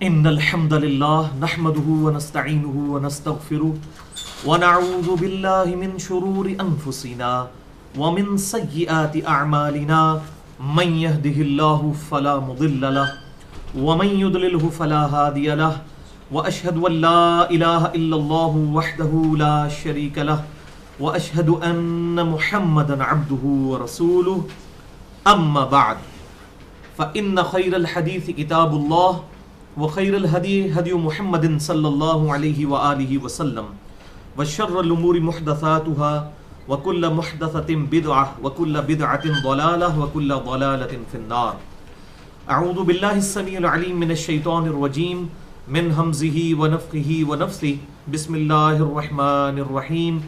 ان الحمد للہ نحمده ونستعینه ونستغفره ونعوذ باللہ من شرور انفسنا ومن سیئات اعمالنا من يهده الله فلا مضل له ومن يضلله فلا هادي له واشهد ان لا اله الا الله وحده لا شريك له واشهد ان محمدا عبده ورسوله اما بعد فان خير الحديث كتاب الله وخير الهدي هدي محمد صلى الله عليه وآله وسلم وشر الأمور محدثاتها وكل محدثة بدعة وكل بدعة ضلالة وكل ضلالة في النار. أعوذ بالله السميع العليم من الشيطان الرجيم من همزه ونفخه ونفثه. بسم الله الرحمن الرحيم.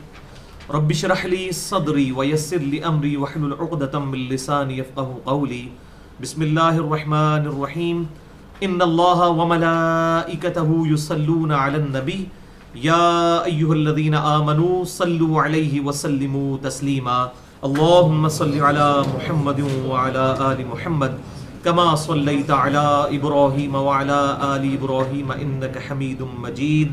رب اشرح لي صدري ويسر لي أمري واحلل عقدة من لساني يفقهوا قولي. بسم الله الرحمن الرحيم. ان اللہ وملائکتہ یصلون علی النبی یا ایھا الذین آمنوا صلوا علیہ وسلموا تسلیما. اللہم صل علی محمد وعلی آل محمد کما صلیت علی ابراہیم وعلی آل ابراہیم انک حمید مجید.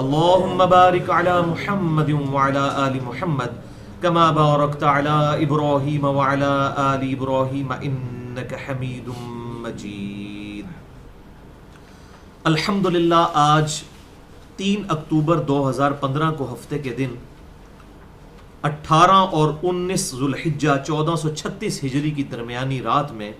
اللہم بارک علی محمد وعلی آل محمد کما بارکت علی ابراہیم وعلی آل ابراہیم انک حمید مجید. الحمدللہ آج 3 اکتوبر 2015 کو ہفتے کے دن 18 اور 19 ذوالحجہ 1436 ہجری کی درمیانی رات میں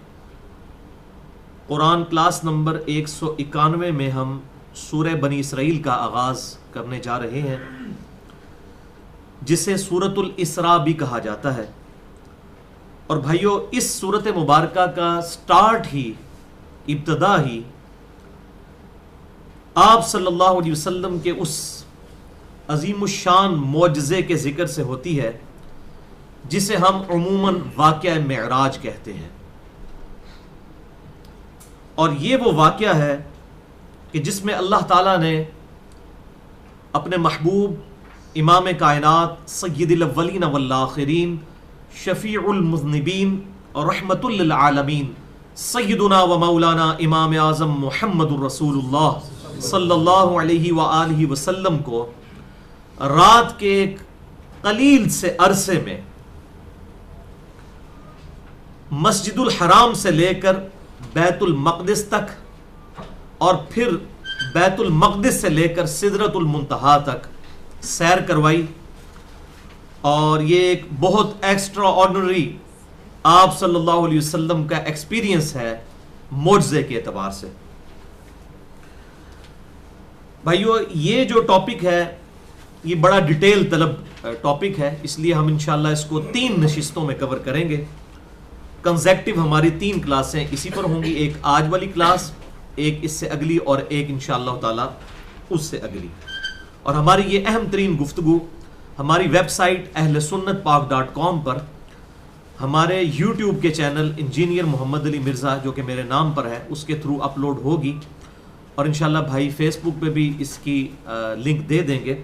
قرآن کلاس نمبر 191 میں ہم سورہ بنی اسرائیل کا آغاز کرنے جا رہے ہیں، جسے سورۃ الاسراء بھی کہا جاتا ہے. اور بھائیو، اس سورت مبارکہ کا سٹارٹ ہی، ابتدا ہی آپ صلی اللہ علیہ وسلم کے اس عظیم الشان معجزے کے ذکر سے ہوتی ہے جسے ہم عموماً واقعہ معراج کہتے ہیں. اور یہ وہ واقعہ ہے کہ جس میں اللہ تعالیٰ نے اپنے محبوب امام کائنات سید الاولین والآخرین شفیع المذنبین اور رحمت للعالمین سیدنا و مولانا امام اعظم محمد الرسول اللہ صلی اللہ علیہ وآلہ وسلم کو رات کے ایک قلیل سے عرصے میں مسجد الحرام سے لے کر بیت المقدس تک اور پھر بیت المقدس سے لے کر سدرۃ المنتہا تک سیر کروائی. اور یہ ایک بہت ایکسٹرا آرڈنری آپ صلی اللہ علیہ وسلم کا ایکسپیرینس ہے معجزے کے اعتبار سے. بھائیو، یہ جو ٹاپک ہے یہ بڑا ڈیٹیل طلب ٹاپک ہے، اس لیے ہم انشاءاللہ اس کو 3 نشستوں میں کور کریں گے. کنزیکٹیو ہماری 3 کلاسیں اسی پر ہوں گی، ایک آج والی کلاس، ایک اس سے اگلی اور ایک انشاءاللہ تعالی اس سے اگلی. اور ہماری یہ اہم ترین گفتگو ہماری ویب سائٹ اہلسنتپاک.com پر، ہمارے یوٹیوب کے چینل انجینئر محمد علی مرزا جو کہ میرے نام پر ہے اس کے تھرو اپلوڈ ہوگی. اور انشاءاللہ بھائی فیس بک پہ بھی اس کی لنک دے دیں گے.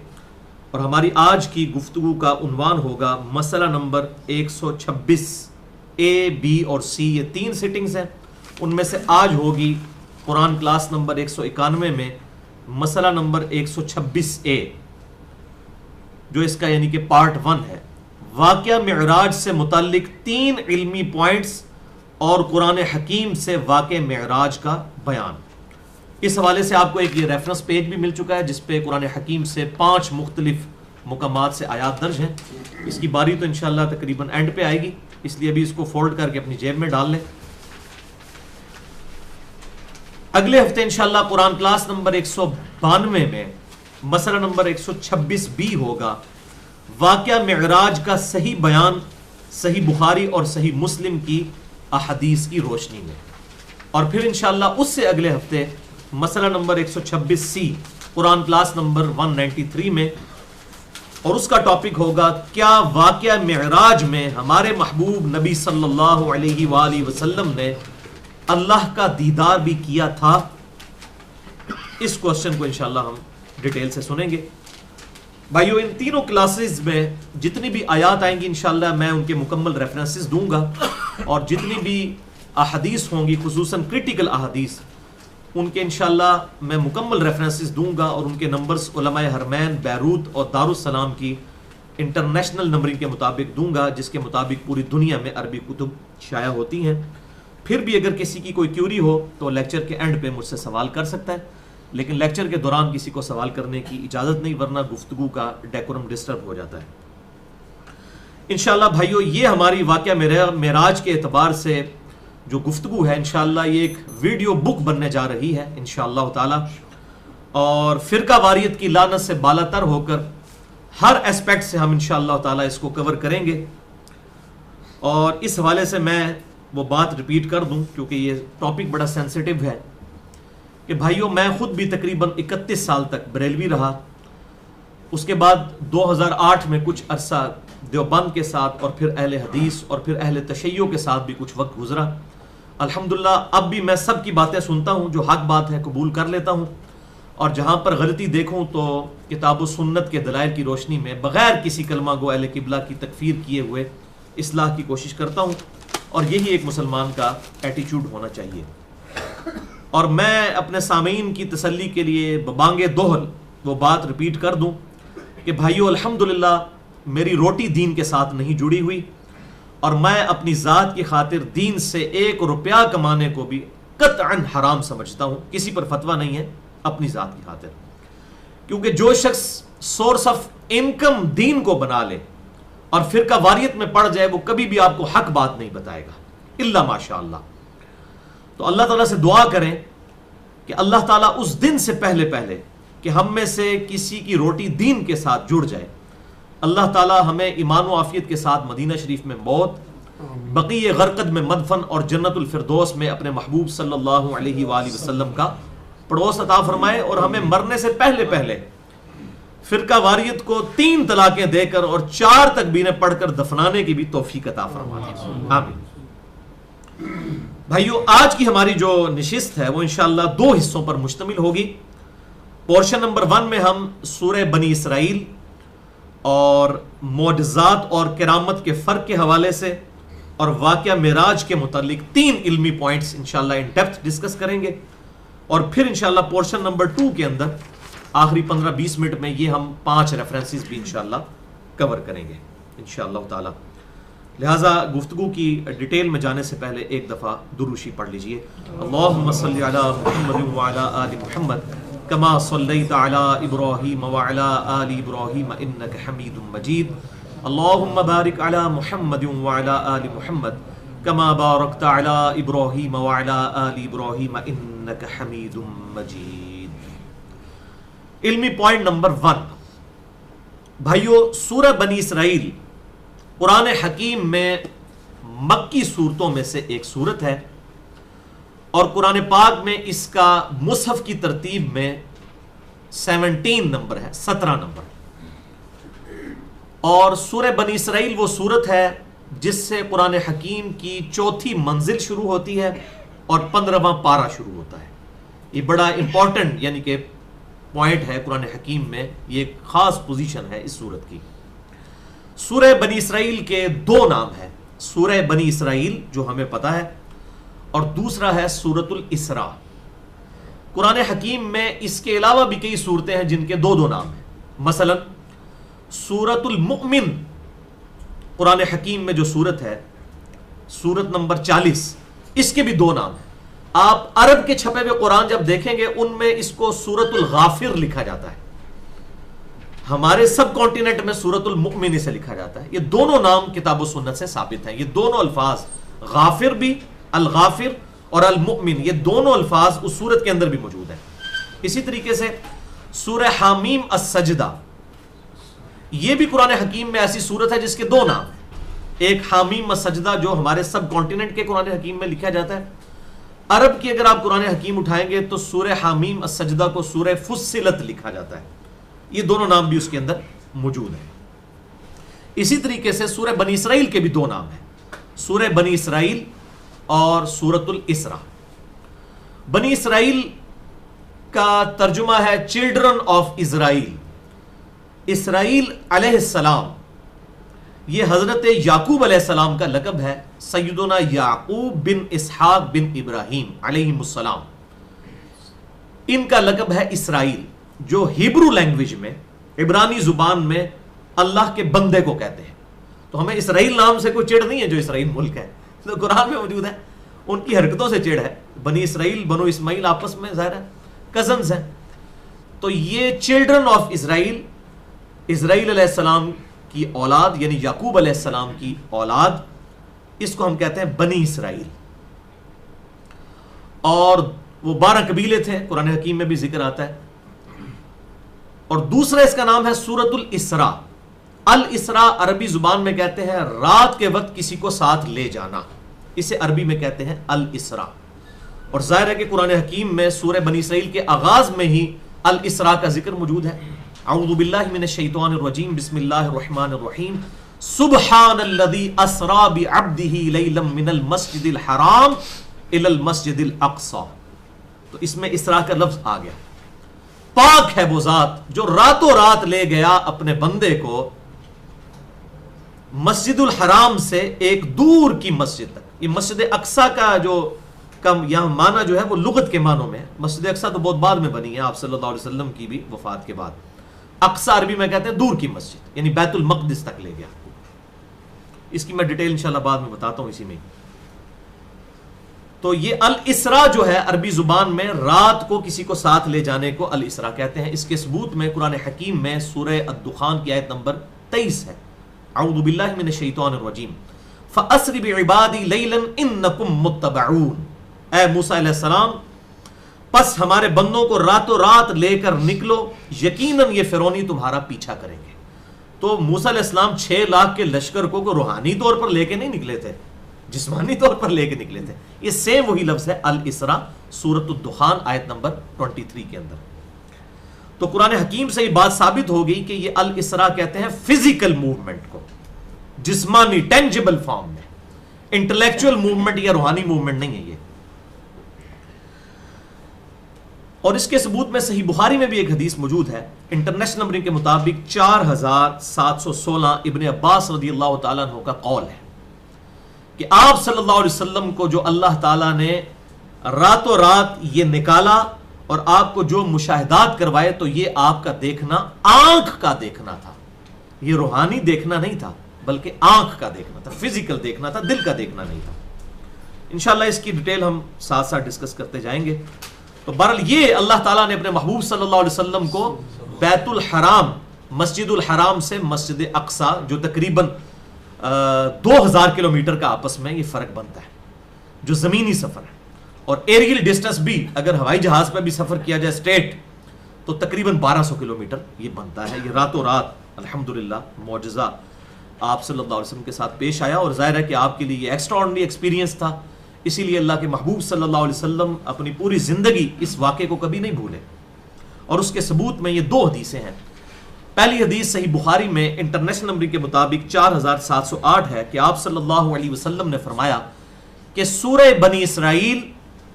اور ہماری آج کی گفتگو کا عنوان ہوگا مسئلہ نمبر 126. اے، بی اور سی یہ 3 سٹنگز ہیں، ان میں سے آج ہوگی قرآن کلاس نمبر 191 میں مسئلہ نمبر 126A، جو اس کا یعنی کہ پارٹ 1 ہے. واقعہ معراج سے متعلق 3 علمی پوائنٹس اور قرآن حکیم سے واقع معراج کا بیان. اس حوالے سے آپ کو ایک یہ ریفرنس پیج بھی مل چکا ہے جس پہ قرآن حکیم سے 5 مختلف مقامات سے آیات درج ہیں. اس کی باری تو انشاءاللہ تقریباً اینڈ پہ آئے گی، اس لیے ابھی اس کو فولڈ کر کے اپنی جیب میں ڈال لیں. اگلے ہفتے انشاءاللہ قرآن کلاس نمبر 192 میں مسئلہ نمبر 126B ہوگا واقعہ معراج کا صحیح بیان صحیح بخاری اور صحیح مسلم کی احادیث کی روشنی میں. اور پھر انشاءاللہ اس سے اگلے ہفتے مسئلہ نمبر 126C قرآن کلاس نمبر 193 میں، اور اس کا ٹاپک ہوگا کیا واقعہ معراج میں ہمارے محبوب نبی صلی اللہ علیہ وآلہ وسلم نے اللہ کا دیدار بھی کیا تھا. اس کوسچن کو انشاءاللہ ہم ڈیٹیل سے سنیں گے. بھائیو، ان تینوں کلاسز میں جتنی بھی آیات آئیں گی انشاءاللہ میں ان کے مکمل ریفرنسز دوں گا، اور جتنی بھی احادیث ہوں گی، خصوصاً کرٹیکل احادیث، ان کے انشاءاللہ میں مکمل ریفرنسز دوں گا، اور ان کے نمبرز علماء حرمین بیروت اور دارالسلام کی انٹرنیشنل نمبرنگ کے مطابق دوں گا، جس کے مطابق پوری دنیا میں عربی کتب شائع ہوتی ہیں۔ پھر بھی اگر کسی کی کوئی کیوری ہو تو لیکچر کے اینڈ پہ مجھ سے سوال کر سکتا ہے، لیکن لیکچر کے دوران کسی کو سوال کرنے کی اجازت نہیں، ورنہ گفتگو کا ڈیکورم ڈسٹرب ہو جاتا ہے۔ انشاءاللہ بھائیو، یہ ہماری واقعہ معراج کے اعتبار سے جو گفتگو ہے، انشاءاللہ یہ ایک ویڈیو بک بننے جا رہی ہے انشاءاللہ تعالی، اور فرقہ واریت کی لعنت سے بالاتر ہو کر ہر اسپیکٹ سے ہم انشاءاللہ تعالی اس کو کور کریں گے۔ اور اس حوالے سے میں وہ بات ریپیٹ کر دوں، کیونکہ یہ ٹاپک بڑا سینسیٹیو ہے، کہ بھائیو میں خود بھی تقریباً 31 سال تک بریلوی رہا، اس کے بعد 2008 میں کچھ عرصہ دیوبند کے ساتھ، اور پھر اہل حدیث اور پھر اہل تشیع کے ساتھ بھی کچھ وقت گزرا۔ الحمدللہ اب بھی میں سب کی باتیں سنتا ہوں، جو حق بات ہے قبول کر لیتا ہوں، اور جہاں پر غلطی دیکھوں تو کتاب و سنت کے دلائل کی روشنی میں بغیر کسی کلمہ گو اہل قبلہ کی تکفیر کیے ہوئے اصلاح کی کوشش کرتا ہوں، اور یہی ایک مسلمان کا ایٹیچیوڈ ہونا چاہیے۔ اور میں اپنے سامعین کی تسلی کے لیے ببانگ دوہل وہ بات ریپیٹ کر دوں کہ بھائیو، الحمدللہ میری روٹی دین کے ساتھ نہیں جڑی ہوئی، اور میں اپنی ذات کی خاطر دین سے 1 روپیہ کمانے کو بھی قطعاً حرام سمجھتا ہوں، کسی پر فتویٰ نہیں ہے، اپنی ذات کی خاطر۔ کیونکہ جو شخص سورس آف انکم دین کو بنا لے اور فرقہ واریت میں پڑ جائے، وہ کبھی بھی آپ کو حق بات نہیں بتائے گا الا ماشاء اللہ۔ تو اللہ تعالیٰ سے دعا کریں کہ اللہ تعالیٰ اس دن سے پہلے کہ ہم میں سے کسی کی روٹی دین کے ساتھ جڑ جائے، اللہ تعالیٰ ہمیں ایمان و عافیت کے ساتھ مدینہ شریف میں موت، بقیع غرقد میں مدفن، اور جنت الفردوس میں اپنے محبوب صلی اللہ علیہ وآلہ وسلم کا پڑوس عطا فرمائے، اور ہمیں مرنے سے پہلے فرقہ واریت کو 3 طلاقیں دے کر اور 4 تکبیریں پڑھ کر دفنانے کی بھی توفیق عطا فرمائے، آمین۔ بھائیو، آج کی ہماری جو نشست ہے وہ انشاءاللہ 2 حصوں پر مشتمل ہوگی۔ پورشن نمبر 1 میں ہم سورہ بنی اسرائیل اور معجزات اور کرامت کے فرق کے حوالے سے اور واقعہ معراج کے متعلق 3 علمی پوائنٹس انشاءاللہ ان ڈیپتھ ڈسکس کریں گے، اور پھر انشاءاللہ پورشن نمبر 2 کے اندر آخری 15-20 منٹ میں یہ ہم 5 ریفرنسز بھی انشاءاللہ کور کریں گے انشاءاللہ تعالی۔ لہٰذا گفتگو کی ڈیٹیل میں جانے سے پہلے ایک دفعہ دروشی پڑھ لیجئے۔ اللہم صلی علی محمد وعلی آل محمد کما صلیت علی ابراہیم وعلی آل ابراہیم انک حمید مجید، اللہم بارک علی محمد وعلی آل محمد کما بارکت علی ابراہیم وعلی آل ابراہیم انک حمید مجید۔ علمی پوائنٹ نمبر 1، بھائیو، سورہ بنی اسرائیل قرآن حکیم میں مکی صورتوں میں سے ایک صورت ہے، اور قرآن پاک میں اس کا مصحف کی ترتیب میں 17 نمبر ہے، 17 نمبر۔ اور سورہ بنی اسرائیل وہ صورت ہے جس سے قرآن حکیم کی 4تھی منزل شروع ہوتی ہے اور 15واں پارہ شروع ہوتا ہے۔ یہ بڑا امپورٹنٹ یعنی کہ پوائنٹ ہے قرآن حکیم میں، یہ ایک خاص پوزیشن ہے اس صورت کی۔ سورہ بنی اسرائیل کے 2 نام ہیں، سورہ بنی اسرائیل جو ہمیں پتہ ہے، اور دوسرا ہے سورۃ الاسراء۔ قرآن حکیم میں اس کے علاوہ بھی کئی صورتیں ہیں جن کے 2 نام ہیں، مثلا سورۃ المؤمن قرآن حکیم میں جو صورت ہے، سورت نمبر 40، اس کے بھی 2 نام ہیں۔ آپ عرب کے چھپے ہوئے قرآن جب دیکھیں گے ان میں اس کو سورۃ الغافر لکھا جاتا ہے، ہمارے سب کانٹیننٹ میں سورۃ المؤمن سے لکھا جاتا ہے۔ یہ دونوں نام کتاب و سنت سے ثابت ہیں، یہ دونوں الفاظ غافر بھی، الغافر، اور المؤمن، یہ دونوں الفاظ اس سورت کے اندر بھی موجود ہیں۔ اسی طریقے سے سورہ حامیم السجدہ، یہ بھی قرآن حکیم میں ایسی سورت ہے جس کے 2 نام ہیں، ایک حامیم السجدہ جو ہمارے سب کانٹیننٹ کے قرآن حکیم میں لکھا جاتا ہے، عرب کی اگر آپ قرآن حکیم اٹھائیں گے تو سورہ حامیم السجدہ کو سورہ فصلت لکھا جاتا ہے، یہ دونوں نام بھی اس کے اندر موجود ہیں۔ اسی طریقے سے سورہ بنی اسرائیل کے بھی 2 نام ہیں، سورہ بنی اسرائیل اور سورۃ الاسراء۔ بنی اسرائیل کا ترجمہ ہے چلڈرن آف اسرائیل، اسرائیل علیہ السلام، یہ حضرت یعقوب علیہ السلام کا لقب ہے، سیدنا یعقوب بن اسحاق بن ابراہیم علیہم السلام، ان کا لقب ہے اسرائیل، جو ہیبرو لینگویج میں، عبرانی زبان میں اللہ کے بندے کو کہتے ہیں. تو ہمیں اسرائیل نام سے کوئی چڑ نہیں ہے جو اسرائیل ملک ہے، تو قرآن میں موجود ہے. ان کی حرکتوں سے چڑ ہے. بنی اسرائیل، بنو اسماعیل آپس میں ظاہر ہے کزنز ہیں. تو یہ چلڈرن آف اسرائیل، اسرائیل علیہ السلام کی اولاد یعنی یعقوب علیہ السلام کی اولاد، اس کو ہم کہتے ہیں بنی اسرائیل. اور وہ 12 قبیلے تھے، قرآن حکیم میں بھی ذکر آتا ہے. اور دوسرا اس کا نام ہے سورۃ الاسراء. الاسراء عربی زبان میں کہتے ہیں رات کے وقت کسی کو ساتھ لے جانا، اسے عربی میں کہتے ہیں الاسراء. اور ظاہر ہے کہ قرآن حکیم میں سورہ بنی اسرائیل کے آغاز میں ہی الاسراء کا ذکر موجود ہے. اعوذ باللہ من الشیطان الرجیم، بسم اللہ الرحمن الرحیم. سبحان الذی اسرا بعبدہ لیلا من المسجد الحرام الی المسجد الاقصی. تو اس میں اسراء کا لفظ آ گیا. پاک ہے وہ ذات جو راتوں رات لے گیا اپنے بندے کو مسجد الحرام سے ایک دور کی مسجد تک. یہ مسجد اقصی کا جو کم یہاں معنی جو ہے وہ لغت کے معنوں میں ہے. مسجد اقصی تو بہت بعد میں بنی ہے، آپ صلی اللہ علیہ وسلم کی بھی وفات کے بعد. اقصی عربی میں کہتے ہیں دور کی مسجد، یعنی بیت المقدس تک لے گیا. اس کی میں ڈیٹیل انشاءاللہ بعد میں بتاتا ہوں اسی میں. تو یہ الاسراء جو ہے عربی زبان میں رات کو کسی کو ساتھ لے جانے کو الاسراء کہتے ہیں. اس کے ثبوت میں قرآن حکیم میں سورہ الدخان کی آیت نمبر 23 ہے. اعوذ باللہ من الشیطان الرجیم فَأَسْرِ بِعِبَادِي لَيْلًا إِنَّكُمْ مُتَّبَعُونَ. اے موسیٰ علیہ السلام، پس ہمارے بندوں کو راتوں رات لے کر نکلو، یقیناً یہ فرعونی تمہارا پیچھا کریں گے. تو موسیٰ علیہ السلام 6 لاکھ کے لشکر کو روحانی طور پر لے کے نہیں نکلے تھے، جسمانی طور پر لے کے نکلے تھے. یہ سیم وہی لفظ ہے الاسراء سورۃ الدخان آیت نمبر 23 کے اندر. تو قرآن حکیم سے یہ بات ثابت ہو گئی کہ یہ الاسراء کہتے ہیں فزیکل موومنٹ کو، جسمانی ٹینجبل فارم میں. انٹلیکچوئل موومنٹ یا روحانی موومنٹ نہیں ہے یہ. اور اس کے ثبوت میں صحیح بخاری میں بھی ایک حدیث موجود ہے. انٹرنیشنل نمبرنگ کے مطابق 4716 ابن عباس رضی اللہ تعالیٰ عنہ کا قول ہے کہ آپ صلی اللہ علیہ وسلم کو جو اللہ تعالیٰ نے راتوں رات یہ نکالا اور آپ کو جو مشاہدات کروائے، تو یہ آپ کا دیکھنا آنکھ کا دیکھنا تھا. یہ روحانی دیکھنا نہیں تھا بلکہ آنکھ کا دیکھنا تھا، فزیکل دیکھنا تھا، دل کا دیکھنا نہیں تھا. انشاءاللہ اس کی ڈیٹیل ہم ساتھ ساتھ ڈسکس کرتے جائیں گے. تو بہرحال یہ اللہ تعالیٰ نے اپنے محبوب صلی اللہ علیہ وسلم کو بیت الحرام، مسجد الحرام سے مسجد اقصی، جو تقریباً 2000 کلومیٹر کا آپس میں یہ فرق بنتا ہے، جو زمینی سفر ہے. اور ایریل ڈسٹنس بھی اگر ہوائی جہاز پہ بھی سفر کیا جائے اسٹریٹ تو تقریباً 1200 کلومیٹر یہ بنتا ہے. یہ راتوں رات الحمدللہ معجزہ آپ صلی اللہ علیہ وسلم کے ساتھ پیش آیا. اور ظاہر ہے کہ آپ کے لیے یہ ایکسٹراڈنری ایکسپیرینس تھا، اسی لیے اللہ کے محبوب صلی اللہ علیہ وسلم اپنی پوری زندگی اس واقعے کو کبھی نہیں بھولے. اور اس کے ثبوت میں یہ 2 حدیثیں ہیں. پہلی حدیث صحیح بخاری میں انٹرنیشنل نمبر کے مطابق 4708 ہے کہ آپ صلی اللہ علیہ وسلم نے فرمایا کہ سورہ بنی اسرائیل،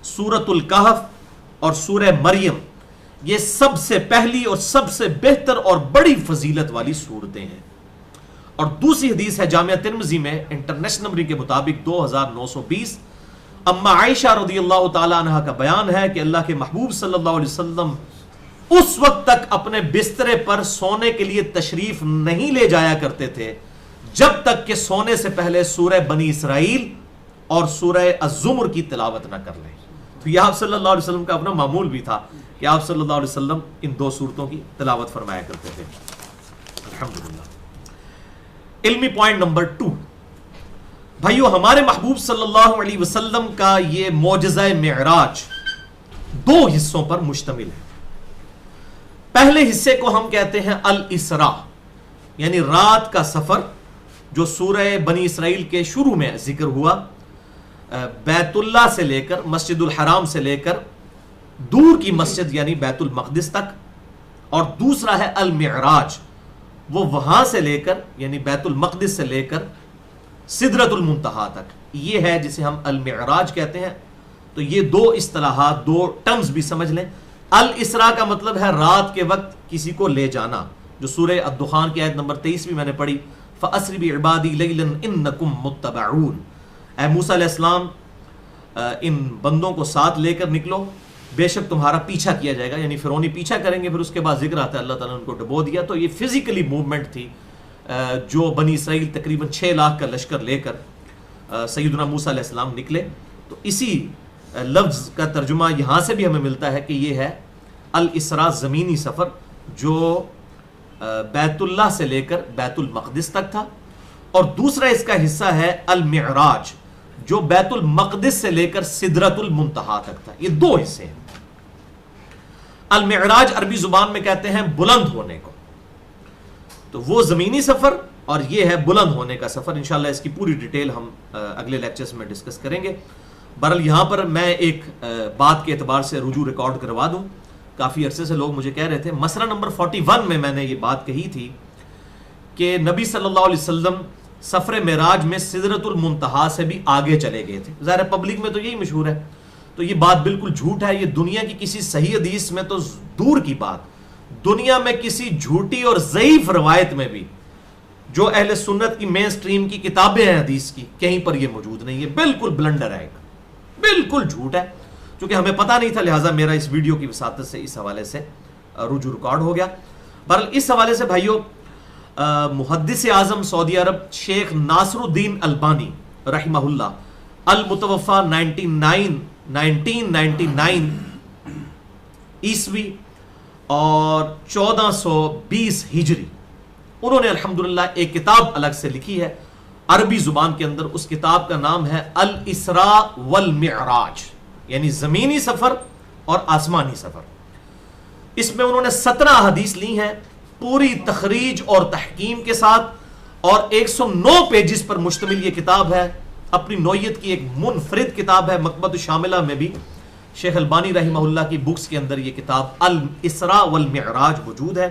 سورۃ الکہف اور سورہ مریم یہ سب سے پہلی اور سب سے بہتر اور بڑی فضیلت والی سورتیں ہیں. اور دوسری حدیث ہے جامعہ ترمذی میں انٹرنیشنل نمبر کے مطابق 2920، اما عائشہ رضی اللہ تعالی عنہ کا بیان ہے کہ اللہ کے محبوب صلی اللہ علیہ وسلم اس وقت تک اپنے بسترے پر سونے کے لیے تشریف نہیں لے جایا کرتے تھے جب تک کہ سونے سے پہلے سورہ بنی اسرائیل اور سورہ الزمر کی تلاوت نہ کر لیں. تو یہ آپ صلی اللہ علیہ وسلم کا اپنا معمول بھی تھا کہ آپ صلی اللہ علیہ وسلم ان 2 سورتوں کی تلاوت فرمایا کرتے تھے. الحمدللہ. علمی پوائنٹ نمبر 2، بھائیو، ہمارے محبوب صلی اللہ علیہ وسلم کا یہ معجزہ معراج 2 حصوں پر مشتمل ہے. پہلے حصے کو ہم کہتے ہیں الاسراء، یعنی رات کا سفر، جو سورہ بنی اسرائیل کے شروع میں ذکر ہوا، بیت اللہ سے لے کر، مسجد الحرام سے لے کر دور کی مسجد یعنی بیت المقدس تک. اور دوسرا ہے المعراج، وہ وہاں سے لے کر یعنی بیت المقدس سے لے کر سدرۃ المنتہا تک. یہ ہے جسے ہم المعراج کہتے ہیں. تو یہ 2 اصطلاحات، 2 ٹرمز بھی سمجھ لیں. الاسراء کا مطلب ہے رات کے وقت کسی کو لے جانا، جو سورہ الدخان کی آیت نمبر 23 بھی میں نے پڑھی، فَأَسْرِ بِعِبَادِي لَيْلًا إِنَّكُمْ مُتَّبَعُونَ. اے موسیٰ علیہ السلام ان بندوں کو ساتھ لے کر نکلو، بے شک تمہارا پیچھا کیا جائے گا، یعنی فرعونی پیچھا کریں گے۔ پھر اس کے بعد ذکر آتا ہے اللہ تعالیٰ نے ان کو ڈبو دیا۔ تو یہ فزیکلی موومنٹ تھی جو بنی اسرائیل تقریباً 6 لاکھ کا لشکر لے کر سیدنا موسیٰ علیہ السلام نکلے۔ تو اسی لفظ کا ترجمہ یہاں سے بھی ہمیں ملتا ہے کہ یہ ہے الاسراء، زمینی سفر جو بیت اللہ سے لے کر بیت المقدس تک تھا، اور دوسرا اس کا حصہ ہے المعراج جو بیت المقدس سے لے کر سدرۃ المنتہا تک تھا۔ یہ 2 حصے ہیں۔ المعراج عربی زبان میں کہتے ہیں بلند ہونے کو، تو وہ زمینی سفر، اور یہ ہے بلند ہونے کا سفر۔ انشاءاللہ اس کی پوری ڈیٹیل ہم اگلے لیکچرز میں ڈسکس کریں گے۔ بہرحال یہاں پر میں ایک بات کے اعتبار سے رجوع ریکارڈ کروا دوں، کافی عرصے سے لوگ مجھے کہہ رہے تھے، مسئلہ نمبر 41 میں نے یہ بات کہی تھی کہ نبی صلی اللہ علیہ وسلم سفر معراج میں سدرۃ المنتہا سے بھی آگے چلے گئے تھے۔ ظاہر پبلک میں تو یہی مشہور ہے، تو یہ بات بالکل جھوٹ ہے۔ یہ دنیا کی کسی صحیح حدیث میں تو دور کی بات، دنیا میں کسی جھوٹی اور ضعیف روایت میں بھی جو اہل سنت کی مین سٹریم کی کتابیں ہیں حدیث کی، کہیں پر یہ موجود نہیں ہے۔ بالکل بلنڈر ہے، بالکل جھوٹ ہے، چونکہ ہمیں پتہ نہیں تھا، لہٰذا میرا اس ویڈیو کی وساطت سے اس حوالے سے رجوع ریکارڈ ہو گیا۔ بہرحال اس حوالے سے بھائیو، محدث اعظم سعودی عرب شیخ ناصر الدین البانی رحمہ اللہ المتوفی 1999 عیسوی اور 1420 ہجری، انہوں نے الحمدللہ ایک کتاب الگ سے لکھی ہے عربی زبان کے اندر۔ اس کتاب کا نام ہے الاسراء والمعراج، یعنی زمینی سفر اور آسمانی سفر۔ اس میں انہوں نے 17 احادیث لی ہیں پوری تخریج اور تحکیم کے ساتھ، اور 109 پیجز پر مشتمل یہ کتاب ہے۔ اپنی نوعیت کی ایک منفرد کتاب ہے۔ مکتبۃ الشاملہ میں بھی شیخ البانی رحمہ اللہ کی بکس کے اندر یہ کتاب الاسراء والمعراج موجود ہے۔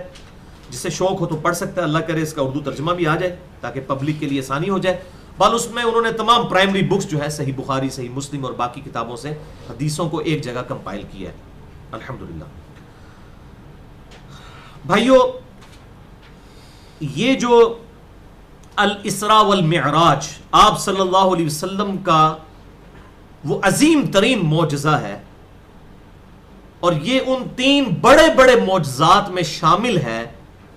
جسے شوق ہو تو پڑھ سکتا ہے، اللہ کرے اس کا اردو ترجمہ بھی آ جائے تاکہ پبلک کے لیے آسانی ہو جائے۔ بال اس میں انہوں نے تمام پرائمری بکس جو ہے صحیح بخاری، صحیح مسلم اور باقی کتابوں سے حدیثوں کو ایک جگہ کمپائل کیا ہے الحمدللہ۔ بھائیو، یہ جو الاسراء والمعراج آپ صلی اللہ علیہ وسلم کا وہ عظیم ترین معجزہ ہے، اور یہ ان 3 بڑے بڑے معجزات میں شامل ہے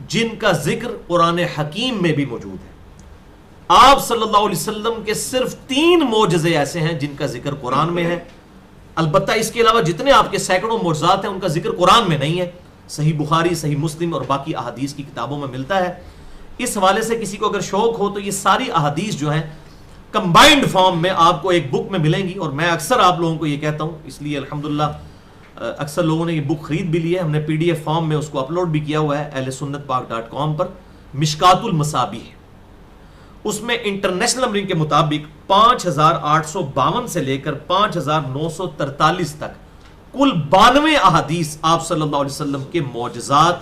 جن کا ذکر قرآن حکیم میں بھی موجود ہے۔ آپ صلی اللہ علیہ وسلم کے صرف 3 معجزے ایسے ہیں جن کا ذکر قرآن میں ہے۔ البتہ اس کے علاوہ جتنے آپ کے سینکڑوں معجزات ہیں ان کا ذکر قرآن میں نہیں ہے، صحیح بخاری، صحیح مسلم اور باقی احادیث کی کتابوں میں ملتا ہے۔ اس حوالے سے کسی کو اگر شوق ہو تو یہ ساری احادیث جو ہیں کمبائنڈ فارم میں آپ کو ایک بک میں ملیں گی، اور میں اکثر آپ لوگوں کو یہ کہتا ہوں، اس لیے الحمدللہ اکثر لوگوں نے یہ بک خرید بھی لی ہے۔ ہم نے PDF فارم میں اس کو اپلوڈ بھی کیا ہوا ہے ahlsunnatpak.com پر، مشکات المصابیح۔ اس میں انٹرنیشنل نمبرنگ کے مطابق 5852 سے لے کر 5943 تک کل 92 احادیث آپ صلی اللہ علیہ وسلم کے معجزات،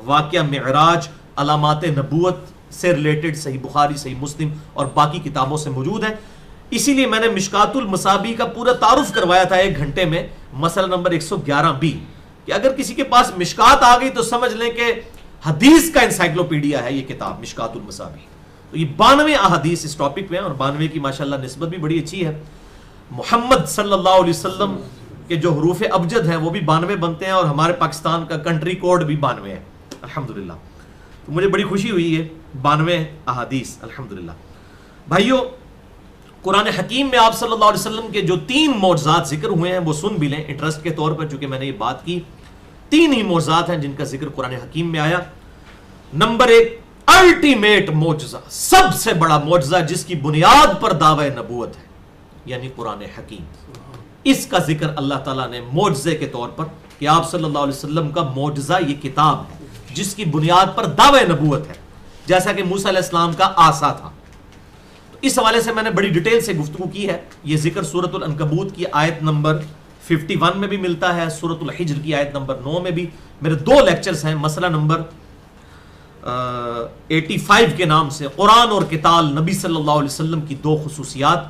واقعہ معراج، علامات نبوت سے ریلیٹڈ صحیح بخاری، صحیح مسلم اور باقی کتابوں سے موجود ہیں۔ اسی لیے میں نے مشکات المصابیح کا پورا تعارف کروایا تھا 1 گھنٹے میں، مسئلہ نمبر 111B، کہ اگر کسی کے پاس مشکات آ گئی تو سمجھ لیں کہ حدیث کا انسائکلوپیڈیا ہے یہ کتاب مشکات المصابیح۔ تو یہ 92 احادیث اس ٹاپک میں ہیں، اور 92 کی ماشاءاللہ نسبت بھی بڑی اچھی ہے۔ محمد صلی اللہ علیہ وسلم کے جو حروف ابجد ہیں وہ بھی 92 بنتے ہیں، اور ہمارے پاکستان کا کنٹری کوڈ بھی 92 ہے الحمدللہ۔ تو مجھے بڑی خوشی ہوئی ہے 92 احادیث الحمدللہ۔ بھائیو، قرآن حکیم میں آپ صلی اللہ علیہ وسلم کے جو 3 معجزات ذکر ہوئے ہیں وہ سن بھی لیں انٹرسٹ کے طور پر، چونکہ میں نے یہ بات کی 3 ہی معجزات ہیں جن کا ذکر قرآن حکیم میں آیا۔ نمبر 1، الٹیمیٹ معجزہ، سب سے بڑا معجزہ جس کی بنیاد پر دعوی نبوت ہے، یعنی قرآن حکیم۔ اس کا ذکر اللہ تعالیٰ نے معجزے کے طور پر کہ آپ صلی اللہ علیہ وسلم کا معجزہ یہ کتاب ہے جس کی بنیاد پر دعوی نبوت ہے، جیسا کہ موسیٰ علیہ السلام کا عصا تھا۔ تو اس حوالے سے میں نے بڑی ڈیٹیل سے گفتگو کی ہے۔ یہ ذکر سورۃ العنکبوت کی آیت نمبر 51 میں بھی ملتا ہے، سورۃ الحجر کی آیت نمبر 9 میں بھی۔ میرے 2 لیکچرز ہیں، مسئلہ نمبر 85 کے نام سے قرآن اور قتال، نبی صلی اللہ علیہ وسلم کی 2 خصوصیات،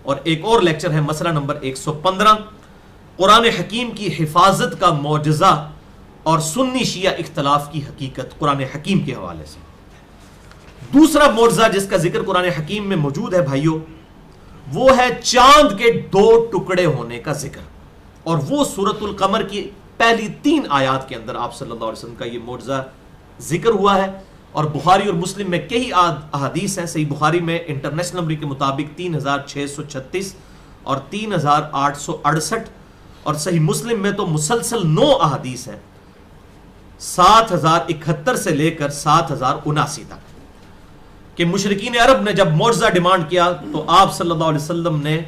اور ایک اور لیکچر ہے مسئلہ نمبر 115 قرآن حکیم کی حفاظت کا معجزہ اور سنی شیعہ اختلاف کی حقیقت قرآن حکیم کے حوالے سے۔ دوسرا معجزہ جس کا ذکر قرآن حکیم میں موجود ہے بھائیو، وہ ہے چاند کے 2 ٹکڑے ہونے کا ذکر، اور وہ سورۃ القمر کی پہلی 3 آیات کے اندر آپ صلی اللہ علیہ وسلم کا یہ معجزہ ذکر ہوا ہے. اور بخاری اور مسلم میں کئی احادیث ہیں. صحیح بخاری میں انٹرنیشنل نمبر کے مطابق 3636 اور 3868، اور صحیح مسلم میں تو مسلسل 9 احادیث ہیں 7071 سے لے کر 7079 تک، کہ مشرکین عرب نے جب معجزہ ڈیمانڈ کیا تو آپ صلی اللہ علیہ وسلم نے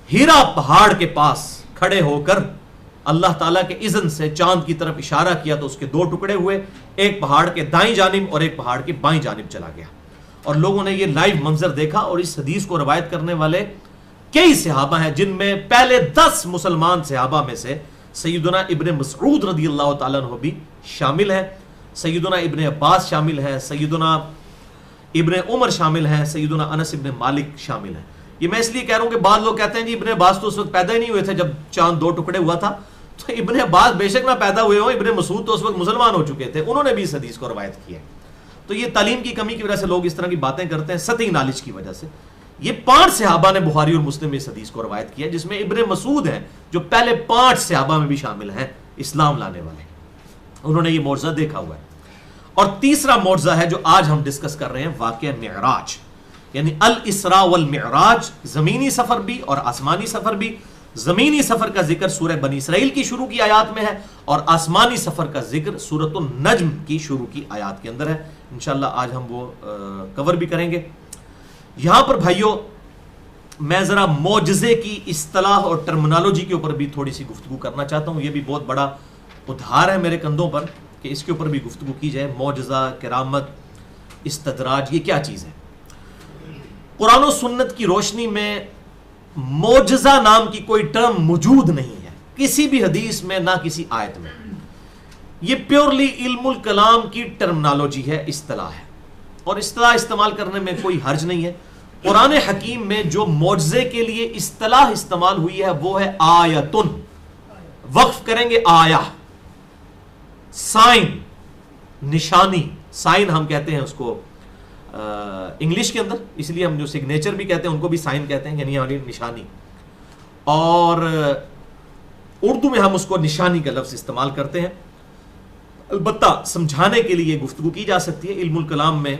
ہیرا پہاڑ کے پاس کھڑے ہو کر اللہ تعالیٰ کے اذن سے چاند کی طرف اشارہ کیا تو اس کے 2 ٹکڑے ہوئے، ایک پہاڑ کے دائیں جانب اور ایک پہاڑ کے بائیں جانب چلا گیا. اور لوگوں نے یہ لائیو منظر دیکھا، اور اس حدیث کو روایت کرنے والے کئی صحابہ ہیں، جن میں پہلے 10 مسلمان صحابہ میں سے سیدنا ابن مسعود رضی اللہ تعالیٰ عنہ بھی شامل ہیں، سیدنا ابن عباس شامل ہیں، سیدنا ابن عمر شامل ہیں، سیدنا انس ابن مالک شامل ہیں. یہ میں اس لیے کہہ رہا ہوں کہ بعض لوگ کہتے ہیں جی ابن عباس تو اس وقت پیدا ہی نہیں ہوئے تھے جب چاند 2 ٹکڑے ہوا تھا. تو ابن عباس بے شک نہ پیدا ہوئے ہوں، ابن مسعود تو اس وقت مسلمان ہو چکے تھے، انہوں نے بھی اس حدیث کو روایت کی ہے. تو یہ تعلیم کی کمی کی وجہ سے لوگ اس طرح کی باتیں کرتے ہیں، سطحی نالج کی وجہ سے. یہ 5 صحابہ نے بخاری اور مسلم میں اس حدیث کو روایت کیا، جس میں ابن مسعود ہیں جو پہلے 5 صحابہ میں بھی شامل ہیں اسلام لانے والے، انہوں نے یہ معجزہ دیکھا ہوا ہے. اور تیسرا معجزہ ہے جو آج ہم ڈسکس کر رہے ہیں، واقعہ معراج، یعنی الاسراء والمعراج، زمینی سفر بھی اور آسمانی سفر بھی. زمینی سفر کا ذکر سورہ بنی اسرائیل کی شروع کی آیات میں ہے، اور آسمانی سفر کا ذکر سورۃ النجم کی شروع کی آیات کے اندر ہے. انشاءاللہ آج ہم وہ کور بھی کریں گے. یہاں پر بھائیوں میں ذرا معجزے کی اصطلاح اور ٹرمنالوجی کے اوپر بھی تھوڑی سی گفتگو کرنا چاہتا ہوں. یہ بھی بہت بڑا ادھار ہے میرے کندھوں پر کہ اس کے اوپر بھی گفتگو کی جائے. معجزہ، کرامت، استدراج، یہ کیا چیز ہے؟ قرآن و سنت کی روشنی میں معجزہ نام کی کوئی ٹرم موجود نہیں ہے کسی بھی حدیث میں، نہ کسی آیت میں. یہ پیورلی علم الکلام کی ٹرمنالوجی ہے، اصطلاح ہے، اور اصطلاح استعمال کرنے میں کوئی حرج نہیں ہے. قرآن حکیم میں جو معجزے کے لیے اصطلاح استعمال ہوئی ہے وہ ہے آیتن. وقف کریں گے آیا، سائن، نشانی. سائن ہم کہتے ہیں اس کو انگلش کے اندر، اس لیے ہم جو سگنیچر بھی کہتے ہیں ان کو بھی سائن کہتے ہیں، یعنی ہماری نشانی. اور اردو میں ہم اس کو نشانی کا لفظ استعمال کرتے ہیں. البتہ سمجھانے کے لیے گفتگو کی جا سکتی ہے. علم الکلام میں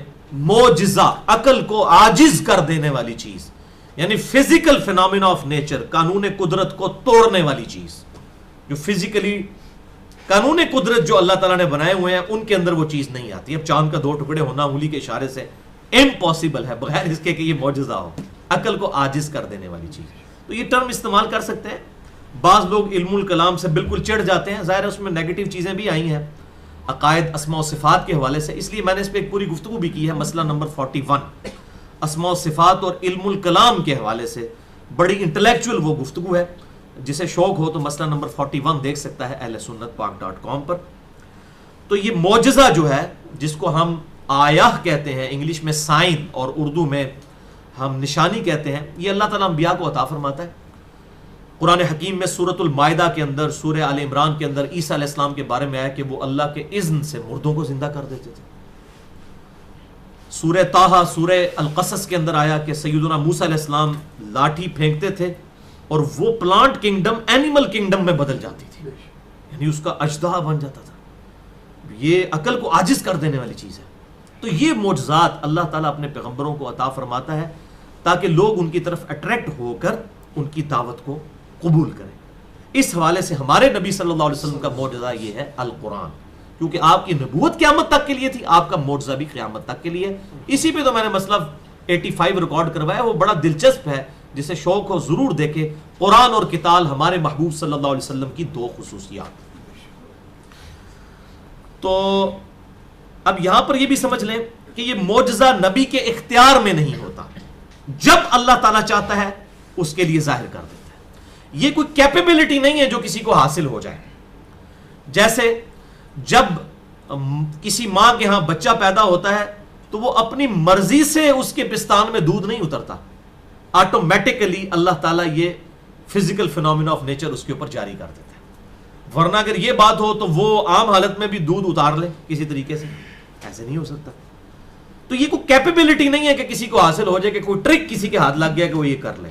معجزہ عقل کو عاجز کر دینے والی چیز، یعنی فزیکل فینومینا آف نیچر، قانون قدرت کو توڑنے والی چیز، جو فزیکلی قانون قدرت جو اللہ تعالیٰ نے بنائے ہوئے ہیں ان کے اندر وہ چیز نہیں آتی. اب چاند کا 2 ٹکڑے ہونا انگلی کے اشارے سے امپاسبل ہے، بغیر اس کے کہ یہ معجزہ ہو، عقل کو عاجز کر دینے والی چیز. تو یہ ٹرم استعمال کر سکتے ہیں. بعض لوگ علم الکلام سے بالکل چڑھ جاتے ہیں، ظاہر ہے اس میں نیگیٹو چیزیں بھی آئی ہیں عقائد، اسماء و صفات کے حوالے سے، اس لیے میں نے اس پہ ایک پوری گفتگو بھی کی ہے. مسئلہ نمبر 41 اسماء و صفات اور علم الکلام کے حوالے سے بڑی انٹلیکچوئل وہ گفتگو ہے. جسے شوق ہو تو مسئلہ نمبر 41 دیکھ سکتا ہے اہل سنت پاک.com پر. تو یہ معجزہ جو ہے جس کو ہم آیہ کہتے ہیں، انگلش میں سائن اور اردو میں ہم نشانی کہتے ہیں، یہ اللہ تعالیٰ انبیاء کو عطا فرماتا ہے. قرآن حکیم میں سورۃ المائدہ کے اندر، سورہ آل عمران کے اندر عیسیٰ علیہ السلام کے بارے میں آیا کہ وہ اللہ کے اذن سے مردوں کو زندہ کر دیتے تھے. سورہ طٰہٰ، سورہ القصص کے اندر آیا کہ سیدنا موسیٰ علیہ السلام لاٹھی پھینکتے تھے اور وہ پلانٹ کنگڈم اینیمل کنگڈم میں بدل جاتی تھی، یعنی اس کا اژدہا بن جاتا تھا. یہ عقل کو عاجز کر دینے والی چیز ہے. تو یہ معجزات اللہ تعالیٰ اپنے پیغمبروں کو عطا فرماتا ہے تاکہ لوگ ان کی طرف اٹریکٹ ہو کر ان کی دعوت کو قبول کریں. اس حوالے سے ہمارے نبی صلی اللہ علیہ وسلم کا معجزہ یہ ہے القرآن، کیونکہ آپ کی نبوت قیامت تک کے لیے تھی، آپ کا معجزہ بھی قیامت تک کے لیے. اسی پہ تو میں نے مسئلہ 85 ریکارڈ کروایا، وہ بڑا دلچسپ ہے، جسے شوق ہو ضرور دیکھے. قرآن اور قتال، ہمارے محبوب صلی اللہ علیہ وسلم کی 2 خصوصیات. تو اب یہاں پر یہ بھی سمجھ لیں کہ یہ معجزہ نبی کے اختیار میں نہیں ہوتا، جب اللہ تعالیٰ چاہتا ہے اس کے لیے ظاہر کر دیتا ہے. یہ کوئی کیپیبلٹی نہیں ہے جو کسی کو حاصل ہو جائے. جیسے جب کسی ماں کے ہاں بچہ پیدا ہوتا ہے تو وہ اپنی مرضی سے اس کے پستان میں دودھ نہیں اترتا، آٹومیٹکلی اللہ تعالیٰ یہ فزیکل فینومینا آف نیچر اس کے اوپر جاری کر دیتا ہے. ورنہ اگر یہ بات ہو تو وہ عام حالت میں بھی دودھ اتار لے کسی طریقے سے، ایسے نہیں ہو سکتا. تو یہ کوئی کیپیبلٹی نہیں ہے کہ کسی کو حاصل ہو جائے کہ کوئی ٹرک کسی کے ہاتھ لگ گیا کہ وہ یہ کر لے،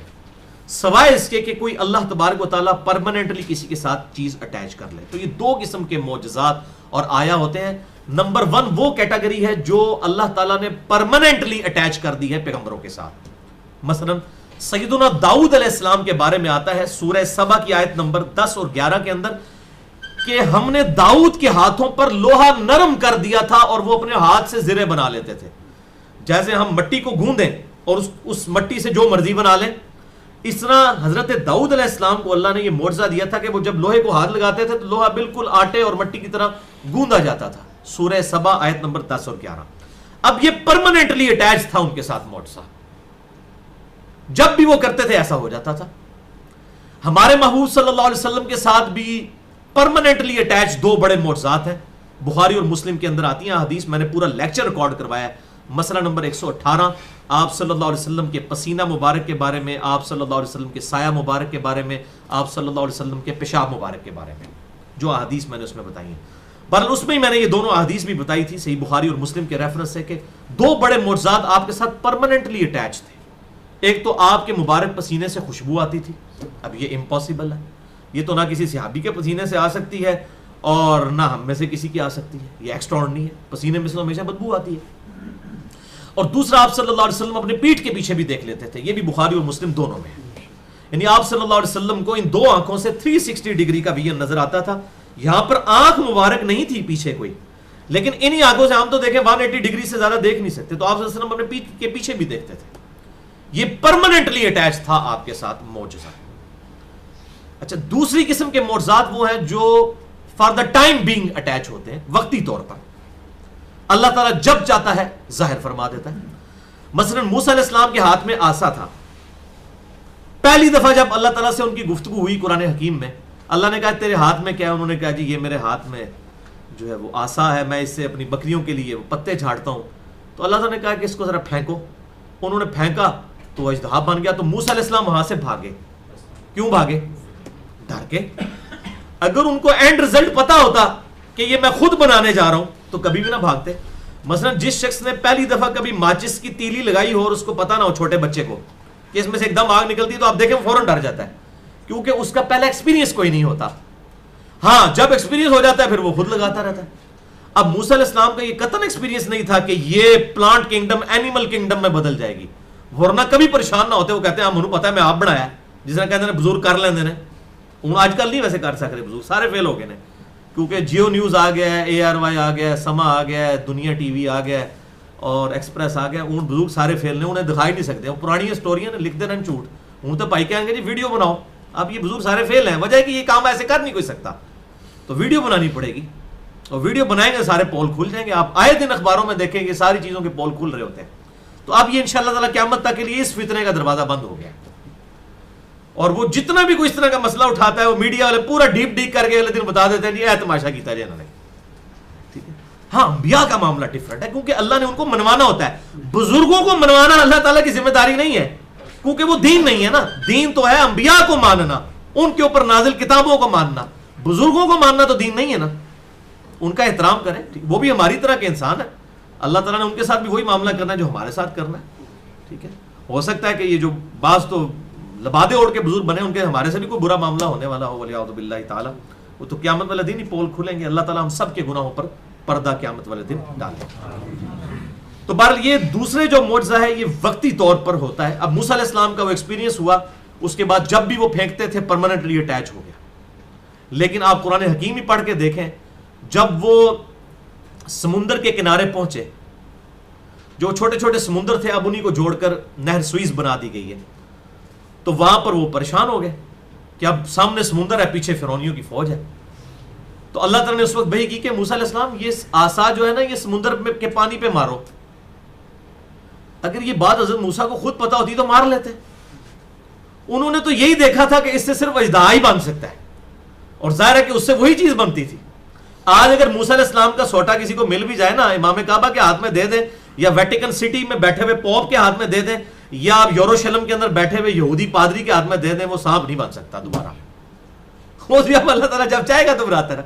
سوائے اس کے کہ کوئی اللہ تبارک و تعالیٰ پرماننٹلی کسی کے ساتھ چیز اٹیچ کر لے۔ تو یہ دو قسم کے معجزات اور آیا ہوتے ہیں۔ نمبر 1 وہ کیٹیگری ہے جو اللہ تعالیٰ نے پرماننٹلی اٹیچ کر دی ہے پیغمبروں کے ساتھ۔ مثلا سیدنا داؤد علیہ السلام کے بارے میں آتا ہے سورہ سبا کی آیت نمبر 10 اور 11 کے اندر کہ ہم نے داؤد کے ہاتھوں پر لوہا نرم کر دیا تھا اور وہ اپنے ہاتھ سے زرے بنا لیتے تھے۔ جیسے ہم مٹی کو گوندیں اور اس مٹی سے جو مرضی بنا لیں، اس طرح حضرت داؤد علیہ السلام کو اللہ نے یہ معجزہ دیا تھا کہ وہ جب لوہے کو ہاتھ لگاتے تھے تو لوہا بالکل آٹے اور مٹی کی طرح گوندا جاتا تھا۔ سورہ سبا آیت نمبر 10 اور 11۔ اب یہ پرماننٹلی اٹیچ تھا ان کے ساتھ معجزہ، جب بھی وہ کرتے تھے ایسا ہو جاتا تھا۔ ہمارے محبوب صلی اللہ علیہ وسلم کے ساتھ بھی پرماننٹلی اٹیچ دو بڑے معجزات ہیں، بخاری اور مسلم کے اندر آتی ہیں حدیث، میں نے پورا لیکچر ریکارڈ کروایا ہے۔ مسئلہ نمبر 118 آپ صلی اللہ علیہ وسلم کے پسینہ مبارک کے بارے میں، آپ صلی اللہ علیہ وسلم کے سایہ مبارک کے بارے میں، آپ صلی اللہ علیہ وسلم کے پیشاب مبارک کے بارے میں، جو احادیث میں نے اس میں بتائی ہیں۔ بہرحال اس میں ہی میں نے یہ دونوں احادیث بھی بتائی تھی صحیح بخاری اور مسلم کے ریفرنس سے کہ دو بڑے معجزات آپ کے ساتھ پرماننٹلی اٹیچ تھے۔ ایک تو آپ کے مبارک پسینے سے خوشبو آتی تھی، اب یہ امپاسبل ہے، یہ تو نہ کسی صحابی کے پسینے سے آ سکتی ہے اور نہ ہم میں سے کسی کی آ سکتی ہے، یہ ایکسٹراڈنری ہے، پسینے میں سے ہمیشہ بدبو آتی ہے۔ اور دوسرا آپ صلی اللہ علیہ وسلم اپنے پیٹھ کے پیچھے بھی دیکھ لیتے تھے، یہ بھی بخاری اور مسلم دونوں میں ہے، یعنی آپ صلی اللہ علیہ وسلم کو ان دو آنکھوں سے 360 ڈگری کا ویژن نظر آتا تھا۔ یہاں پر آنکھ مبارک نہیں تھی پیچھے کوئی، لیکن انہی آنکھوں سے ہم تو دیکھیں 180 ڈگری سے زیادہ دیکھ نہیں سکتے، تو آپ صلی اللہ علیہ وسلم اپنے پیٹھ کے پیچھے بھی دیکھتے تھے۔ یہ پرماننٹلی اٹیچ تھا آپ کے ساتھ معجزہ۔ اچھا دوسری قسم کے معجزات وہ ہیں جو for the time being attach ہوتے ہیں، وقتی طور پر اللہ تعالیٰ جب چاہتا ہے ظاہر فرما دیتا ہے۔ مثلا موسیٰ علیہ السلام کے ہاتھ میں عصا تھا، پہلی دفعہ جب اللہ تعالیٰ سے ان کی گفتگو ہوئی قرآن حکیم میں، اللہ نے کہا تیرے ہاتھ میں کیا ہے؟ انہوں نے کہا جی یہ میرے ہاتھ میں جو ہے وہ عصا ہے، میں اس سے اپنی بکریوں کے لیے پتے جھاڑتا ہوں۔ تو اللہ تعالیٰ نے کہا کہ اس کو ذرا پھینکو، انہوں نے پھینکا تو وہ اژدہا بن گیا۔ تو موسیٰ علیہ السلام وہاں سے بھاگے، کیوں بھاگے؟ ڈر کے۔ اگر ان کو اینڈ رزلٹ پتا ہوتا کہ یہ میں خود بنانے جا رہا ہوں تو کبھی بھی نہ بھاگتے۔ مثلا جس شخص نے پہلی دفعہ کبھی ماچس کی تیلی لگائی ہو اور اس کو پتا نہ ہو چھوٹے بچے کو کہ اس میں سے ایک دم آگ نکلتی ہے، تو آپ دیکھیں فوراً ڈر جاتا ہے، کیونکہ اس کا پہلا ایکسپیرینس کوئی نہیں ہوتا۔ ہاں جب ایکسپیرینس ہو جاتا ہے پھر وہ خود لگاتا رہتا ہے۔ اب موسیٰ علیہ السلام کا یہ قطعاً ایکسپیرینس نہیں تھا کہ یہ پلانٹ کنگڈم اینیمل کنگڈم میں بدل جائے گی، ورنہ کبھی پریشان نہ ہوتے۔ وہ کہتے ہیں ہم پتا ہے میں آپ بنایا ہے، جس طرح کہتے ہیں بزرگ کر لیندے نے، آج کل نہیں ویسے کر سک رہے بزرگ، سارے فیل ہو گئے ہیں، کیونکہ جیو نیوز آ گیا ہے، ARY آ گیا ہے، سما آ گیا ہے، دنیا ٹی وی آ گیا ہے اور ایکسپریس آ گیا ہے۔ بزرگ سارے فیل نے، انہیں دکھائی نہیں سکتے، وہ پرانی اسٹوریاں نے لکھ دینا جھوٹ، ان تو بھائی کہیں گے جی ویڈیو بناؤ۔ اب یہ بزرگ سارے فیل ہیں، وجہ ہے کہ یہ کام ایسے کر نہیں کوئی سکتا، تو ویڈیو بنانی پڑے گی، اور ویڈیو بنائیں گے سارے پول کھل جائیں گے۔ آپ آئے دن اخباروں میں دیکھیں گے ساری چیزوں کے پول کھل رہے ہوتے ہیں۔ تو اب یہ انشاءاللہ تعالیٰ قیامت تک کے لیے اس فتنے کا دروازہ بند ہو گیا، اور وہ جتنا بھی کوئی اس طرح کا مسئلہ اٹھاتا ہے وہ میڈیا والے پورا ڈیپ ڈیک کر کے اگلے دن بتا دیتے ہیں جی اے تماشا کیتا جی انہوں نے، ٹھیک ہے۔ ہاں انبیاء کا معاملہ ڈفرنٹ ہے، کیونکہ اللہ نے ان کو منوانا ہوتا ہے۔ بزرگوں کو منوانا اللہ تعالیٰ کی ذمہ داری نہیں ہے، کیونکہ وہ دین نہیں ہے نا، دین تو ہے انبیاء کو ماننا، ان کے اوپر نازل کتابوں کو ماننا، بزرگوں کو ماننا تو دین نہیں ہے نا۔ ان کا احترام کریں، وہ بھی ہماری طرح کے انسان ہے، اللہ تعالیٰ نے ان کے ساتھ بھی وہی معاملہ کرنا ہے جو ہمارے ساتھ کرنا ہے، ٹھیک ہے۔ ہو سکتا ہے کہ یہ جو بعض تو لبادے اوڑھ کے بزرگ بنے ان کے ہمارے سے بھی کوئی برا معاملہ ہونے والا ہو، ولیعوذ باللہ تعالیٰ، وہ تو قیامت والے دن ہی پول کھلیں گے۔ اللہ تعالیٰ ہم سب کے گناہوں پر پردہ قیامت والے دن ڈالے۔ تو بہرحال یہ دوسرے جو معجزہ ہے یہ وقتی طور پر ہوتا ہے۔ اب موسیٰ علیہ السلام کا وہ ایکسپیرینس ہوا، اس کے بعد جب بھی وہ پھینکتے تھے پرماننٹلی اٹیچ ہو گیا۔ لیکن آپ قرآن حکیم ہی پڑھ کے دیکھیں، جب وہ سمندر کے کنارے پہنچے، جو چھوٹے چھوٹے سمندر تھے اب انہی کو جوڑ کر نہر سوئز بنا دی گئی ہے، تو وہاں پر وہ پریشان ہو گئے کہ اب سامنے سمندر ہے، پیچھے فرعونیوں کی فوج ہے۔ تو اللہ تعالیٰ نے اس وقت وحی کی کہ موسیٰ علیہ السلام یہ عصا جو ہے نا یہ سمندر کے پانی پہ مارو۔ اگر یہ بات حضرت موسیٰ کو خود پتا ہوتی تو مار لیتے، انہوں نے تو یہی دیکھا تھا کہ اس سے صرف اژدہا ہی بن سکتا ہے، اور ظاہر ہے کہ اس سے وہی چیز بنتی تھی۔ آج اگر موسیٰ علیہ السلام کا سوٹا کسی کو مل بھی جائے نا، امام کعبہ کے ہاتھ میں دے دیں، یا ویٹیکن سٹی میں بیٹھے ہوئے پوپ کے ہاتھ میں دے دیں، یا آپ یروشلم کے اندر بیٹھے ہوئے یہودی پادری کے ہاتھ میں دے دیں، وہ سانپ نہیں بن سکتا دوبارہ، وہ بھی اب اللہ تعالیٰ جب چاہے گا تو براتا رہا۔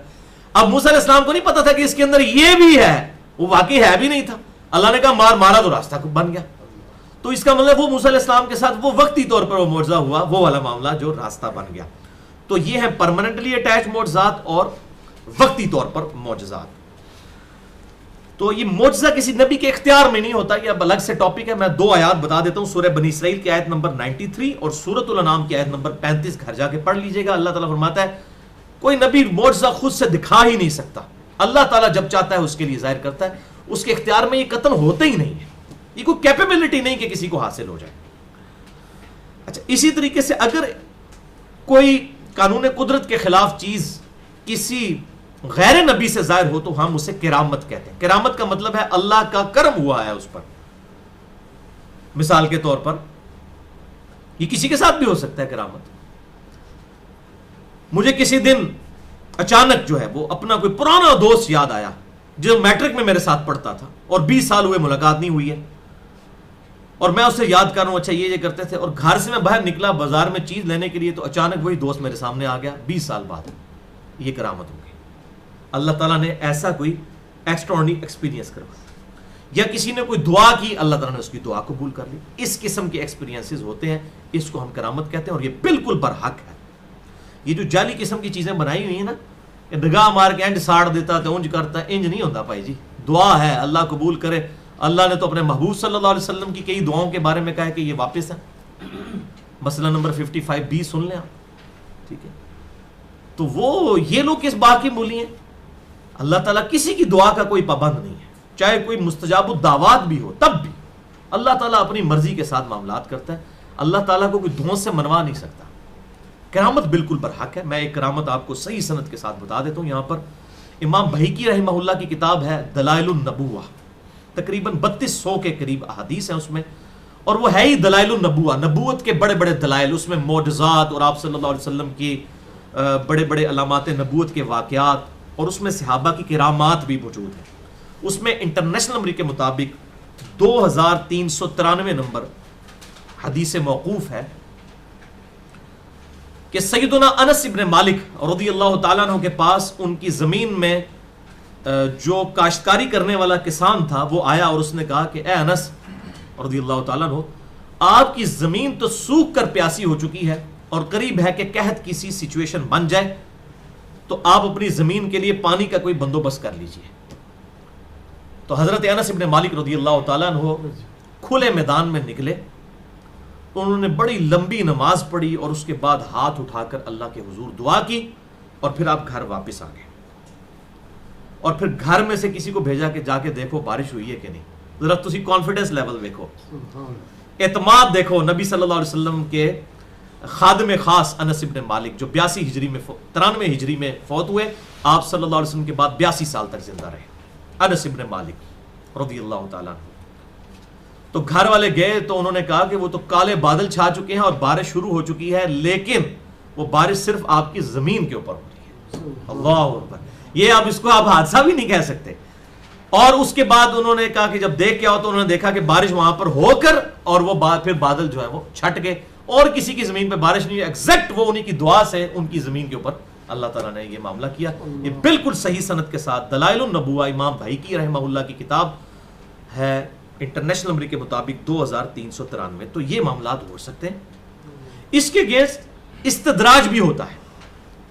اب موسیٰ علیہ السلام کو نہیں پتا تھا کہ اس کے اندر یہ بھی ہے، وہ واقعی ہے بھی نہیں تھا، اللہ نے کہا مارا تو راستہ بن گیا. تو اس کا مطلب وہ موسیٰ علیہ السلام کے ساتھ وہ وقتی طور پر وہ معجزہ ہوا، وہ والا معاملہ جو راستہ بن گیا. تو یہ ہیں پرماننٹلی اٹیچ معجزات اور وقتی طور پر معجزات. تو یہ معجزہ کسی نبی کے اختیار میں نہیں ہوتا، یہ اب الگ سے ٹاپک ہے. میں 2 آیات بتا دیتا ہوں، سورہ بنی اسرائیل کی آیت نمبر 93 اور سورۃ الانعام کی آیت نمبر 35 گھر جا کے پڑھ لیجئے گا. اللہ تعالیٰ فرماتا ہے کوئی نبی معجزہ خود سے دکھا ہی نہیں سکتا، اللہ تعالیٰ جب چاہتا ہے اس کے لیے ظاہر کرتا ہے، اس کے اختیار میں یہ قتل ہوتا ہی نہیں ہے، یہ کوئی کیپیبلٹی نہیں کہ کسی کو حاصل ہو جائے. اچھا، اسی طریقے سے اگر کوئی قانون قدرت کے خلاف چیز کسی غیر نبی سے ظاہر ہو تو ہم اسے کرامت کہتے ہیں. کرامت کا مطلب ہے اللہ کا کرم ہوا ہے اس پر. مثال کے طور پر یہ کسی کے ساتھ بھی ہو سکتا ہے کرامت. مجھے کسی دن اچانک جو ہے وہ اپنا کوئی پرانا دوست یاد آیا جو میٹرک میں میرے ساتھ پڑھتا تھا اور 20 سال ہوئے ملاقات نہیں ہوئی ہے، اور میں اسے یاد کر رہا ہوں اچھا یہ کرتے تھے، اور گھر سے میں باہر نکلا بازار میں چیز لینے کے لیے تو اچانک وہی دوست میرے سامنے آ گیا 20 سال بعد. یہ کرامت ہوگی. اللہ تعالیٰ نے ایسا کوئی ایکسٹراڈنری ایکسپیرینس کروایا، یا کسی نے کوئی دعا کی اللہ تعالیٰ نے اس کی دعا قبول کر لی. اس قسم کے ایکسپیرینسز ہوتے ہیں، اس کو ہم کرامت کہتے ہیں، اور یہ بالکل برحق ہے. یہ جو جعلی قسم کی چیزیں بنائی ہوئی ہیں نا، نگاہ مار کے انج ساڑ دیتا ہے انج کرتا ہے، انج نہیں ہوتا بھائی جی. دعا ہے اللہ قبول کرے. اللہ نے تو اپنے محبوب صلی اللہ علیہ وسلم کی کئی دعاؤں کے بارے میں کہا ہے کہ یہ واپس ہے. مسئلہ نمبر 55B سن لیں آپ، ٹھیک ہے. تو وہ یہ لوگ کس بات کی مولی ہیں؟ اللہ تعالیٰ کسی کی دعا کا کوئی پابند نہیں ہے، چاہے کوئی مستجاب الدعوات بھی ہو تب بھی اللہ تعالیٰ اپنی مرضی کے ساتھ معاملات کرتا ہے. اللہ تعالیٰ کو کوئی دھونس سے منوا نہیں سکتا. کرامت بالکل برحق ہے. میں ایک کرامت آپ کو صحیح سند کے ساتھ بتا دیتا ہوں. یہاں پر امام بہیقی رحمہ اللہ کی کتاب ہے دلائل النبوہ، تقریباً 3200 کے قریب احادیث ہیں اس میں، اور وہ ہے ہی دلائل النبوہ، نبوت کے بڑے بڑے دلائل. اس میں معجزات اور آپ صلی اللہ علیہ وسلم کی بڑے بڑے علامات نبوت کے واقعات، اور اس میں صحابہ کی کرامات بھی موجود ہیں. اس میں انٹرنیشنل نمبر کے مطابق 2393 نمبر حدیث موقوف ہے کہ سیدنا انس ابن مالک رضی اللہ تعالیٰ عنہ کے پاس ان کی زمین میں جو کاشتکاری کرنے والا کسان تھا وہ آیا اور اس نے کہا کہ اے انس رضی اللہ تعالیٰ عنہ، آپ کی زمین تو سوکھ کر پیاسی ہو چکی ہے اور قریب ہے کہ قحط کسی سچویشن بن جائے، تو آپ اپنی زمین کے لیے پانی کا کوئی بندوبست کر لیجئے. تو حضرت انس ابن مالک رضی اللہ تعالیٰ عنہ کھلے میدان میں نکلے، انہوں نے بڑی لمبی نماز پڑھی اور اس کے بعد ہاتھ اٹھا کر اللہ کے حضور دعا کی، اور پھر آپ گھر واپس آ گئے. اور پھر گھر میں سے کسی کو بھیجا کہ جا کے دیکھو بارش ہوئی ہے کہ نہیں. ذرا تسی کانفیڈنس لیول دیکھو، اعتماد دیکھو. نبی صلی اللہ علیہ وسلم کے خادم خاص انس ابن مالک جو 83 ہجری میں 93 ہجری میں فوت ہوئے، آپ صلی اللہ علیہ وسلم کے بعد 82 سال تک زندہ رہے. انس ابن مالک رضی اللہ تعالیٰ عنہ. تو گھر والے گئے تو انہوں نے کہا کہ وہ تو کالے بادل چھا چکے ہیں اور بارش شروع ہو چکی ہے، لیکن وہ بارش صرف آپ کی زمین کے اوپر ہو رہی ہے. اللہ اکبر. یہ آپ اس کو آپ حادثہ بھی نہیں کہہ سکتے. اور اس کے بعد انہوں نے کہا کہ جب دیکھ کے آؤ تو انہوں نے دیکھا کہ بارش وہاں پر ہو کر اور وہ پھر بادل جو ہے وہ چھٹ گئے اور کسی کی زمین پہ بارش نہیں. ایگزیکٹ وہ انہی کی دعا سے ان کی زمین کے اوپر اللہ تعالیٰ نے یہ معاملہ کیا. یہ بالکل صحیح سند کے ساتھ دلائل النبوہ امام بہیقی رحمہ اللہ کی کتاب ہے، انٹرنیشنل نمبر کے مطابق 2393. تو یہ معاملات ہو سکتے ہیں. اس کے اگینسٹ استدراج بھی ہوتا ہے.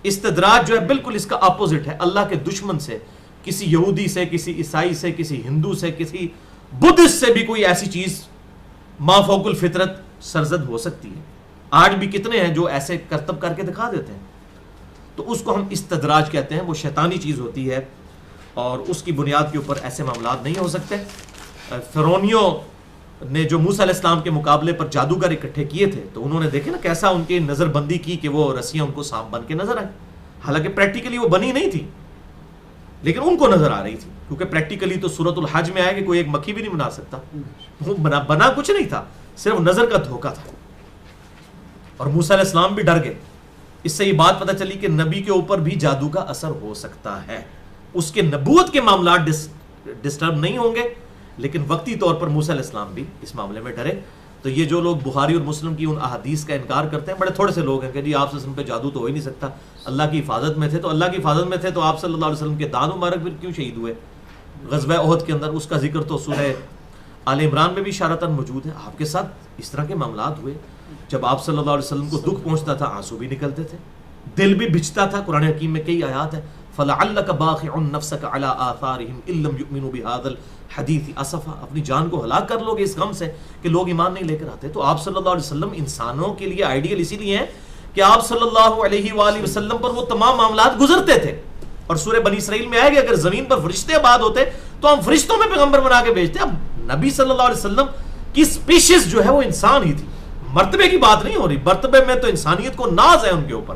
استدراج جو ہے بالکل اس کا اپوزٹ ہے. اللہ کے دشمن سے، کسی یہودی سے، کسی عیسائی سے، کسی ہندو سے، کسی بدھسٹ سے بھی کوئی ایسی چیز ما فوق الفطرت سرزد ہو سکتی ہے. آج بھی کتنے ہیں جو ایسے کرتب کر کے دکھا دیتے ہیں. تو اس کو ہم استدراج کہتے ہیں. وہ شیطانی چیز ہوتی ہے اور اس کی بنیاد کے اوپر ایسے معاملات نہیں ہو سکتے. فرعونیوں نے جو موسیٰ علیہ السلام کے مقابلے پر جادوگر اکٹھے کیے تھے تو انہوں نے دیکھے نا کیسا ان کی نظر بندی کی کہ وہ رسیاں ان کو سانپ بن کے نظر آئیں. حالانکہ پریکٹیکلی وہ بنی نہیں تھی لیکن ان کو نظر آ رہی تھی، کیونکہ پریکٹیکلی تو سورۃ الحج میں آیا کہ کوئی ایک مکھی بھی نہیں بنا سکتا. وہ بنا کچھ نہیں تھا، صرف نظر کا دھوکہ تھا. اور موسیٰ علیہ السلام بھی ڈر گئے. اس سے یہ بات پتہ چلی کہ نبی کے اوپر بھی جادو کا اثر ہو سکتا ہے. اس کے نبوت کے معاملات ڈسٹرب نہیں ہوں گے، لیکن وقتی طور پر موسیٰ علیہ السلام بھی اس معاملے میں ڈرے. تو یہ جو لوگ بخاری اور مسلم کی ان احادیث کا انکار کرتے ہیں، بڑے تھوڑے سے لوگ ہیں کہ جی آپ صلی اللہ علیہ وسلم پہ جادو تو ہو ہی نہیں سکتا، اللہ کی حفاظت میں تھے. تو اللہ کی حفاظت میں تھے تو آپ صلی اللہ علیہ وسلم کے دانت مبارک پھر کیوں شہید ہوئے؟ غزوہ احد کے اندر، اس کا ذکر تو سورہ آل عمران میں بھی اشارتاً موجود ہے. آپ کے ساتھ اس طرح کے معاملات ہوئے، جب آپ صلی اللہ علیہ وسلم کو دکھ پہنچتا تھا آنسو بھی نکلتے تھے، دل بھی بھجتا تھا. قرآن حکیم میں کئی آیات ہیں، فَلَعَلَّكَ بَاخِعٌ نَفْسَكَ عَلَىٰ آثَارِهِمْ إِن لَّمْ يُؤْمِنُوا بِهَٰذَا الْحَدِيثِ أَسَفًا. اپنی جان کو ہلاک کر لو گے اس غم سے کہ لوگ ایمان نہیں لے کر آتے. تو آپ صلی اللہ علیہ وسلم انسانوں کے لیے آئیڈیل اسی لیے ہیں کہ آپ صلی اللہ علیہ وآلہ وسلم پر وہ تمام معاملات گزرتے تھے. اور سورہ بنی اسرائیل میں آئے گا اگر زمین پر فرشتے آباد ہوتے تو ہم فرشتوں میں پیغمبر بنا کے بھیجتے. اب نبی صلی اللہ علیہ وسلم کی سپیشیز جو ہے وہ انسان ہی تھی. مرتبے کی بات نہیں ہو رہی، مرتبے میں تو انسانیت کو ناز ہے ان کے اوپر،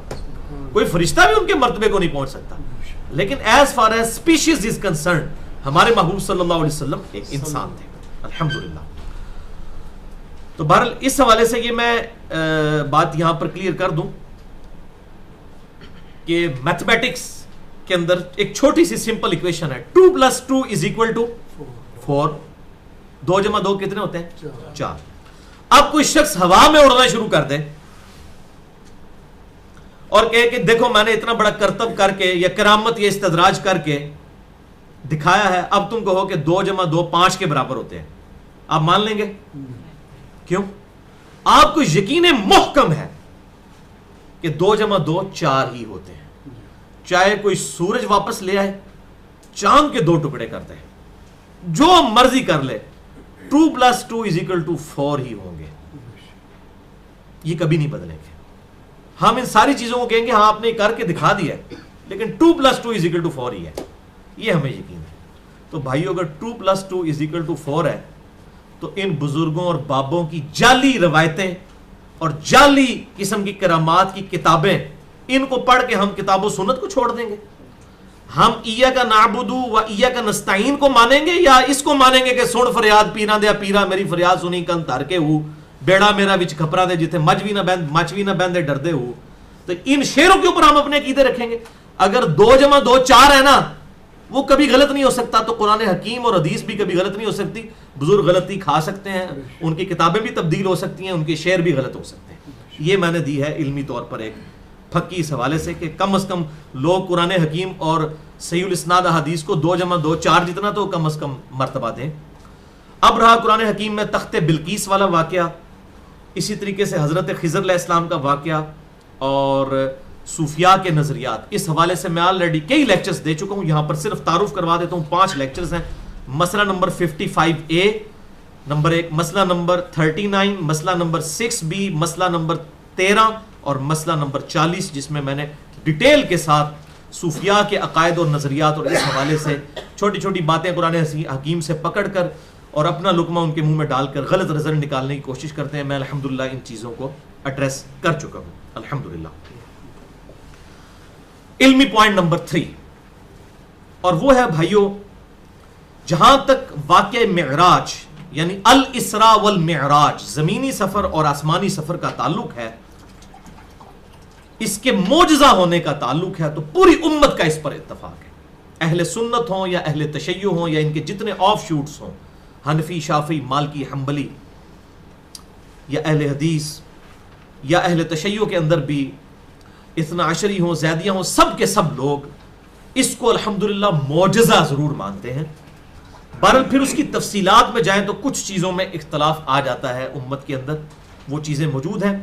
کوئی فرشتہ بھی ان کے مرتبے کو نہیں پہنچ سکتا. لیکن as far as species is concern ہمارے محبوب صلی اللہ علیہ وسلم ایک انسان تھے الحمدللہ. تو بہرحال اس حوالے سے یہ میں بات یہاں پر کلیئر کر دوں کہ میتھمیٹکس کے اندر ایک چھوٹی سی سمپل ایکویشن ہے 2 + 2 = 4. 2 × 2 کتنے ہوتے ہیں؟ 4. اب کوئی شخص ہوا میں اڑنا شروع کر دے اور کہے کہ دیکھو میں نے اتنا بڑا کرتب کر کے یا کرامت یا استدراج کر کے دکھایا ہے، اب تم کہو کہ 2 × 2 5 کے برابر ہوتے ہیں، آپ مان لیں گے؟ کیوں؟ آپ کو یقین محکم ہے کہ 2 × 2 4 ہی ہوتے ہیں. چاہے کوئی سورج واپس لے آئے، چاند کے 2 ٹکڑے کرتے ہیں، جو مرضی کر لے 2 + 2 = 4 ہی ہوں گے. یہ کبھی نہیں بدلیں گے. ہم ان ساری چیزوں کو کہیں گے ہاں آپ نے کر کے دکھا دیا ہے، لیکن 2 + 2 = 4 ہی ہے، یہ ہمیں یقین ہے. تو بھائیو اگر 2 + 2 = 4 ہے تو ان بزرگوں اور بابوں کی جعلی روایتیں اور جعلی قسم کی کرامات کی کتابیں، ان کو پڑھ کے ہم کتاب و سنت کو چھوڑ دیں گے؟ ہم ایاک نعبد و ایاک نستعین کو مانیں گے یا اس کو مانیں گے کہ سن فریاد پیراں دیا پیرا میری فریاد سنی کن دھر کے ہو بیڑا میرا وچ کھپرا دے جتھے مچ بھی نہ بہندے ڈردے ہو. تو ان شعروں کے اوپر ہم اپنے عقیدے رکھیں گے؟ اگر 2 × 2 4 ہے نا، وہ کبھی غلط نہیں ہو سکتا، تو قرآن حکیم اور حدیث بھی کبھی غلط نہیں ہو سکتی. بزرگ غلطی کھا سکتے ہیں، ان کی کتابیں بھی تبدیل ہو سکتی ہیں، ان کے شعر بھی غلط ہو سکتے ہیں. یہ میں نے دی ہے علمی طور پر ایک پھکی اس حوالے سے کہ کم از کم لوگ قرآن حکیم اور صحیح الاسناد احادیث کو 2 × 2 4 جتنا تو کم از کم مرتبہ دیں. اب رہا قرآن حکیم میں تخت بلقیس والا واقعہ، اسی طریقے سے حضرت خضر علیہ السلام کا واقعہ اور صوفیاء کے نظریات. اس حوالے سے میں آلریڈی کئی لیکچرز دے چکا ہوں، یہاں پر صرف تعارف کروا دیتا ہوں. 5 لیکچرز ہیں. مسئلہ نمبر 55A نمبر 1، مسئلہ نمبر 39، مسئلہ نمبر 6B، مسئلہ نمبر 13 اور مسئلہ نمبر 40، جس میں میں نے ڈیٹیل کے ساتھ صوفیاء کے عقائد اور نظریات اور اس حوالے سے چھوٹی چھوٹی باتیں قرآن حکیم سے پکڑ کر اور اپنا لقمہ ان کے منہ میں ڈال کر غلط رزلٹ نکالنے کی کوشش کرتے ہیں. میں الحمدللہ ان چیزوں کو ایڈریس کر چکا ہوں الحمدللہ. علمی پوائنٹ نمبر 3، اور وہ ہے بھائیو، جہاں تک واقعہ معراج یعنی الاسراء والمعراج، زمینی سفر اور آسمانی سفر کا تعلق ہے، اس کے معجزہ ہونے کا تعلق ہے، تو پوری امت کا اس پر اتفاق ہے. اہل سنت ہوں یا اہل تشیع ہوں یا ان کے جتنے آف شوٹس ہوں، حنفی، شافعی، مالکی، حنبلی، یا اہل حدیث یا اہل تشیع کے اندر بھی اثنا عشری ہوں، زیدیہ ہوں، سب کے سب لوگ اس کو الحمدللہ معجزہ ضرور مانتے ہیں. بہرحال پھر اس کی تفصیلات میں جائیں تو کچھ چیزوں میں اختلاف آ جاتا ہے امت کے اندر، وہ چیزیں موجود ہیں.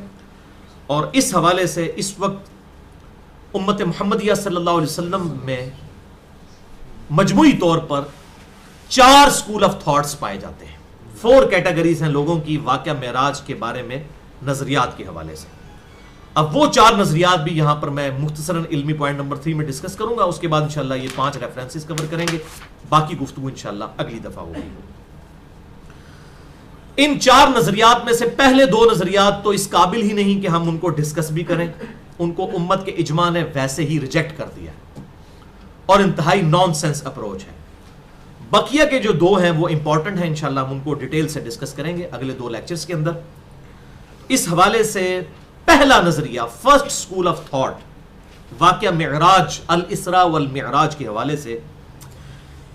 اور اس حوالے سے اس وقت امت محمدیہ صلی اللہ علیہ وسلم میں مجموعی طور پر 4 اسکول آف تھاٹس پائے جاتے ہیں. 4 کیٹیگریز ہیں لوگوں کی واقعہ معراج کے بارے میں نظریات کے حوالے سے. اب وہ 4 نظریات بھی یہاں پر میں مختصراً علمی پوائنٹ نمبر 3 میں ڈسکس کروں گا. اس کے بعد انشاءاللہ یہ 5 ریفرنسز کور کریں گے، باقی گفتگو انشاءاللہ اگلی دفعہ ہوگی. ان 4 نظریات میں سے پہلے 2 نظریات تو اس قابل ہی نہیں کہ ہم ان کو ڈسکس بھی کریں، ان کو امت کے اجماع نے ویسے ہی ریجیکٹ کر دیا اور انتہائی نان سینس اپروچ ہے. بقیہ کے جو 2 ہیں وہ امپورٹنٹ ہیں، انشاءاللہ ہم ان کو ڈیٹیل سے ڈسکس کریں گے اگلے 2 لیکچرز کے اندر. اس حوالے سے پہلا نظریہ، فرسٹ اسکول آف تھاٹ، واقعہ معراج، الاسراء والمعراج کے حوالے سے،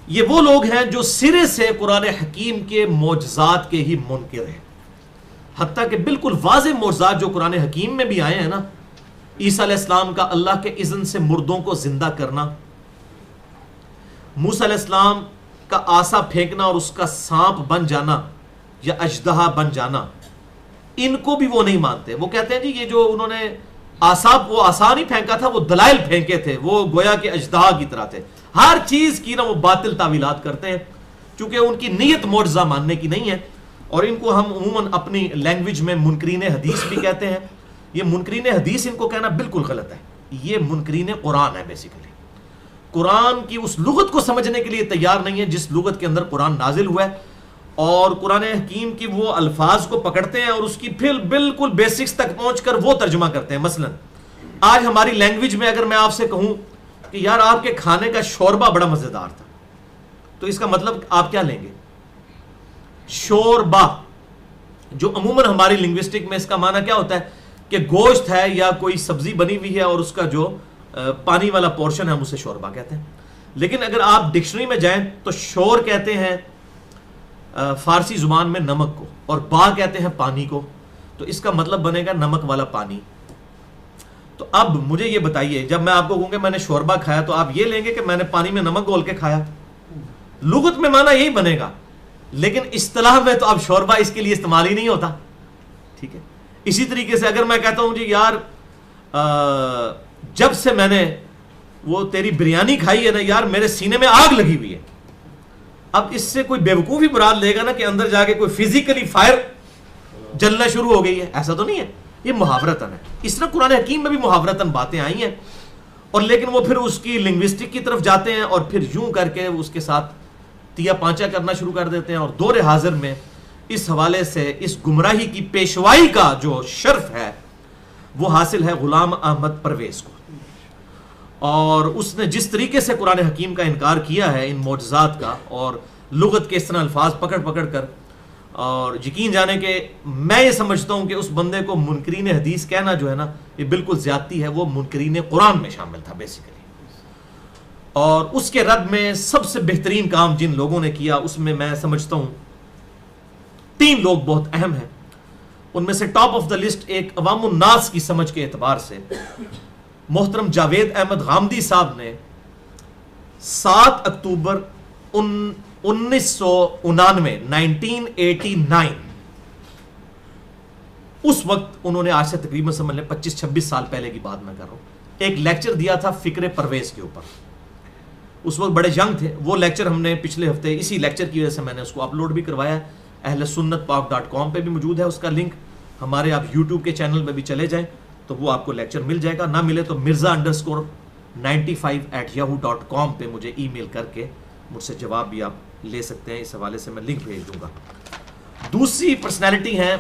یہ وہ لوگ ہیں جو سرے سے قرآن حکیم کے معجزات کے ہی منکر ہیں. حتیٰ کہ بالکل واضح معجزات جو قرآن حکیم میں بھی آئے ہیں نا، عیسیٰ علیہ السلام کا اللہ کے اذن سے مردوں کو زندہ کرنا، موسیٰ علیہ السلام کا آسا پھینکنا اور اس کا سانپ بن جانا یا اژدہا بن جانا، ان کو بھی وہ نہیں مانتے. وہ کہتے ہیں جی یہ جو انہوں نے وہ آسا نہیں پھینکا تھا، وہ دلائل پھینکے تھے، وہ گویا کہ اژدہا کی طرح تھے. ہر چیز کی وہ باطل تعویلات کرتے ہیں، چونکہ ان کی نیت معجزہ ماننے کی نہیں ہے. اور ان کو ہم عموماً اپنی لینگویج میں منکرین حدیث بھی کہتے ہیں. یہ منکرین حدیث ان کو کہنا بالکل غلط ہے، یہ منکرین قرآن ہے. بیسیکلی قرآن کی اس لغت کو سمجھنے کے لیے تیار نہیں ہے جس لغت کے اندر قرآن نازل ہوا ہے، اور قرآن حکیم کی وہ الفاظ کو پکڑتے ہیں اور اس کی پھر بالکل بیسکس تک پہنچ کر وہ ترجمہ کرتے ہیں. مثلا آج ہماری لینگویج میں اگر میں آپ سے کہوں کہ یار آپ کے کھانے کا شوربہ بڑا مزیدار تھا، تو اس کا مطلب آپ کیا لیں گے؟ شوربہ، جو عموماً ہماری لنگوسٹک میں اس کا معنی کیا ہوتا ہے کہ گوشت ہے یا کوئی سبزی بنی ہوئی ہے اور اس کا جو پانی والا پورشن ہے ہم اسے شوربہ کہتے ہیں. لیکن اگر آپ ڈکشنری میں جائیں تو شور کہتے ہیں فارسی زبان میں نمک کو، اور با کہتے ہیں پانی کو، تو اس کا مطلب بنے گا نمک والا پانی. تو اب مجھے یہ بتائیے، جب میں آپ کو کہوں کہ میں نے شوربہ کھایا تو آپ یہ لیں گے کہ میں نے پانی میں نمک گھول کے کھایا؟ لغت میں معنی یہی بنے گا، لیکن اصطلاح میں تو اب شوربہ اس کے لیے استعمال ہی نہیں ہوتا. ٹھیک ہے. اسی طریقے سے اگر میں کہتا ہوں جی یار جب سے میں نے وہ تیری بریانی کھائی ہے نا یار میرے سینے میں آگ لگی ہوئی ہے، اب اس سے کوئی بیوقوفی مراد لے گا نا کہ اندر جا کے کوئی فزیکلی فائر جلنا شروع ہو گئی ہے. ایسا تو نہیں ہے، یہ محاورتاً ہے. اس طرح قرآن حکیم میں بھی محاورتاً باتیں آئی ہیں، اور لیکن وہ پھر اس کی لنگوسٹک کی طرف جاتے ہیں اور پھر یوں کر کے اس کے ساتھ تیا پانچا کرنا شروع کر دیتے ہیں. اور دور حاضر میں اس حوالے سے اس گمراہی کی پیشوائی کا جو شرف ہے وہ حاصل ہے غلام احمد پرویز کو. اور اس نے جس طریقے سے قرآن حکیم کا انکار کیا ہے ان معجزات کا، اور لغت کے اس طرح الفاظ پکڑ پکڑ کر، اور یقین جانے کہ میں یہ سمجھتا ہوں کہ اس بندے کو منکرین حدیث کہنا جو ہے نا یہ بالکل زیادتی ہے. وہ منکرین قرآن میں شامل تھا بیسیکلی. اور اس کے رد میں سب سے بہترین کام جن لوگوں نے کیا اس میں میں سمجھتا ہوں 3 لوگ بہت اہم ہیں. ان میں سے ٹاپ آف دا لسٹ ایک عوام الناس کی سمجھ کے اعتبار سے محترم جاوید احمد غامدی صاحب نے 7 اکتوبر 1989 اس وقت انہوں نے، آج سے تقریباً سمجھ لیں 25-26 سال پہلے کی بات میں کر رہا ہوں، ایک لیکچر دیا تھا فکر پرویز کے اوپر. اس وقت بڑے ینگ تھے. وہ لیکچر ہم نے پچھلے ہفتے اسی لیکچر کی وجہ سے میں نے اس کو اپلوڈ بھی کروایا ہے. ahlsunnatpak.com پہ بھی موجود ہے اس کا لنک. ہمارے آپ یوٹیوب کے چینل میں بھی چلے جائیں تو وہ آپ کو لیکچر مل جائے گا. نہ ملے تو mirza_95@yahoo.com پہ مجھے ای میل کر کے مجھ سے جواب بھی آپ لے سکتے ہیں. اس حوالے سے میں لنک بھیج دوں گا. دوسری پرسنالٹی ہیں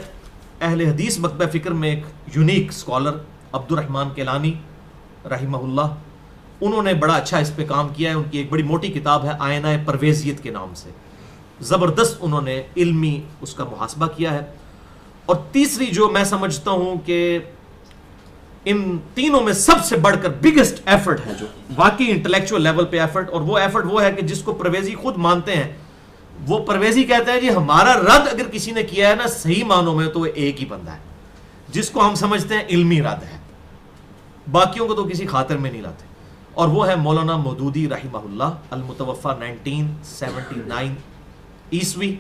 اہل حدیث مکتبہ فکر میں ایک یونیک اسکالر عبد الرحمن کیلانی رحمہ اللہ. انہوں نے بڑا اچھا اس پہ کام کیا ہے. ان کی ایک بڑی موٹی کتاب ہے آئینہ پرویزیت کے نام سے. زبردست انہوں نے علمی اس کا محاسبہ کیا ہے. اور تیسری جو میں سمجھتا ہوں کہ ان تینوں میں سب سے بڑھ کر بگیسٹ ایفرٹ ہے جو واقعی انٹلیکچوئل لیول پہ ایفرٹ، اور وہ ایفرٹ وہ ہے کہ جس کو پرویزی خود مانتے ہیں. وہ پرویزی کہتے ہیں جی ہمارا رد اگر کسی نے کیا ہے نا صحیح معنوں میں تو وہ ایک ہی بندہ ہے جس کو ہم سمجھتے ہیں علمی رد ہے، باقیوں کو تو کسی خاطر میں نہیں لاتے. اور وہ ہے مولانا مودودی رحمہ اللہ المتوفی 1979 عیسوی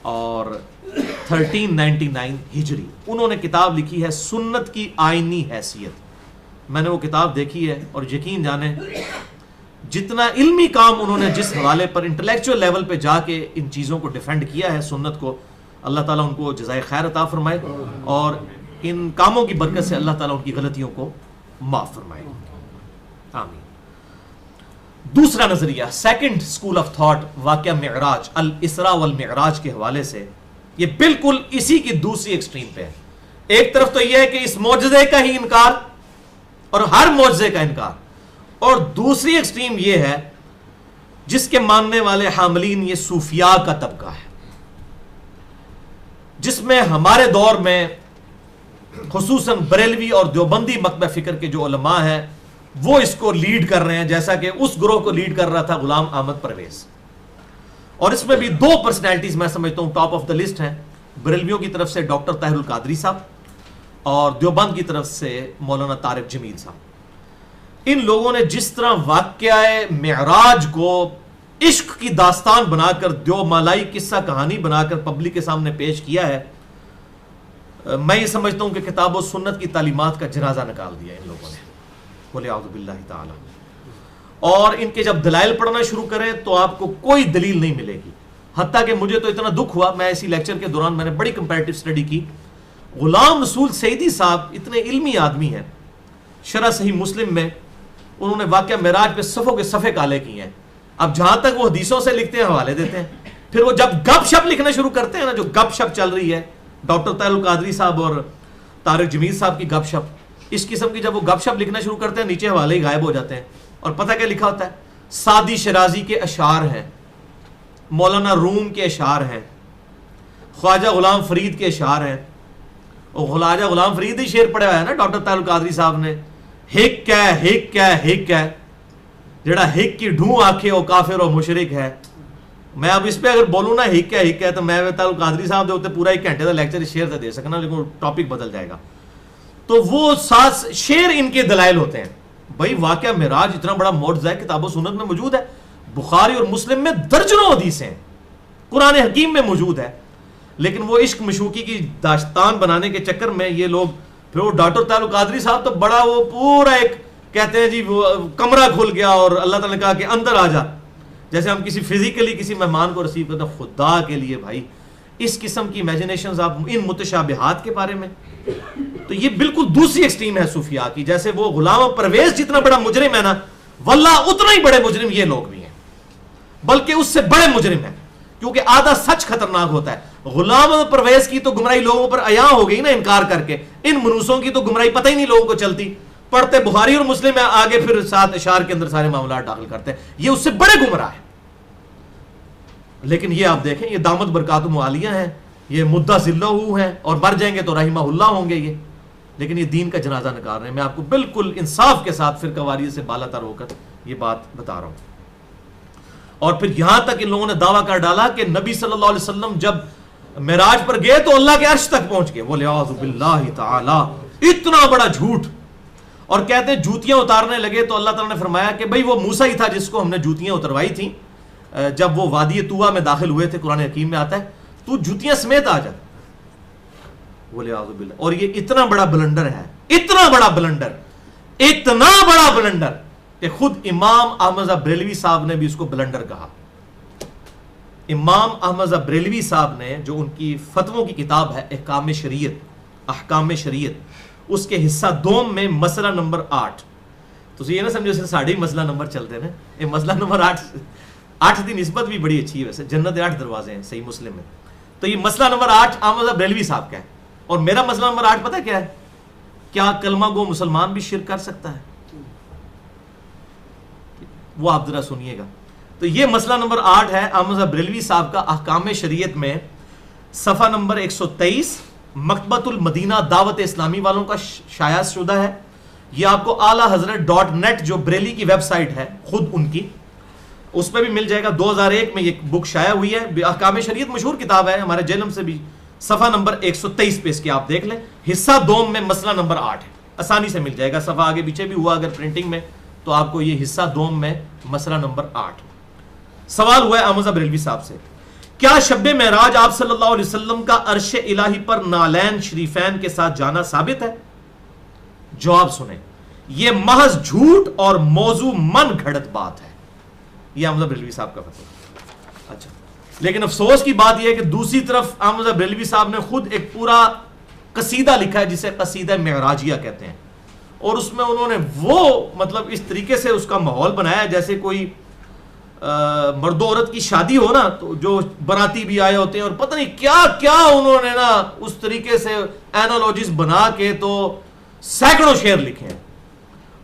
اور 1399 ہجری. انہوں نے کتاب لکھی ہے سنت کی آئینی حیثیت. میں نے وہ کتاب دیکھی ہے اور یقین جانیں جتنا علمی کام انہوں نے جس حوالے پر انٹلیکچوئل لیول پہ جا کے ان چیزوں کو ڈیفینڈ کیا ہے سنت کو، اللہ تعالیٰ ان کو جزائے خیر عطا فرمائے اور ان کاموں کی برکت سے اللہ تعالیٰ ان کی غلطیوں کو معاف فرمائے. آمین. دوسرا نظریہ، سیکنڈ اسکول آف تھاٹ، واقعہ معراج، الاسراء والمعراج کے حوالے سے، یہ بالکل اسی کی دوسری ایکسٹریم پہ ہے. ایک طرف تو یہ ہے کہ اس معجزے کا ہی انکار اور ہر معجزے کا انکار، اور دوسری ایکسٹریم یہ ہے جس کے ماننے والے حاملین یہ صوفیاء کا طبقہ ہے، جس میں ہمارے دور میں خصوصاً بریلوی اور دیوبندی مکتبہ فکر کے جو علماء ہیں وہ اس کو لیڈ کر رہے ہیں، جیسا کہ اس گروہ کو لیڈ کر رہا تھا غلام احمد پرویز. اور اس میں بھی 2 پرسنالٹیز میں سمجھتا ہوں ٹاپ آف دا لسٹ ہیں. بریلویوں کی طرف سے ڈاکٹر طاہر القادری صاحب اور دیوبند کی طرف سے مولانا طارق جمیل صاحب. ان لوگوں نے جس طرح واقعہ معراج کو عشق کی داستان بنا کر دیو مالائی قصہ کہانی بنا کر پبلک کے سامنے پیش کیا ہے، میں یہ سمجھتا ہوں کہ کتاب و سنت کی تعلیمات کا جنازہ نکال دیا ان لوگوں نے، بولے اعوذ باللہ تعالی. اور ان کے جب دلائل پڑھنا شروع کریں تو آپ کو کوئی دلیل نہیں ملے گی. حتیٰ کہ مجھے تو اتنا دکھ ہوا، میں اسی لیکچر کے دوران میں نے بڑی کمپیریٹیو اسٹڈی کی. غلام رسول سعیدی صاحب اتنے علمی آدمی ہیں، شرح صحیح مسلم میں انہوں نے واقعہ معراج پہ صفوں کے صفحے کالے کیے ہیں. اب جہاں تک وہ حدیثوں سے لکھتے ہیں حوالے دیتے ہیں، پھر وہ جب گپ شپ لکھنا شروع کرتے ہیں نا، جو گپ شپ چل رہی ہے ڈاکٹر طاہر القادری صاحب اور طارق جمیل صاحب کی گپ شپ، اس قسم کی جب وہ گپ شپ لکھنا شروع کرتے ہیں نیچے حوالے ہی غائب ہو جاتے ہیں. اور پتہ کیا لکھا ہوتا ہے؟ سعدی شرازی کے اشعار ہیں، مولانا روم کے اشعار ہیں، خواجہ غلام فرید کے اشعار ہیں. اور خواجہ غلام فرید ہی شعر پڑھا ہوا ہے نا ڈاکٹر طاہر القادری صاحب نے، ہک ہے ہک ہے ہک ہے، جڑا ہک کی ڈھوں آکھے وہ کافر و مشرک ہے. میں اب اس پہ اگر بولوں نا ہک ہے تو میں طاہر القادری صاحب دے ہوتے پورا ایک گھنٹے کا لیکچر اس شعر سے دے سکنا، لیکن ٹاپک بدل جائے گا. تو وہ ساتھ شعر ان کے دلائل ہوتے ہیں. بھائی واقعہ معراج اتنا بڑا معجزہ ہے، کتاب و سنت میں موجود ہے، بخاری اور مسلم میں درجنوں حدیثیں ہیں، قرآن حکیم میں موجود ہے. لیکن وہ عشق مشوقی کی داستان بنانے کے چکر میں یہ لوگ، پھر وہ ڈاکٹر طاہر القادری صاحب تو بڑا وہ پورا ایک کہتے ہیں جی وہ کمرہ کھل گیا اور اللہ تعالیٰ نے کہا کہ اندر آ جا، جیسے ہم کسی فزیکلی کسی مہمان کو رسیو کرتے ہیں. خدا کے لیے بھائی اس قسم کی امیجنیشنز آپ ان متشابہات کے بارے میں، تو یہ بالکل دوسری ایکسٹریم ہے صوفیاء کی. جیسے وہ غلام پرویز جتنا بڑا مجرم ہے نا، واللہ اتنا ہی بڑے مجرم یہ لوگ بھی ہیں، بلکہ اس سے بڑے مجرم ہیں، کیونکہ آدھا سچ خطرناک ہوتا ہے. غلام پرویز کی تو گمراہی لوگوں پر عیاں ہو گئی نا انکار کر کے، ان منوسوں کی تو گمراہی پتہ ہی نہیں لوگوں کو چلتی، پڑھتے بخاری اور مسلم ہے، آگے پھر ساتھ اشعار کے اندر سارے معاملات داخل کرتے ہیں. یہ اس سے بڑے گمراہ ہیں. لیکن یہ آپ دیکھیں، یہ دامت برکاتہم عالیہ ہیں، یہ مدعا ذلہ ہیں، اور مر جائیں گے تو رحمہ اللہ ہوں گے یہ. لیکن یہ دین کا جنازہ نکال رہے ہیں. میں آپ کو بالکل انصاف کے ساتھ فرقہ واریت سے بالا تر ہو کر یہ بات بتا رہا ہوں. اور پھر یہاں تک ان لوگوں نے دعویٰ کر ڈالا کہ نبی صلی اللہ علیہ وسلم جب معراج پر گئے تو اللہ کے عرش تک پہنچ گئے. بولے اعوذ باللہ تعالی، اتنا بڑا جھوٹ. اور کہتے ہیں جوتیاں اتارنے لگے تو اللہ تعالیٰ نے فرمایا کہ بھئی وہ موسیٰ ہی تھا جس کو ہم نے جوتیاں اتروائی تھیں جب وہ وادی طویٰ میں داخل ہوئے تھے. قرآن حکیم میں آتا ہے تو جوتیاں سمیت آ جا. بولے اعوذ باللہ. اور یہ اتنا بڑا بلنڈر ہے، اتنا بڑا بلنڈر، اتنا بڑا بلنڈر کہ خود امام احمد بریلوی صاحب نے بھی اس کو بلنڈر کہا. امام احمد بریلوی صاحب نے جو ان کی فتووں کی کتاب ہے احکام شریعت، اس کے حصہ دوم میں مسئلہ نمبر 8، تو یہ نہ سمجھو سے ساڑھے مسئلہ نمبر چلتے ہیں، یہ مسئلہ نمبر 8 دی نسبت بھی بڑی اچھی ہے. ویسے جنت 8 دروازے ہیں صحیح مسلم میں، تو یہ مسئلہ نمبر 8 احمد بریلوی صاحب کا ہے. اور میرا مسئلہ نمبر 8 پتہ کیا ہے؟ کیا کلمہ گو مسلمان بھی شرک کر سکتا ہے؟ وہ آپ ذرا سنیے گا. تو یہ مسئلہ نمبر 8 ہے احمد بریلوی صاحب کا احکام شریعت میں، صفحہ نمبر 123، مکتبۃ المدینہ دعوت اسلامی والوں کا شائع شدہ ہے. یہ آپ کو اعلیٰ حضرت .net جو بریلی کی ویب سائٹ ہے خود ان کی، اس پہ بھی مل جائے گا. 2001 میں یہ بک شائع ہوئی ہے. احکام شریعت مشہور کتاب ہے ہمارے جہلم سے بھی. صفحہ نمبر 123 پہ اس کے آپ دیکھ لیں، حصہ دوم میں مسئلہ نمبر 8 ہے، آسانی سے مل جائے گا. صفحہ آگے پیچھے بھی ہوا اگر پرنٹنگ میں تو آپ کو یہ حصہ دوم میں مسئلہ نمبر 8. سوال ہوا ہے احمد بریلوی صاحب سے، کیا شب معراج آپ صلی اللہ علیہ وسلم کا عرش الہی پر نالین شریفین کے ساتھ جانا ثابت ہے؟ جواب سنیں، یہ محض جھوٹ اور موضوع من گھڑت بات ہے. یہ احمد بریلوی صاحب کا فتویٰ. اچھا، لیکن افسوس کی بات یہ ہے کہ دوسری طرف احمد بریلوی صاحب نے خود ایک پورا قصیدہ لکھا ہے جسے قصیدہ معراجیہ کہتے ہیں، اور اس میں انہوں نے وہ مطلب اس طریقے سے اس کا ماحول بنایا ہے جیسے کوئی مرد و عورت کی شادی ہو نا، تو جو براتی بھی آئے ہوتے ہیں اور پتہ نہیں کیا کیا انہوں نے نا اس طریقے سے اینالوجیز بنا کے تو سینکڑوں شعر لکھے ہیں.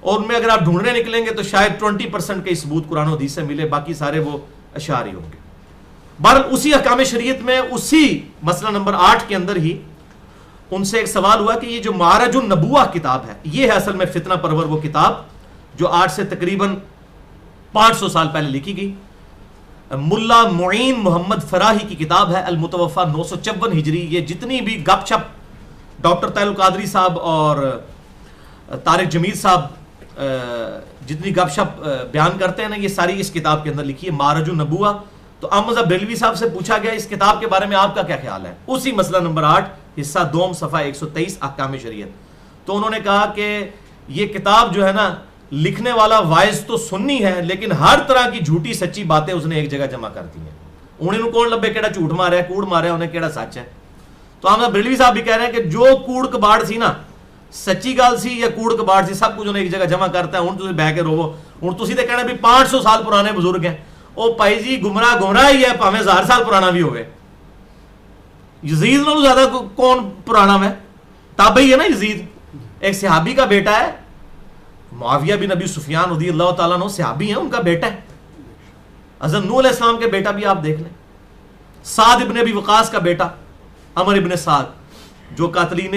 اور ان میں اگر آپ ڈھونڈنے نکلیں گے تو شاید 20% کے ثبوت قرآن و حدیث سے ملے، باقی سارے وہ اشعار ہی ہوں گے. بہرحال اسی احکام شریعت میں اسی مسئلہ نمبر 8 کے اندر ہی ان سے ایک سوال ہوا کہ یہ جو معارج النبوہ کتاب ہے، یہ ہے اصل میں فتنہ پرور وہ کتاب جو آج سے تقریباً 500 سال پہلے لکھی گئی. ملا معین محمد فراہی کی کتاب ہے المتوفہ 954 ہجری. یہ جتنی بھی گپ شپ ڈاکٹر طاہر القادری صاحب اور طارق جمیل صاحب جتنی گپ شپ بیان کرتے ہیں نا، یہ ساری اس کتاب کے اندر لکھی ہے، مارج النبوہ. تو احمد بریلوی صاحب سے پوچھا گیا اس کتاب کے بارے میں آپ کا کیا خیال ہے، اسی مسئلہ نمبر 8 حصہ دوم صفحہ 123 احکام شریعت. تو انہوں نے کہا کہ یہ کتاب جو ہے نا، لکھنے والا وائز تو سنی ہے لیکن ہر طرح کی جھوٹی سچی باتیں اس نے ایک جگہ جمع کر دی ہیں. انہیں کون لبے کیڑا جھوٹ مارا ہے، کوڑ مارا ہے، انہیں کیڑا سچ ہے. تو احمد بریلوی صاحب بھی کہہ رہے ہیں کہ جو کوڑ کباڑ سی نا، سچی گل سی یا کوڑ کباڑ سی، سب کچھ انہیں ایک جگہ جمع کرتا ہے. ہوں تسی بہ کے روو، ہوں تسی تے کہنا بھی 500 سال پرانے بزرگ ہیں. او بھائی جی گمراہ ہی ہے، پاویں 1000 سال پرانا بھی ہوئے. یزید نالوں زیادہ کون پرانا ہے؟ تابعی ہے نا یزید، ایک صحابی کا بیٹا ہے. معاویہ بن ابی سفیان رضی اللہ تعالیٰ عنہ صحابی ہیں، ان کا بیٹا ہے. حضرت نوح علیہ السلام کے بیٹا بھی آپ دیکھ لیں. سعد ابن ابی وقاص کا بیٹا عمر ابن سعد، جو قاتلین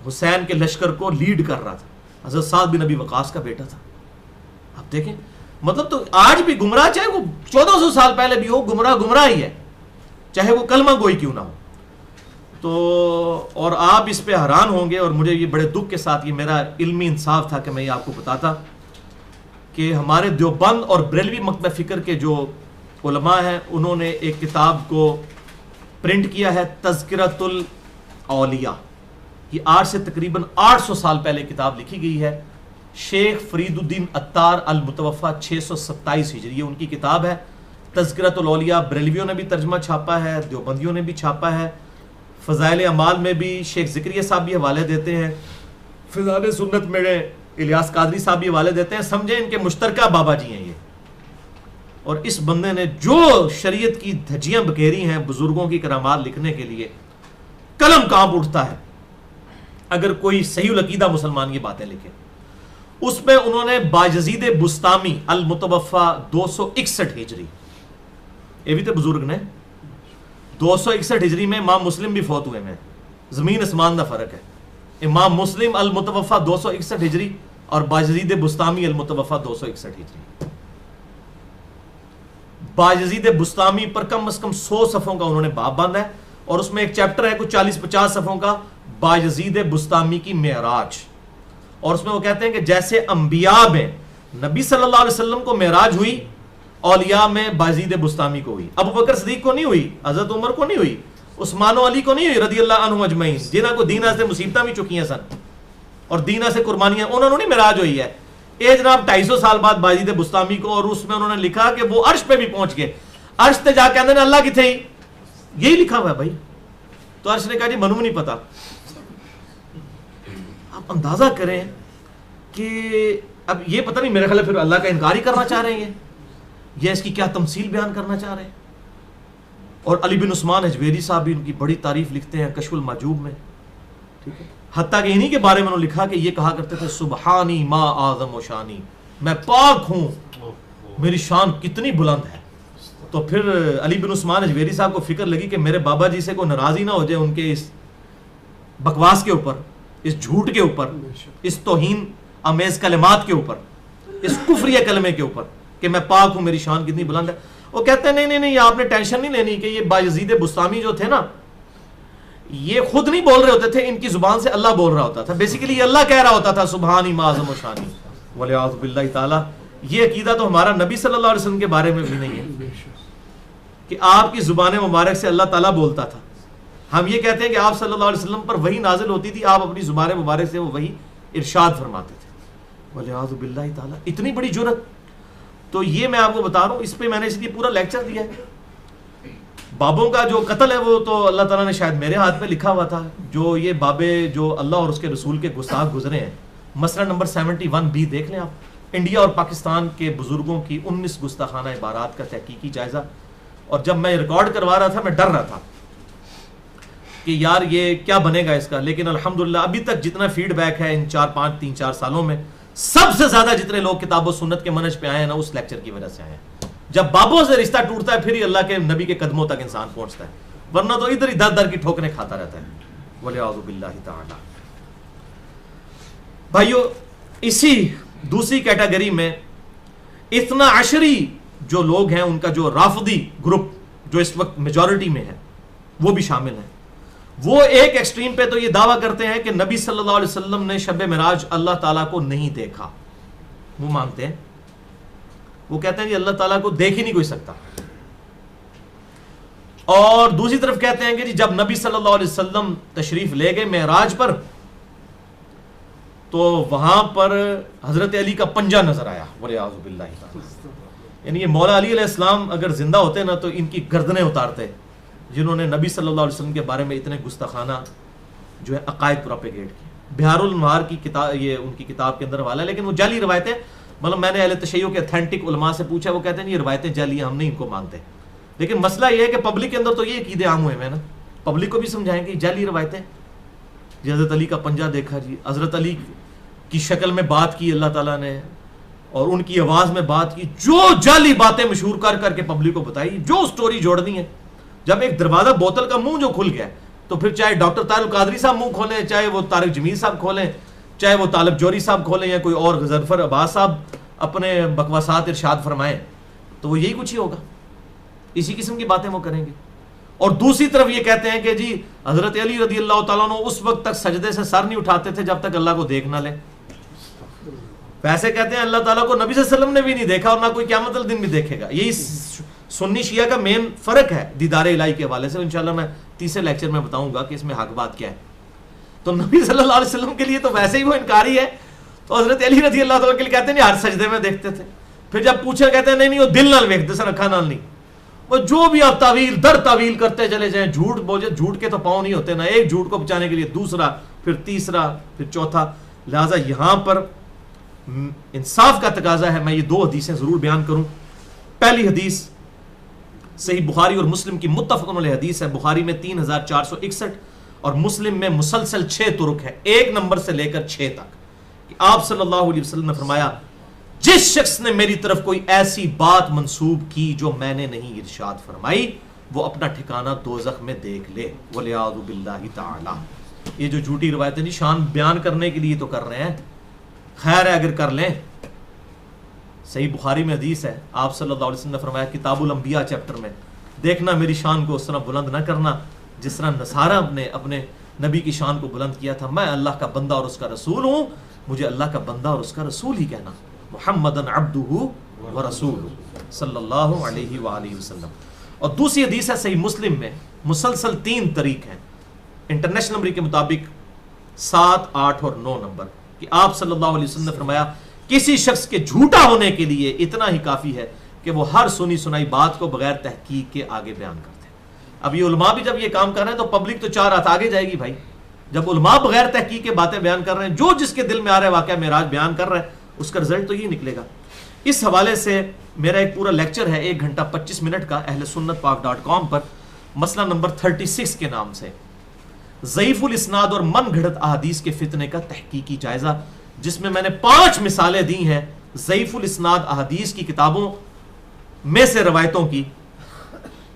حسین کے لشکر کو لیڈ کر رہا تھا، حضرت سعد بن ابی وقاص کا بیٹا تھا. آپ دیکھیں مطلب تو آج بھی گمراہ، چاہے وہ 1400 سال پہلے بھی ہو، گمراہ ہی ہے، چاہے وہ کلمہ گوئی کیوں نہ ہو. تو اور آپ اس پہ حیران ہوں گے، اور مجھے یہ بڑے دکھ کے ساتھ، یہ میرا علمی انصاف تھا کہ میں یہ آپ کو بتاتا کہ ہمارے دیوبند اور بریلوی مکتبہ فکر کے جو علماء ہیں، انہوں نے ایک کتاب کو پرنٹ کیا ہے، تذکرۃ الاولیاء. یہ آج سے تقریباً 800 سال پہلے کتاب لکھی گئی ہے. شیخ فرید الدین عطار المتوفی 627 ہجری، یہ ان کی کتاب ہے تذکرۃ الاولیاء. بریلویوں نے بھی ترجمہ چھاپا ہے، دیوبندیوں نے بھی چھاپا ہے. فضائل اعمال میں بھی شیخ ذکریہ صاحب بھی حوالے دیتے ہیں. فضائل سنت میں الیاس قادری صاحب بھی حوالے دیتے ہیں. سمجھیں ان کے مشترکہ بابا جی ہیں یہ. اور اس بندے نے جو شریعت کی دھجیاں بکھیری ہیں بزرگوں کی کرامات لکھنے کے لیے، قلم کانپ اٹھتا ہے اگر کوئی صحیح العقیدہ مسلمان یہ باتیں لکھے. اس میں انہوں نے باجزید بستامی المتوفی 261 ہجری، یہ بھی تو بزرگ نے، 261 ہجری میں امام مسلم بھی فوت ہوئے ہیں. زمین اسمان کا فرق ہے. امام مسلم المتوفی 261 ہجری اور باجزید بستامی المتوفی 261 ہجری. باجزید بستامی پر کم از کم 100 صفحوں کا انہوں نے باب باندھا ہے، اور اس میں ایک چیپٹر ہے کچھ 40-50 صفحوں کا، باجزید بستامی کی معراج. اور اس میں وہ کہتے ہیں کہ جیسے انبیاء میں نبی صلی اللہ علیہ وسلم کو معراج ہوئی، اولیاء میں باجزید بستامی کو ہوئی. ابو بکر صدیق کو نہیں ہوئی، حضرت عمر کو نہیں ہوئی، عثمان و علی کو نہیں ہوئی رضی اللہ عنہ اجمعین، جنہاں کو دینہ سے مصیبتیں بھی چکی ہیں سن اور دینہ سے قربانیاں، انہوں نے نہیں معراج ہوئی ہے. اے جناب 250 سال بعد باجزید بستامی کو، اور اس میں انہوں نے لکھا کہ وہ عرش پہ بھی پہنچ گئے. عرش تے جا کے اندر اللہ کتنے ہی، یہی لکھا ہوا ہے بھائی. تو عرش نے کہا جی منو نہیں پتا. آپ اندازہ کریں کہ اب یہ پتہ نہیں، میرے خیال ہے پھر اللہ کا انکار ہی کرنا چاہ رہے ہیں یہ اس کی کیا تمثیل بیان کرنا چاہ رہے ہیں. اور علی بن عثمان حجویری صاحب بھی ان کی بڑی تعریف لکھتے ہیں کشف المحجوب میں، ٹھیک ہے. حتیٰ کہ انہی کے بارے میں انہوں نے لکھا کہ یہ کہا کرتے تھے سبحانی ما اعظم و شانی، میں پاک ہوں، میری شان کتنی بلند ہے. تو پھر علی بن عثمان حجویری صاحب کو فکر لگی کہ میرے بابا جی سے کوئی ناراضی نہ ہو جائے ان کے اس بکواس کے اوپر، اس جھوٹ کے اوپر، اس توہین آمیز کلمات کے اوپر، اس کفریہ کلمے کے اوپر کہ میں پاک ہوں، میری شان کتنی بلند ہے. وہ کہتے ہیں نہیں آپ نے ٹینشن نہیں لینی کہ یہ باجزید بستامی جو تھے نا، یہ خود نہیں بول رہے ہوتے تھے، ان کی زبان سے اللہ بول رہا ہوتا تھا. بیسیکلی اللہ کہہ رہا ہوتا تھا سبحانی ما اعظم و شانی والعیاذ باللہ تعالی. یہ عقیدہ تو ہمارا نبی صلی اللہ علیہ وسلم کے بارے میں بھی نہیں ہے کہ آپ کی زبان مبارک سے اللہ تعالیٰ بولتا تھا. ہم یہ کہتے ہیں کہ آپ صلی اللہ علیہ وسلم پر وحی نازل ہوتی تھی، آپ اپنی زبان مبارک سے وہ وحی ارشاد فرماتے تھے. والعیاذ باللہ تعالی، اتنی بڑی جرت. تو یہ میں آپ کو بتا رہا ہوں، اس پہ میں نے اس لیے پورا لیکچر دیا ہے. بابوں کا جو قتل ہے وہ تو اللہ تعالیٰ نے شاید میرے ہاتھ پہ لکھا ہوا تھا. جو یہ بابے جو اللہ اور اس کے رسول کے گستاخ گزرے ہیں، مسئلہ نمبر 71B دیکھ لیں آپ. انڈیا اور پاکستان کے بزرگوں کی 19 گستاخانہ عبارات کا تحقیقی جائزہ. اور جب میں ریکارڈ کروا رہا تھا میں ڈر رہا تھا کہ یار یہ کیا بنے گا اس کا. لیکن الحمدللہ ابھی تک جتنا فیڈ بیک ہے ان 3-4 سالوں میں، سب سے زیادہ جتنے لوگ کتاب و سنت کے منہج پہ آئے ہیں نا، اس لیکچر کی وجہ سے آئے ہیں. جب بابوں سے رشتہ ٹوٹتا ہے پھر ہی اللہ کے نبی کے قدموں تک انسان پہنچتا ہے، ورنہ تو ادھر ہی در کی ٹھوکریں کھاتا رہتا ہے. والعیاذ باللہ تعالی. بھائیو، اسی دوسری کیٹیگری میں اتنا عشری جو لوگ ہیں، ان کا جو رافضی گروپ جو اس وقت میجورٹی میں ہے، وہ بھی شامل ہیں. وہ ایک ایکسٹریم پہ تو یہ دعویٰ کرتے ہیں کہ نبی صلی اللہ علیہ وسلم نے شب معراج اللہ تعالیٰ کو نہیں دیکھا. وہ مانگتے ہیں. وہ کہتے ہیں کہ اللہ تعالیٰ کو دیکھ ہی نہیں کوئی سکتا. اور دوسری طرف کہتے ہیں کہ جب نبی صلی اللہ علیہ وسلم تشریف لے گئے معراج پر تو وہاں پر حضرت علی کا پنجہ نظر آیا. وَلِعَاذُ بِاللَّهِ. یعنی یہ مولا علی علیہ السلام اگر زندہ ہوتے نا تو ان کی گردنیں اتارتے جنہوں نے نبی صلی اللہ علیہ وسلم کے بارے میں اتنے گستاخانہ جو ہے عقائد پروپیگیٹ کی. بہار الانوار کی کتاب، یہ ان کی کتاب کے اندر حوالہ ہے، لیکن وہ جعلی روایتیں، مطلب میں نے اہل تشیع کے اتھینٹک علماء سے پوچھا، وہ کہتے ہیں یہ روایتیں جعلی ہیں، ہم نہیں ان کو مانتے. لیکن مسئلہ یہ ہے کہ پبلک کے اندر تو یہ عقیدے عام ہوئے ہیں نا، پبلک کو بھی سمجھائیں کہ جعلی روایتیں. جی حضرت علی کا پنجہ دیکھا، جی حضرت علی کی شکل میں بات کی اللہ تعالیٰ نے اور ان کی آواز میں بات کی، جو جعلی باتیں مشہور کر کر کے پبلک کو بتائی، جو سٹوری جوڑنی ہے. جب ایک دروازہ بوتل کا منہ جو کھل گیا تو پھر چاہے ڈاکٹر طاہر القادری صاحب منہ کھولیں، چاہے وہ طارق جمیل صاحب کھولیں، چاہے وہ طالب جوہری صاحب کھولیں، یا کوئی اور ظفر عباس صاحب اپنے بکواسات ارشاد فرمائیں، تو وہ یہی کچھ ہی ہوگا، اسی قسم کی باتیں وہ کریں گے. اور دوسری طرف یہ کہتے ہیں کہ جی حضرت علی رضی اللہ تعالیٰ عنہ اس وقت تک سجدے سے سر نہیں اٹھاتے تھے جب تک اللہ کو دیکھ نہ لیں. ویسے کہتے ہیں اللہ تعالیٰ کو نبی صلی اللہ علیہ وسلم نے بھی نہیں دیکھا اور نہ کوئی قیامت الدین بھی دیکھے گا. یہی سنی شیعہ کا مین فرق ہے دیدار الہی کے حوالے سے. انشاءاللہ میں تیسرے لیکچر میں بتاؤں گا کہ اس میں حق بات کیا ہے. تو نبی صلی اللہ علیہ وسلم کے لیے تو ویسے ہی وہ انکاری ہے، تو حضرت علی رضی اللہ تعالیٰ کے لیے کہتے ہیں نہیں ہر سجدے میں دیکھتے تھے. پھر جب پوچھا کہتے ہیں نہیں وہ دل نال ویکھتے سن، اکھاں نال نہیں. وہ جو بھی آپ تعویل در تعویل کرتے چلے جائیں، جھوٹ بولے، جھوٹ کے تو پاؤں نہیں ہوتے نا، ایک جھوٹ کو بچانے کے لیے دوسرا، پھر تیسرا، پھر چوتھا. لہٰذا یہاں پر انصاف کا تقاضا ہے. میں یہ دو حدیثیں ضرور بیان کروں. پہلی حدیث صحیح بخاری اور مسلم کی متفق علیہ حدیث ہے. بخاری میں 3461 اور مسلم میں مسلسل 6 طرق ہے، 1 نمبر سے لے کر 6 تک، کہ آپ صلی اللہ علیہ وسلم نے فرمایا جس شخص نے میری طرف کوئی ایسی بات منسوب کی جو میں نے نہیں ارشاد فرمائی، وہ اپنا ٹھکانہ دوزخ میں دیکھ لے. وَلِعَاذُ بِاللَّهِ تَعَالَى. یہ جو جھوٹی روایتیں نہیں، شان بیان کرنے کے لیے تو کر رہے ہیں، خیر ہے اگر کر لیں. صحیح بخاری میں حدیث ہے، آپ صلی اللہ علیہ وسلم نے فرمایا کتاب الانبیاء چیپٹر میں، دیکھنا میری شان کو اس طرح بلند نہ کرنا جس طرح نصارہ نے اپنے نبی کی شان کو بلند کیا تھا. میں اللہ کا بندہ اور اس کا رسول ہوں، مجھے اللہ کا بندہ اور اس کا رسول ہی کہنا. محمدن عبدہ ورسولہ صلی اللہ علیہ وآلہ وسلم. اور دوسری حدیث ہے صحیح مسلم میں، مسلسل 3 طریق ہیں انٹرنیشنل نمبر کے مطابق 7، 8 اور 9 نمبر، کہ آپ صلی اللہ علیہ وسلم نے فرمایا کسی شخص کے جھوٹا ہونے کے لیے اتنا ہی کافی ہے کہ وہ ہر سنی سنائی بات کو بغیر تحقیق کے آگے بیان کرتے ہیں. اب یہ علماء بھی جب یہ کام کر رہے ہیں تو پبلک تو 4 ہاتھ آگے جائے گی بھائی. جب علماء بغیر تحقیق کے باتیں بیان کر رہے ہیں، جو جس کے دل میں آ رہا ہے واقعہ معراج بیان کر رہا ہے، اس کا رزلٹ تو یہ نکلے گا. اس حوالے سے میرا ایک پورا لیکچر ہے 1 گھنٹہ 25 منٹ کا اہل سنت پاک.com پر، مسئلہ نمبر 36 کے نام سے، ضعیف الاسناد اور من گھڑت احادیث کے فتنے کا تحقیقی جائزہ، جس میں نے 5 مثالیں دی ہیں ضعیف الاسناد احادیث کی کتابوں میں سے روایتوں کی،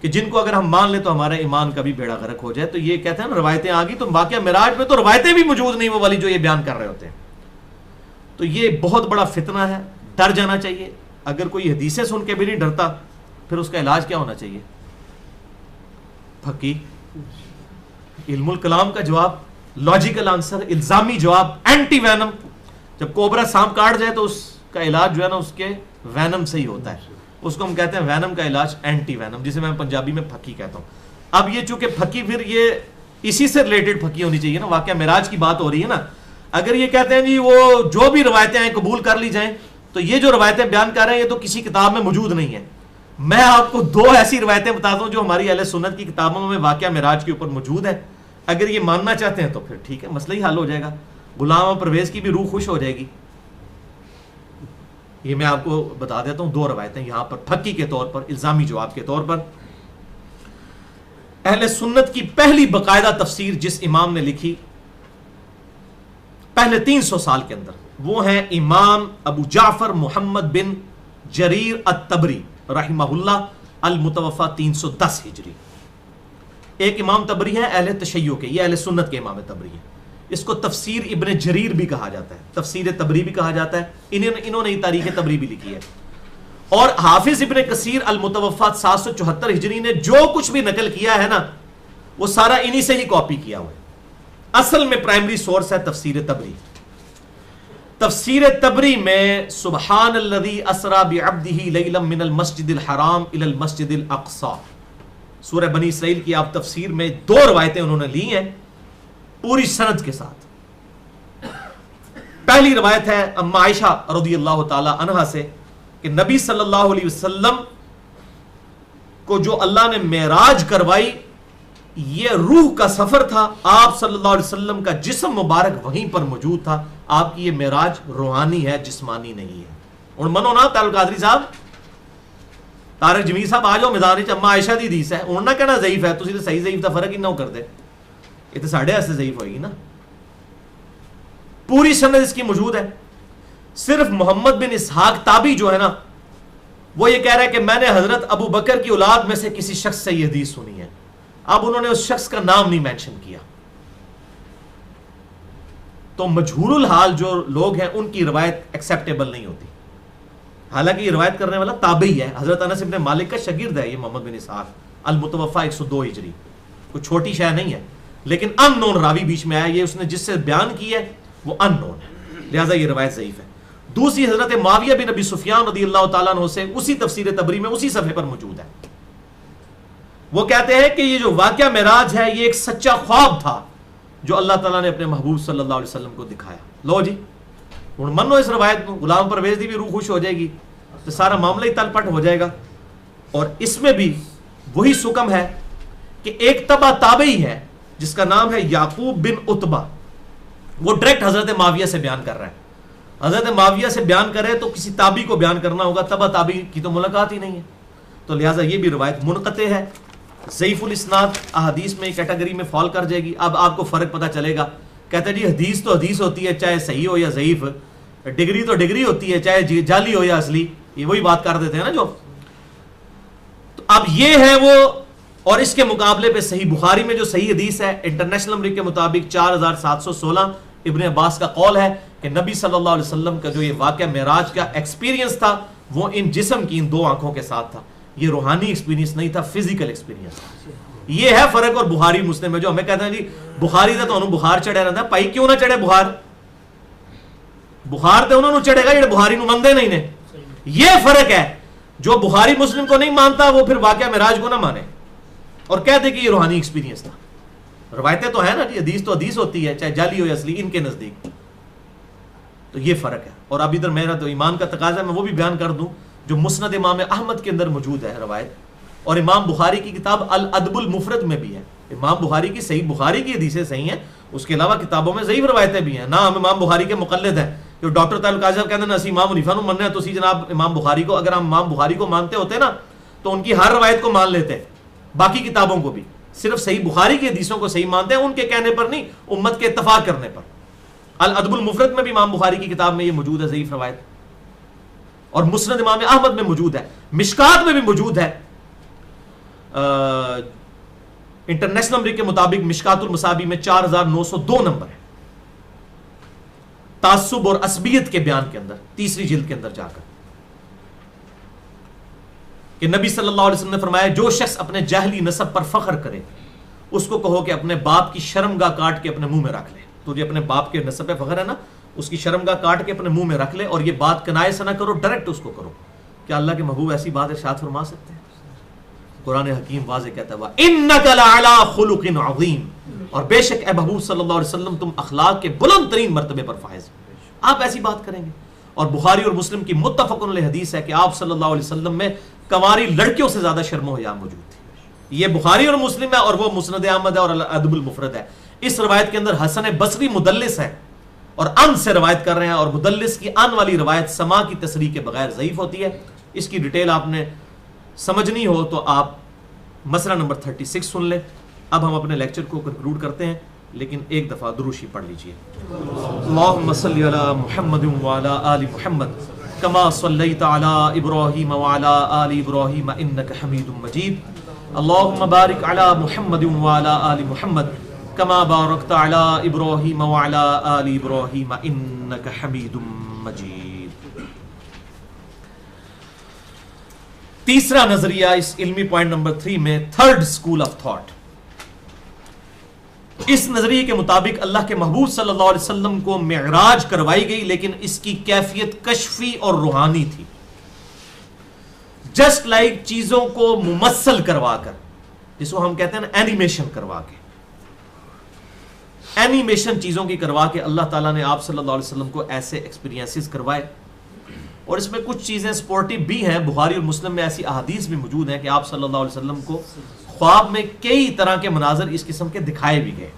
کہ جن کو اگر ہم مان لیں تو ہمارا ایمان کا بھی بیڑا غرق ہو جائے. تو یہ کہتے ہیں نا روایتیں آ گئی، تو واقعہ معراج میں تو روایتیں بھی موجود نہیں وہ والی جو یہ بیان کر رہے ہوتے ہیں. تو یہ بہت بڑا فتنہ ہے، ڈر جانا چاہیے. اگر کوئی حدیثیں سن کے بھی نہیں ڈرتا پھر اس کا علاج کیا ہونا چاہیے؟ پھکی علم الکلام کا جواب، لاجیکل آنسر، الزامی جواب، اینٹی وینم. جب کوبرا سانپ کاٹ جائے تو اس کا علاج جو ہے نا اس کے وینم سے ہی ہوتا ہے. اس کو ہم کہتے ہیں وینم کا علاج اینٹی وینم، جسے میں پنجابی میں پھکی کہتا ہوں. اب یہ چونکہ پھکی پھر یہ اسی سے ریلیٹڈ پھکی ہونی چاہیے نا، واقعہ معراج کی بات ہو رہی ہے نا. اگر یہ کہتے ہیں جی وہ جو بھی روایتیں ہیں قبول کر لی جائیں، تو یہ جو روایتیں بیان کر رہے ہیں یہ تو کسی کتاب میں موجود نہیں ہے. میں آپ کو 2 ایسی روایتیں بتاتا ہوں جو ہماری اہل سنت کی کتابوں میں واقعہ معراج کے اوپر موجود ہے. اگر یہ ماننا چاہتے ہیں تو پھر ٹھیک ہے، مسئلہ ہی حل ہو جائے گا. غلام پرویز کی بھی روح خوش ہو جائے گی. یہ میں آپ کو بتا دیتا ہوں 2 روایتیں یہاں پر پھکی کے طور پر، الزامی جواب کے طور پر. اہل سنت کی پہلی باقاعدہ تفسیر جس امام نے لکھی پہلے 300 سال کے اندر، وہ ہیں امام ابو جعفر محمد بن جریر الطبری رحمہ اللہ، المتوفى 310 ہجری. ایک امام طبری ہے اہل تشیع کے، یہ اہل سنت کے امام طبری ہیں. اس کو تفسیر ابن جریر بھی کہا جاتا ہے، تفسیر طبری بھی کہا جاتا ہے. انہوں نے تاریخ طبری بھی لکھی ہے. اور حافظ ابن کثیر المتوفى 774 ہجری نے جو کچھ بھی نقل کیا ہے نا وہ سارا انہی سے ہی کاپی کیا ہوا ہے. اصل میں پرائمری سورس ہے تفسیر طبری. تفسیر تبری میں سبحان الذی اسرا بعبدہ لیلا من المسجد الحرام الی المسجد الاقصی، سورہ بنی اسرائیل کی آپ تفسیر میں 2 روایتیں انہوں نے لی ہیں پوری سند کے ساتھ. پہلی روایت ہے اما عائشہ رضی اللہ تعالی عنہا سے کہ نبی صلی اللہ علیہ وسلم کو جو اللہ نے معراج کروائی یہ روح کا سفر تھا، آپ صلی اللہ علیہ وسلم کا جسم مبارک وہیں پر موجود تھا. آپ کی یہ معراج روحانی ہے، جسمانی نہیں ہے. اور منو نا تعلق قادری صاحب، طارق جمیل صاحب آ جاؤ میدان وچ، اما عائشہ دی حدیث ہے، انہوں نے کہنا ضعیف ہے، تسی تے صحیح ضعیف دا فرق ہی نہ کر دے، یہ تو ساڑھے واسطے ضعیف ہوئے گی نا. پوری سند اس کی موجود ہے. صرف محمد بن اسحاق تابی جو ہے نا وہ یہ کہہ رہا ہے کہ میں نے حضرت ابو بکر کی اولاد میں سے کسی شخص سے یہ حدیث سنی ہے. اب انہوں نے اس شخص کا نام نہیں مینشن کیا. تو مجہول الحال جو لوگ ہیں ان کی روایت ایکسیپٹیبل نہیں ہوتی، حالانکہ یہ روایت کرنے والا تابعی ہے، حضرت انس بن مالک کا شاگرد ہے یہ محمد بن اسحاق المتوفا 102 ہجری، کوئی چھوٹی شے نہیں ہے. لیکن ان نون راوی بیچ میں آیا، یہ اس نے جس سے بیان کی ہے وہ ان نون ہے، لہذا یہ روایت ضعیف ہے. دوسری حضرت معاویہ بن ابی سفیان رضی اللہ تعالیٰ عنہ سے اسی تفسیر تبری میں اسی صفحے پر موجود ہے. وہ کہتے ہیں کہ یہ جو واقعہ معراج ہے یہ ایک سچا خواب تھا جو اللہ تعالیٰ نے اپنے محبوب صلی اللہ علیہ وسلم کو دکھایا. لو جی ہن منو اس روایت کو، غلام پرویز دی بھی روح خوش ہو جائے گی تو سارا معاملہ ہی تل پٹ ہو جائے گا. اور اس میں بھی وہی سکم ہے کہ ایک تبع تابعی ہے جس کا نام ہے یعقوب بن عتبہ، وہ ڈائریکٹ حضرت معاویہ سے بیان کر رہا ہے. حضرت معاویہ سے بیان کرے تو کسی تابعی کو بیان کرنا ہوگا، تبع تابعی کی تو ملاقات ہی نہیں ہے، تو لہٰذا یہ بھی روایت منقطع ہے، ضعیف الاسناد احادیث میں کیٹیگری میں فال کر جائے گی. اب آپ کو فرق پتہ چلے گا. کہتے ہیں جی حدیث تو حدیث ہوتی ہے چاہے صحیح ہو یا ضعیف، ڈگری تو ڈگری ہوتی ہے چاہے جعلی ہو یا اصلی، یہ وہی بات کر دیتے ہیں نا جو. تو اب یہ ہے وہ، اور اس کے مقابلے پہ صحیح بخاری میں جو صحیح حدیث ہے انٹرنیشنل نمبر کے مطابق 4716 ابن عباس کا قول ہے کہ نبی صلی اللہ علیہ وسلم کا جو یہ واقعہ معراج کا ایکسپیرینس تھا وہ ان جسم کی ان 2 آنکھوں کے ساتھ تھا. یہ روحانی ایکسپیرینس نہیں تھا، فزیکل ایکسپیرینس. یہ ہے فرق. اور بخاری مسلم میں جو ہمیں کہتے ہیں جی بخاری دا تو انہوں بخار چڑھے رہتا ہے، پائی کیوں نہ چڑھے بخار؟ بخار تو انہوں نے چڑھے گا جڑے بخاری نو مندے نہیں نے. یہ فرق ہے، جو بخاری مسلم کو نہیں مانتا وہ پھر واقعہ معراج کو نہ مانے اور کہہ دے کہ یہ روحانی ایکسپیرینس تھا. روایتیں تو ہیں نا جی، حدیث تو حدیث ہوتی ہے چاہے جعلی ہو یا اصلی ان کے نزدیک. تو یہ فرق ہے. اور اب ادھر میرا تو ایمان کا تقاضا ہے میں وہ بھی بیان کر دوں جو مسند امام احمد کے اندر موجود ہے روایت، اور امام بخاری کی کتاب الادب المفرد میں بھی ہے. امام بخاری کی صحیح بخاری کی حدیثیں صحیح ہیں، اس کے علاوہ کتابوں میں ضعیف روایتیں بھی ہیں. نہ ہم امام بخاری کے مقلد ہیں، جو ڈاکٹر تعلق قاضی صاحب کہتے ہیں نا اسی امام حنیفہ نو مننے ہیں، تو اسی جناب امام بخاری کو، اگر ہم امام بخاری کو مانتے ہوتے نا تو ان کی ہر روایت کو مان لیتے، باقی کتابوں کو بھی. صرف صحیح بخاری کی حدیثوں کو صحیح مانتے ہیں، ان کے کہنے پر نہیں، امت کے اتفاق کرنے پر. الادب المفرد میں بھی امام بخاری کی کتاب میں یہ موجود ہے ضعیف روایت، اور مسند امام احمد میں موجود ہے، مشکات میں بھی موجود ہے. انٹرنیشنل نمبر کے مطابق مشکات المصابی میں 4902 نمبر ہے، تعصب اور عصبیت کے بیان کے اندر 3 جلد کے اندر جا کر، کہ نبی صلی اللہ علیہ وسلم نے فرمایا جو شخص اپنے جاہلی نسب پر فخر کرے اس کو کہو کہ اپنے باپ کی شرمگاہ کاٹ کے اپنے منہ میں رکھ لے. تجھے اپنے باپ کے نسب پہ فخر ہے نا، اس کی شرمگاہ کاٹ کے اپنے منہ میں رکھ لے، اور یہ بات کنائے سے نہ کرو، ڈائریکٹ اس کو کرو. کیا اللہ کے محبوب ایسی بات ارشاد فرما سکتے ہیں؟ قرآن حکیم واضح کہتا ہے وَإِنَّكَ لَعَلَىٰ خُلُقٍ عَظِيمٍ، اور بے شک اے محبوب صلی اللہ علیہ وسلم تم اخلاق کے بلند ترین مرتبے پر فائز، آپ ایسی بات کریں گے. اور بخاری اور مسلم کی متفق علیہ حدیث ہے کہ آپ صلی اللہ علیہ وسلم میں کنواری لڑکیوں سے زیادہ شرم و حیا موجود تھی. یہ بخاری اور مسلم ہے، اور وہ مسند احمد ہے اور الادب المفرد ہے. اس روایت کے اندر حسن بصری مدلس ہے اور ان سے روایت کر رہے ہیں، اور مدلس کی ان والی روایت سما کی تصریح کے بغیر ضعیف ہوتی ہے. اس کی ڈیٹیل آپ نے سمجھنی ہو تو آپ مسئلہ نمبر 36 سن لیں. اب ہم اپنے لیکچر کو کنکلوڈ کرتے ہیں، لیکن ایک دفعہ دروشی پڑھ لیجئے. اللہم صلی علی محمد وعلی آل محمد کما صلیت علی ابراہیم وعلی آل ابراہیم انک حمید مجید. اللہم بارک علی محمد وعلی آل محمد کما بارکت علی ابراہیم وعلی آل ابراہیم انک حمید مجید. تیسرا نظریہ اس علمی پوائنٹ نمبر 3 میں، تھرڈ اسکول آف تھاٹ. اس نظریے کے مطابق اللہ کے محبوب صلی اللہ علیہ وسلم کو معراج کروائی گئی، لیکن اس کی کیفیت کشفی اور روحانی تھی، جسٹ لائک چیزوں کو ممثل کروا کر، جس کو ہم کہتے ہیں نا اینیمیشن کروا کے، اینیمیشن چیزوں کی کروا کے اللہ تعالیٰ نے آپ صلی اللہ علیہ وسلم کو ایسے ایکسپیرینسز کروائے. اور اس میں کچھ چیزیں سپورٹیو بھی ہیں. بخاری اور مسلم میں ایسی احادیث بھی موجود ہیں کہ آپ صلی اللہ علیہ وسلم کو خواب میں کئی طرح کے مناظر اس قسم کے دکھائے بھی گئے.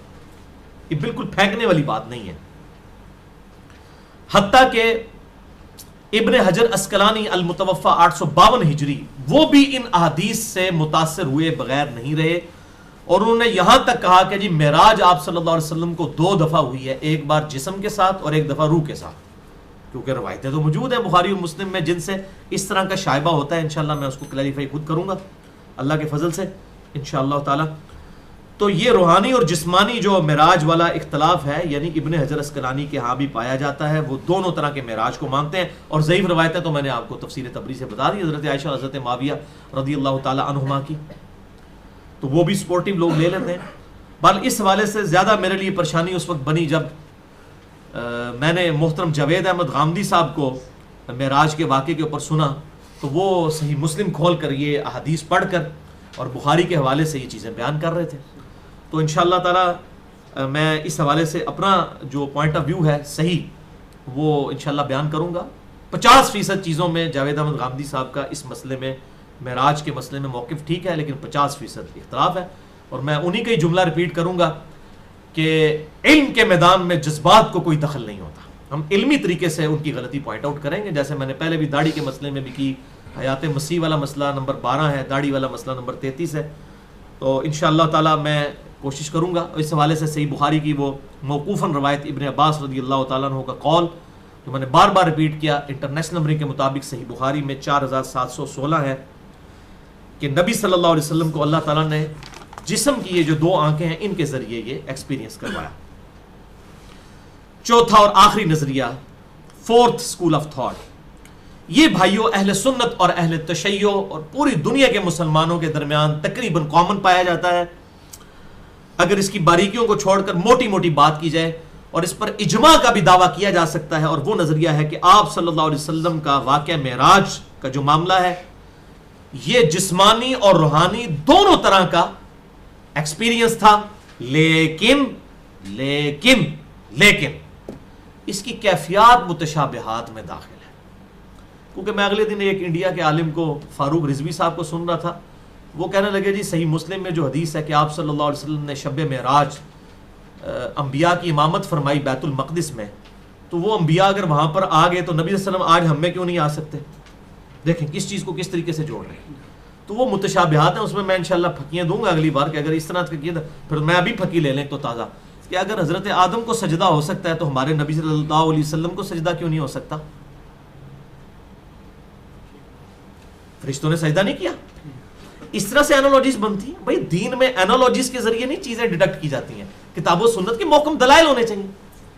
یہ بالکل پھینکنے والی بات نہیں ہے. حتیٰ کہ ابن حجر اسقلانی المتوفی 852 ہجری وہ بھی ان احادیث سے متاثر ہوئے بغیر نہیں رہے، اور انہوں نے یہاں تک کہا کہ جی معراج آپ صلی اللہ علیہ وسلم کو 2 دفعہ ہوئی ہے، ایک بار جسم کے ساتھ اور ایک دفعہ روح کے ساتھ. کیونکہ روایتیں تو موجود ہیں بخاری اور مسلم میں جن سے اس طرح کا شائبہ ہوتا ہے. انشاءاللہ میں اس کو کلیریفائی خود کروں گا اللہ کے فضل سے انشاءاللہ تعالی. تو یہ روحانی اور جسمانی جو معراج والا اختلاف ہے، یعنی ابن حجر اسقلانی کے ہاں بھی پایا جاتا ہے. وہ دونوں طرح کے معراج کو مانتے ہیں، اور ضعیف روایتیں تو میں نے آپ کو تفسیر تبری سے بتا دی، حضرت عائشہ حضرت معاویہ رضی اللہ تعالی عنہما کی، تو وہ بھی سپورٹیو لوگ لے لیتے ہیں. بل اس حوالے سے زیادہ میرے لیے پریشانی اس وقت بنی جب میں نے محترم جاوید احمد غامدی صاحب کو معراج کے واقعے کے اوپر سنا، تو وہ صحیح مسلم کھول کر یہ احادیث پڑھ کر اور بخاری کے حوالے سے یہ چیزیں بیان کر رہے تھے. تو انشاءاللہ تعالی میں اس حوالے سے اپنا جو پوائنٹ آف ویو ہے صحیح وہ انشاءاللہ بیان کروں گا. 50% چیزوں میں جاوید احمد غامدی صاحب کا اس مسئلے میں معراج کے مسئلے میں موقف ٹھیک ہے، لیکن 50% اختلاف ہے. اور میں انہی کا ہی جملہ ریپیٹ کروں گا کہ علم کے میدان میں جذبات کو کوئی دخل نہیں ہوتا. ہم علمی طریقے سے ان کی غلطی پوائنٹ آؤٹ کریں گے، جیسے میں نے پہلے بھی داڑھی کے مسئلے میں بھی کی. حیات مسیح والا مسئلہ نمبر 12 ہے، داڑھی والا مسئلہ نمبر 33 ہے. تو انشاءاللہ تعالی میں کوشش کروں گا. اس حوالے سے صحیح بخاری کی وہ موقوفاً روایت ابن عباس رضی اللہ تعالیٰ عنہ کا قول جو میں نے بار بار ریپیٹ کیا، انٹرنیشنل نمبرنگ کے مطابق صحیح بخاری میں 4716 ہے کہ نبی صلی اللہ علیہ وسلم کو اللہ تعالیٰ نے جسم کی یہ جو 2 آنکھیں ہیں ان کے ذریعے یہ ایکسپیرینس کروایا. چوتھا اور آخری نظریہ، 4th اسکول آف تھاٹ، یہ بھائیوں اہل سنت اور اہل تشیع اور پوری دنیا کے مسلمانوں کے درمیان تقریباً کامن پایا جاتا ہے. اگر اس کی باریکیوں کو چھوڑ کر موٹی موٹی بات کی جائے، اور اس پر اجماع کا بھی دعویٰ کیا جا سکتا ہے، اور وہ نظریہ ہے کہ آپ صلی اللہ علیہ وسلم کا واقعہ معراج کا جو معاملہ ہے یہ جسمانی اور روحانی دونوں طرح کا ایکسپیرینس تھا. لیکن اس کی کیفیات متشابہات میں داخل ہے. کیونکہ میں اگلے دن ایک انڈیا کے عالم کو فاروق رضوی صاحب کو سن رہا تھا، وہ کہنے لگے جی صحیح مسلم میں جو حدیث ہے کہ آپ صلی اللہ علیہ وسلم نے شب معراج انبیاء کی امامت فرمائی بیت المقدس میں، تو وہ انبیاء اگر وہاں پر آ گئے تو نبی صلی اللہ علیہ وسلم آج ہم میں کیوں نہیں آ سکتے؟ دیکھیں کس چیز کو کس طریقے سے جوڑ رہے ہیں. تو وہ متشابہات ہیں، اس میں انشاءاللہ پھکیاں دوں گا اگلی بار کہ اگر اس طرح کا کیا پھر میں ابھی پھکی لے لیں تو تازہ کہ اگر حضرت آدم کو سجدہ ہو سکتا ہے تو ہمارے نبی صلی اللہ علیہ وسلم کو سجدہ کیوں نہیں ہو سکتا؟ فرشتوں نے سجدہ نہیں کیا. اس طرح سے اینالوجیز بنتی ہیں. بھائی دین میں اینالوجیز کے ذریعے نہیں چیزیں ڈیڈکٹ کی جاتی ہیں، کتاب و سنت کے محکم دلائل ہونے چاہیے.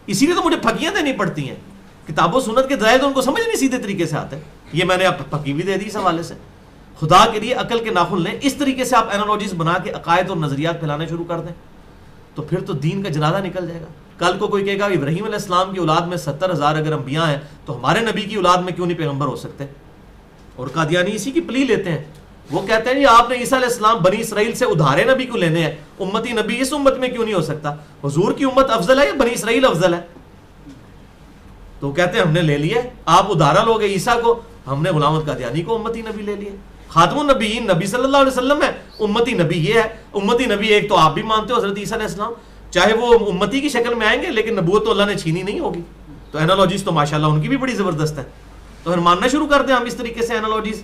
اسی لیے تو مجھے پھکیاں دینی پڑتی ہیں. کتاب و سنت کے دلائل تو ان کو سمجھ نہیں سیدھے طریقے سے آتے. یہ میں نے اب پھکی بھی دے دی اس حوالے سے. خدا کے لیے عقل کے ناخن لیں. اس طریقے سے آپ اینالوجیز بنا کے عقائد اور نظریات پھیلانے شروع کر دیں تو پھر تو دین کا جنازہ نکل جائے گا. کل کو کوئی کہے گا ابراہیم علیہ السلام کی اولاد میں 70,000 اگر انبیاء ہیں تو ہمارے نبی کی اولاد میں کیوں نہیں پیغمبر ہو سکتے؟ اور قادیانی اسی کی پلی لیتے ہیں. وہ کہتے ہیں جی آپ نے عیسیٰ علیہ السلام بنی اسرائیل سے ادھارے نبی کو لینے ہیں، امتی نبی اس امت میں کیوں نہیں ہو سکتا؟ حضور کی امت افضل ہے یا بنی اسرائیل افضل ہے؟ تو کہتے ہیں ہم نے لے لیا، آپ ادھارا لوگ عیسیٰ کو، ہم نے غلام احمد قادیانی کو امتی نبی لے لیا. خاتم النبیین نبی صلی اللہ علیہ وسلم ہے، امتی نبی یہ ہے. امتی نبی ایک تو آپ بھی مانتے ہو حضرت عیسیٰ علیہ السلام، چاہے وہ امتی کی شکل میں آئیں گے لیکن نبوت تو اللہ نے چھینی نہیں ہوگی. تو اینالوجیز تو ماشاءاللہ ان کی بھی بڑی زبردست ہے. تو پھر ماننا شروع کر دیں ہم اس طریقے سے اینالوجیز،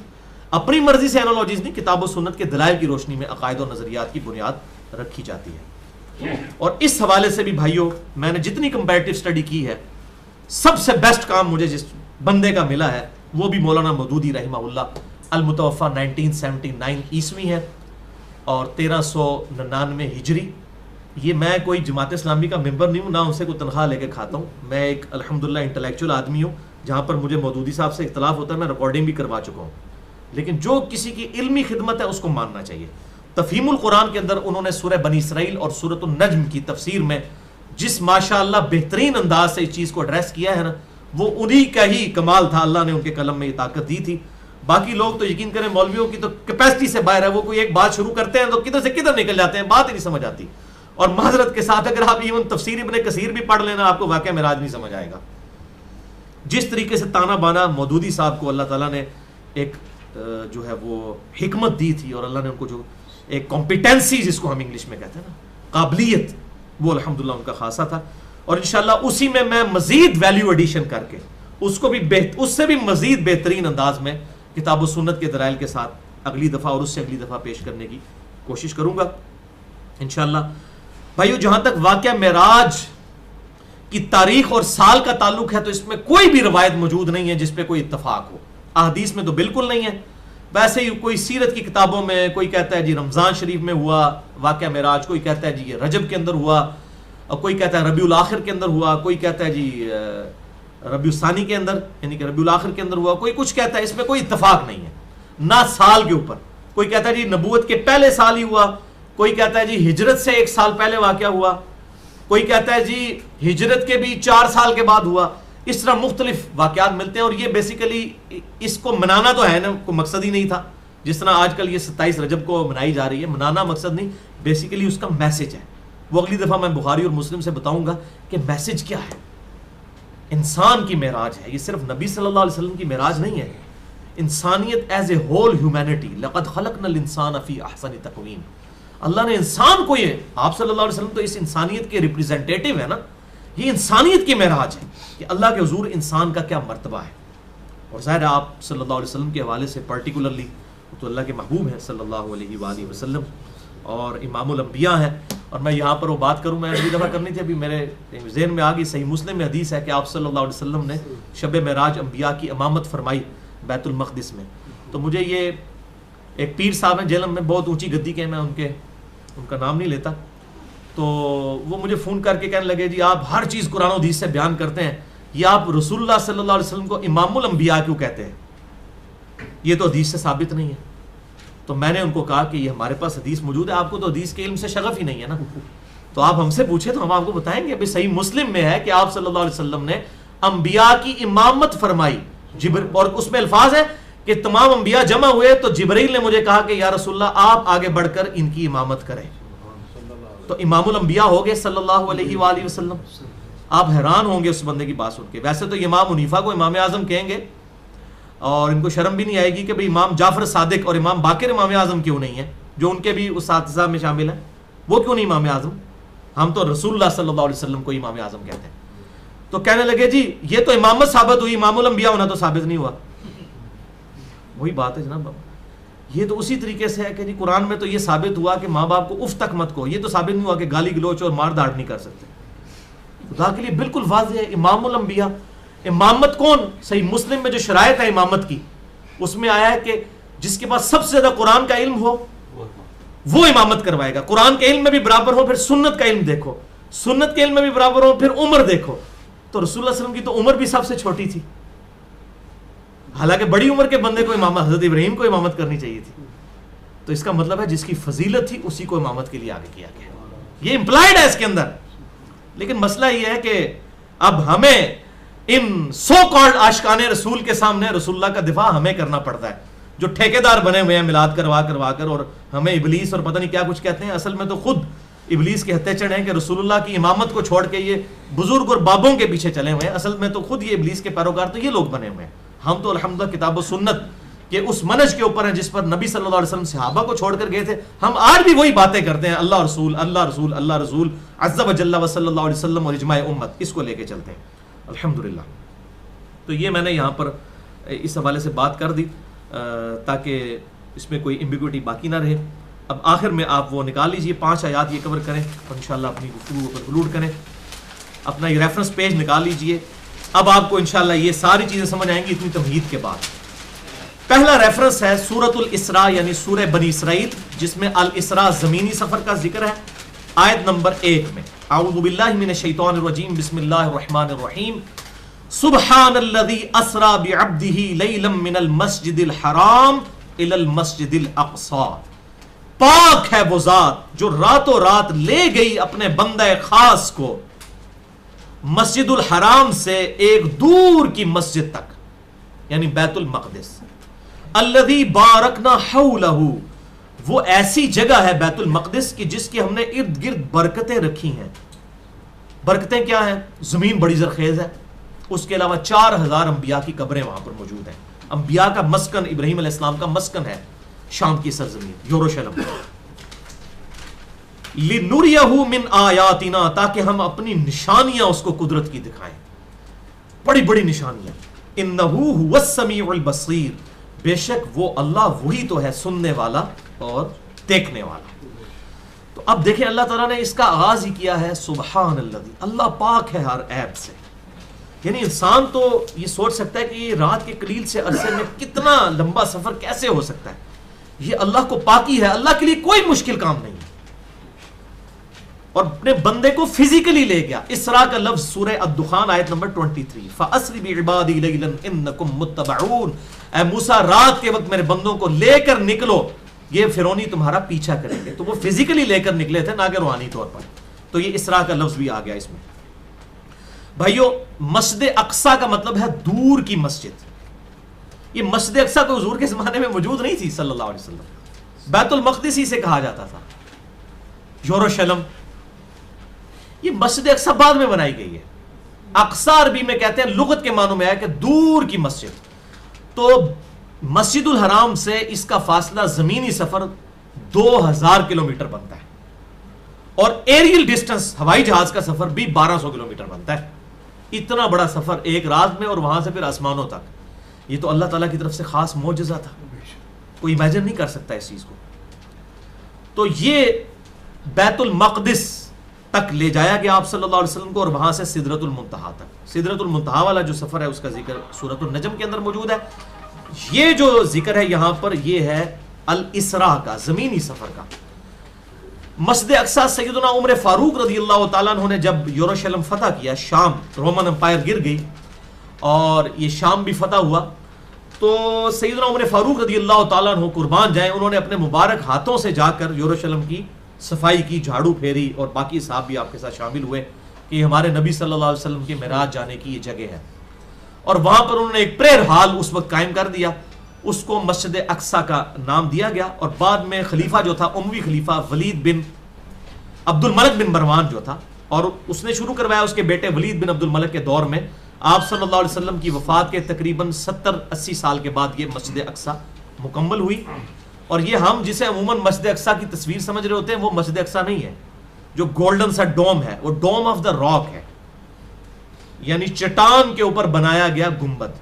اپنی مرضی سے اینالوجیز نہیں، کتاب و سنت کے دلائل کی روشنی میں عقائد و نظریات کی بنیاد رکھی جاتی ہے. اور اس حوالے سے بھی بھائیوں میں نے جتنی کمپیریٹیو اسٹڈی کی ہے، سب سے بیسٹ کام مجھے جس بندے کا ملا ہے وہ بھی مولانا مودودی رحمہ اللہ، المتوفی 1979 عیسوی ہے اور 1399 ہجری. یہ میں کوئی جماعت اسلامی کا ممبر نہیں ہوں، نہ ان سے کوئی تنخواہ لے کے کھاتا ہوں. میں ایک الحمدللہ انٹلیکچوئل آدمی ہوں. جہاں پر مجھے مودودی صاحب سے اختلاف ہوتا ہے میں ریکارڈنگ بھی کروا چکا ہوں، لیکن جو کسی کی علمی خدمت ہے اس کو ماننا چاہیے. تفہیم القرآن کے اندر انہوں نے سورہ بنی اسرائیل اور سورۃ النجم کی تفسیر میں جس ماشاءاللہ بہترین انداز سے اس چیز کو ایڈریس کیا ہے نا، وہ انہی کا ہی کمال تھا، اللہ نے ان کے قلم میں یہ طاقت دی تھی. باقی لوگ تو یقین کریں مولویوں کی تو کیپیسٹی سے باہر ہے، وہ کوئی ایک بات شروع کرتے ہیں تو کدھر سے کدھر نکل جاتے ہیں، بات ہی نہیں سمجھ آتی. اور معذرت کے ساتھ اگر آپ ایون تفسیر ابن کثیر بھی پڑھ لینا آپ کو واقعہ معراج نہیں سمجھ آئے گا. جس طریقے سے تانا بانا مودودی صاحب کو اللہ تعالیٰ نے ایک جو ہے وہ حکمت دی تھی، اور اللہ نے ان کو جو ایک کمپیٹنسی جس کو ہم انگلش میں کہتے ہیں نا، قابلیت، وہ الحمدللہ ان کا خاصہ تھا. اور انشاءاللہ اسی میں مزید ویلیو ایڈیشن کر کے اس کو بھی اس سے بھی مزید بہترین انداز میں کتاب و سنت کے دلائل کے ساتھ اگلی دفعہ اور اس سے اگلی دفعہ پیش کرنے کی کوشش کروں گا انشاءاللہ. بھائیو، جہاں تک واقعہ معراج کی تاریخ اور سال کا تعلق ہے تو اس میں کوئی بھی روایت موجود نہیں ہے جس پہ کوئی اتفاق ہو. احادیث میں تو بالکل نہیں ہے. ویسے ہی کوئی سیرت کی کتابوں میں کوئی کہتا ہے جی رمضان شریف میں ہوا واقعہ معراج، کوئی کہتا ہے جی یہ رجب کے اندر ہوا، اور کوئی کہتا ہے ربیع الاخر کے اندر ہوا، کوئی کہتا ہے جی ربیع الثانی کے اندر یعنی کہ ربیع الاخر کے اندر ہوا، کوئی کچھ کہتا ہے. اس میں کوئی اتفاق نہیں ہے نہ سال کے اوپر. کوئی کہتا ہے جی نبوت کے پہلے سال ہی ہوا، کوئی کہتا ہے جی ہجرت سے 1 سال پہلے واقعہ ہوا، کوئی کہتا ہے جی ہجرت کے بھی 4 سال کے بعد ہوا. اس طرح مختلف واقعات ملتے ہیں. اور یہ بیسیکلی اس کو منانا تو ہے نا، کوئی مقصد ہی نہیں تھا. جس طرح آج کل یہ 27 رجب کو منائی جا رہی ہے، منانا مقصد نہیں، بیسیکلی اس کا میسج ہے. وہ اگلی دفعہ میں بخاری اور مسلم سے بتاؤں گا کہ میسج کیا ہے. انسان کی معراج ہے، یہ صرف نبی صلی اللہ علیہ وسلم کی معراج نہیں ہے، انسانیت ایز اے ہول ہیومینٹی. لقد خلقنا الانسان فی احسن تقویم. اللہ نے انسان کو، یہ آپ صلی اللہ علیہ وسلم تو اس انسانیت کے ریپریزنٹیٹیو ہے نا، یہ انسانیت کی معراج ہے کہ اللہ کے حضور انسان کا کیا مرتبہ ہے. اور ظاہر ہے آپ صلی اللہ علیہ وسلم کے حوالے سے پرٹیکولرلی تو اللہ کے محبوب ہیں صلی اللہ علیہ وآلہ وسلم اور امام الانبیاء ہیں. اور میں یہاں پر وہ بات کروں، میں اگلی دفعہ کرنی تھی، ابھی میرے ذہن میں آ گئی. صحیح مسلم میں حدیث ہے کہ آپ صلی اللہ علیہ وسلم نے شب معراج انبیاء کی امامت فرمائی بیت المقدس میں. تو مجھے یہ ایک پیر صاحب ہیں جہلم میں، بہت اونچی گدی کے، میں ان کا نام نہیں لیتا، تو وہ مجھے فون کر کے کہنے لگے جی آپ ہر چیز قرآن و حدیث سے بیان کرتے ہیں، یہ آپ رسول اللہ صلی اللہ علیہ وسلم کو امام الانبیاء کیوں کہتے ہیں؟ یہ تو حدیث سے ثابت نہیں ہے. تو میں نے ان کو کہا کہ یہ ہمارے پاس حدیث موجود ہے، آپ کو تو حدیث کے علم سے شغف ہی نہیں ہے نا، تو آپ ہم سے پوچھیں تو ہم آپ کو بتائیں گے. ابھی صحیح مسلم میں ہے کہ آپ صلی اللہ علیہ وسلم نے انبیاء کی امامت فرمائی، اور اس میں الفاظ ہے کہ تمام انبیاء جمع ہوئے تو جبرائیل نے مجھے کہا کہ یا رسول اللہ آپ آگے بڑھ کر ان کی امامت کریں. تو امام الانبیاء ہو گئے صلی اللہ علیہ وآلہ وسلم. آپ حیران ہوں گے اس بندے کی بات سن کے. ویسے تو امام حنیفہ کو امام اعظم کہیں گے، اور ان کو شرم بھی نہیں آئے گی کہ بھئی امام جعفر صادق اور امام باقر امام اعظم کیوں نہیں ہیں، جو ان کے بھی اساتذہ میں شامل ہیں، وہ کیوں نہیں امام اعظم؟ ہم تو رسول اللہ صلی اللہ علیہ وسلم کو امام اعظم کہتے ہیں. تو کہنے لگے جی یہ تو امامت ثابت ہوئی، امام الانبیاء ہونا تو ثابت نہیں ہوا. وہی بات ہے جناب، یہ تو اسی طریقے سے ہے کہ جی قرآن میں تو یہ ثابت ہوا کہ ماں باپ کو اف تک مت کو، یہ تو ثابت نہیں ہوا کہ گالی گلوچ اور مار داڑ نہیں کر سکتے. خدا کے لیے بالکل واضح ہے امام الانبیاء. امامت کون؟ صحیح مسلم میں جو شرائط ہے امامت کی، اس میں آیا ہے کہ جس کے پاس سب سے زیادہ قرآن کا علم ہو وہ امامت کروائے گا. قرآن کے علم میں بھی برابر ہو، پھر سنت کا علم دیکھو، سنت کے علم میں بھی برابر ہو، پھر عمر دیکھو. تو رسول اللہ علیہ وسلم کی تو عمر بھی سب سے چھوٹی تھی، حالانکہ بڑی عمر کے بندے کو امامت، حضرت ابراہیم کو امامت کرنی چاہیے تھی. تو اس کا مطلب ہے جس کی فضیلت تھی اسی کو امامت کے لیے آگے کیا گیا. یہ امپلائڈ ہے اس کے اندر. لیکن مسئلہ یہ ہے کہ اب ہمیں ان سو کالڈ عاشقان رسول کے سامنے رسول اللہ کا دفاع ہمیں کرنا پڑتا ہے، جو ٹھیکیدار بنے ہوئے ہیں میلاد کروا کر، اور ہمیں ابلیس اور پتہ نہیں کیا کچھ کہتے ہیں. اصل میں تو خود ابلیس کے ہتھے چڑھے ہیں کہ رسول اللہ کی امامت کو چھوڑ کے یہ بزرگ اور بابوں کے پیچھے چلے ہوئے ہیں. اصل میں تو خود یہ ابلیس کے پیروکار تو یہ لوگ بنے ہوئے ہیں. ہم تو الحمدللہ کتاب و سنت کے اس منہج کے اوپر ہیں جس پر نبی صلی اللہ علیہ وسلم صحابہ کو چھوڑ کر گئے تھے. ہم آج بھی وہی باتیں کرتے ہیں، اللہ رسول اللہ رسول اللہ رسول عز و جل و صلی اللہ علیہ وسلم اور اجماع امت، اس کو لے کے چلتے ہیں الحمدللہ. تو یہ میں نے یہاں پر اس حوالے سے بات کر دی تاکہ اس میں کوئی ایمبیگوٹی باقی نہ رہے. اب آخر میں آپ وہ نکال لیجئے 5 آیات یہ کور کریں اور انشاءاللہ اپنی گفتگو پر کنکلوڈ کریں. اپنا یہ ریفرنس پیج نکال لیجئے. اب آپ کو انشاءاللہ یہ ساری چیزیں سمجھ آئیں گی اتنی تمہید کے بعد. پہلا ریفرنس ہے سورۃ الاسراء یعنی سورہ بنی اسرائیل، جس میں الاسراء زمینی سفر کا ذکر ہے. آیت نمبر 1 میں اعوذ باللہ من الشیطان الرجیم بسم اللہ الرحمن الرحیم سبحان الذی اسرا بعبدہ لیلا من المسجد الحرام الی المسجد الاقصی پاک ہے وہ ذات جو راتوں رات لے گئی اپنے بندہ خاص کو مسجد الحرام سے ایک دور کی مسجد تک، یعنی بیت المقدس، الذی بارکنا حولہ، وہ ایسی جگہ ہے بیت المقدس کی جس کی ہم نے ارد گرد برکتیں رکھی ہیں۔ برکتیں کیا ہیں؟ زمین بڑی زرخیز ہے، اس کے علاوہ 4000 انبیاء کی قبریں وہاں پر موجود ہیں۔ انبیاء کا مسکن، ابراہیم علیہ السلام کا مسکن ہے شام کی سرزمین یروشلم۔ لِنُرِيَهُ مِنْ آیاتنا، تاکہ ہم اپنی نشانیاں اس کو قدرت کی دکھائیں، بڑی بڑی نشانیاں۔ إِنَّهُ هُوَ السَّمِيعُ الْبَصِيرُ، بے شک وہ اللہ وہی تو ہے سننے والا اور دیکھنے والا۔ تو اب دیکھیں اللہ تعالیٰ نے اس کا آغاز ہی کیا ہے سبحان الذی، اللہ پاک ہے ہر عیب سے۔ یعنی انسان تو یہ سوچ سکتا ہے کہ یہ رات کے قلیل سے عرصے میں کتنا لمبا سفر کیسے ہو سکتا ہے، یہ اللہ کو پاکی ہے، اللہ کے لیے کوئی مشکل کام نہیں ہے، اور اپنے بندے کو فزیکلی لے گیا۔ اسراء کا لفظ سورہ الدخان آیت نمبر 23، فَأَسْرِ بِعِبَادِي لَيْلًا إِنَّكُمْ مُتَّبَعُونَ، اے موسیٰ رات کے وقت میرے بندوں کو لے کر نکلو، یہ فرعونی تمہارا پیچھا کریں گے۔ تو وہ فزیکلی لے کر نکلے تھے، نہ کہ روحانی طور پر، تو یہ اسراء کا لفظ بھی آ گیا اس میں۔ بھائیو، مسجد اقصی کا مطلب ہے دور کی مسجد۔ یہ مسجد اقصی تو حضور کے زمانے میں موجود نہیں تھی صلی اللہ علیہ وسلم، بیت المقدس ہی سے کہا جاتا تھا، یروشلم۔ یہ مسجد اقصی بعد میں بنائی گئی ہے۔ اقصی عربی میں کہتے ہیں، لغت کے معنوں میں ہے کہ دور کی مسجد۔ تو مسجد الحرام سے اس کا فاصلہ زمینی سفر 2000 کلومیٹر بنتا ہے، اور ایریل ڈسٹنس ہوائی جہاز کا سفر بھی 1200 کلومیٹر بنتا ہے۔ اتنا بڑا سفر ایک رات میں، اور وہاں سے پھر آسمانوں تک۔ یہ تو اللہ تعالیٰ کی طرف سے خاص معجزہ تھا، کوئی امیجن نہیں کر سکتا اس چیز کو۔ تو یہ بیت المقدس تک لے جایا گیا آپ صلی اللہ علیہ وسلم کو، اور وہاں سے سدرۃ المنتہا تک۔ سدرۃ المنتہا والا جو سفر ہے اس کا ذکر سورۃ النجم کے اندر موجود ہے۔ یہ جو ذکر ہے یہاں پر یہ ہے الاسراء کا، زمینی سفر کا۔ مسجد اقصی سیدنا عمر فاروق رضی اللہ تعالیٰ عنہ نے جب یروشلم فتح کیا، شام، رومن امپائر گر گئی اور یہ شام بھی فتح ہوا، تو سیدنا عمر فاروق رضی اللہ تعالیٰ عنہ قربان جائیں، انہوں نے اپنے مبارک ہاتھوں سے جا کر یروشلم کی صفائی کی، جھاڑو پھیری، اور باقی صاحب بھی آپ کے ساتھ شامل ہوئے کہ یہ ہمارے نبی صلی اللہ علیہ وسلم کے معراج جانے کی یہ جگہ ہے۔ اور وہاں پر انہوں نے ایک پریئر ہال اس وقت قائم کر دیا، اس کو مسجد اقصی کا نام دیا گیا۔ اور بعد میں خلیفہ جو تھا، اموی خلیفہ ولید بن عبد الملک بن مروان جو تھا، اور اس نے شروع کروایا، اس کے بیٹے ولید بن عبد الملک کے دور میں آپ صلی اللہ علیہ وسلم کی وفات کے تقریباً 70-80 سال کے بعد یہ مسجد اقصی مکمل ہوئی۔ اور یہ ہم جسے عموماً مسجد اقصی کی تصویر سمجھ رہے ہوتے ہیں، وہ مسجد اقصی نہیں ہے۔ جو گولڈن سا ڈوم ہے، وہ ڈوم آف دا راک ہے، یعنی چٹان کے اوپر بنایا گیا گنبد،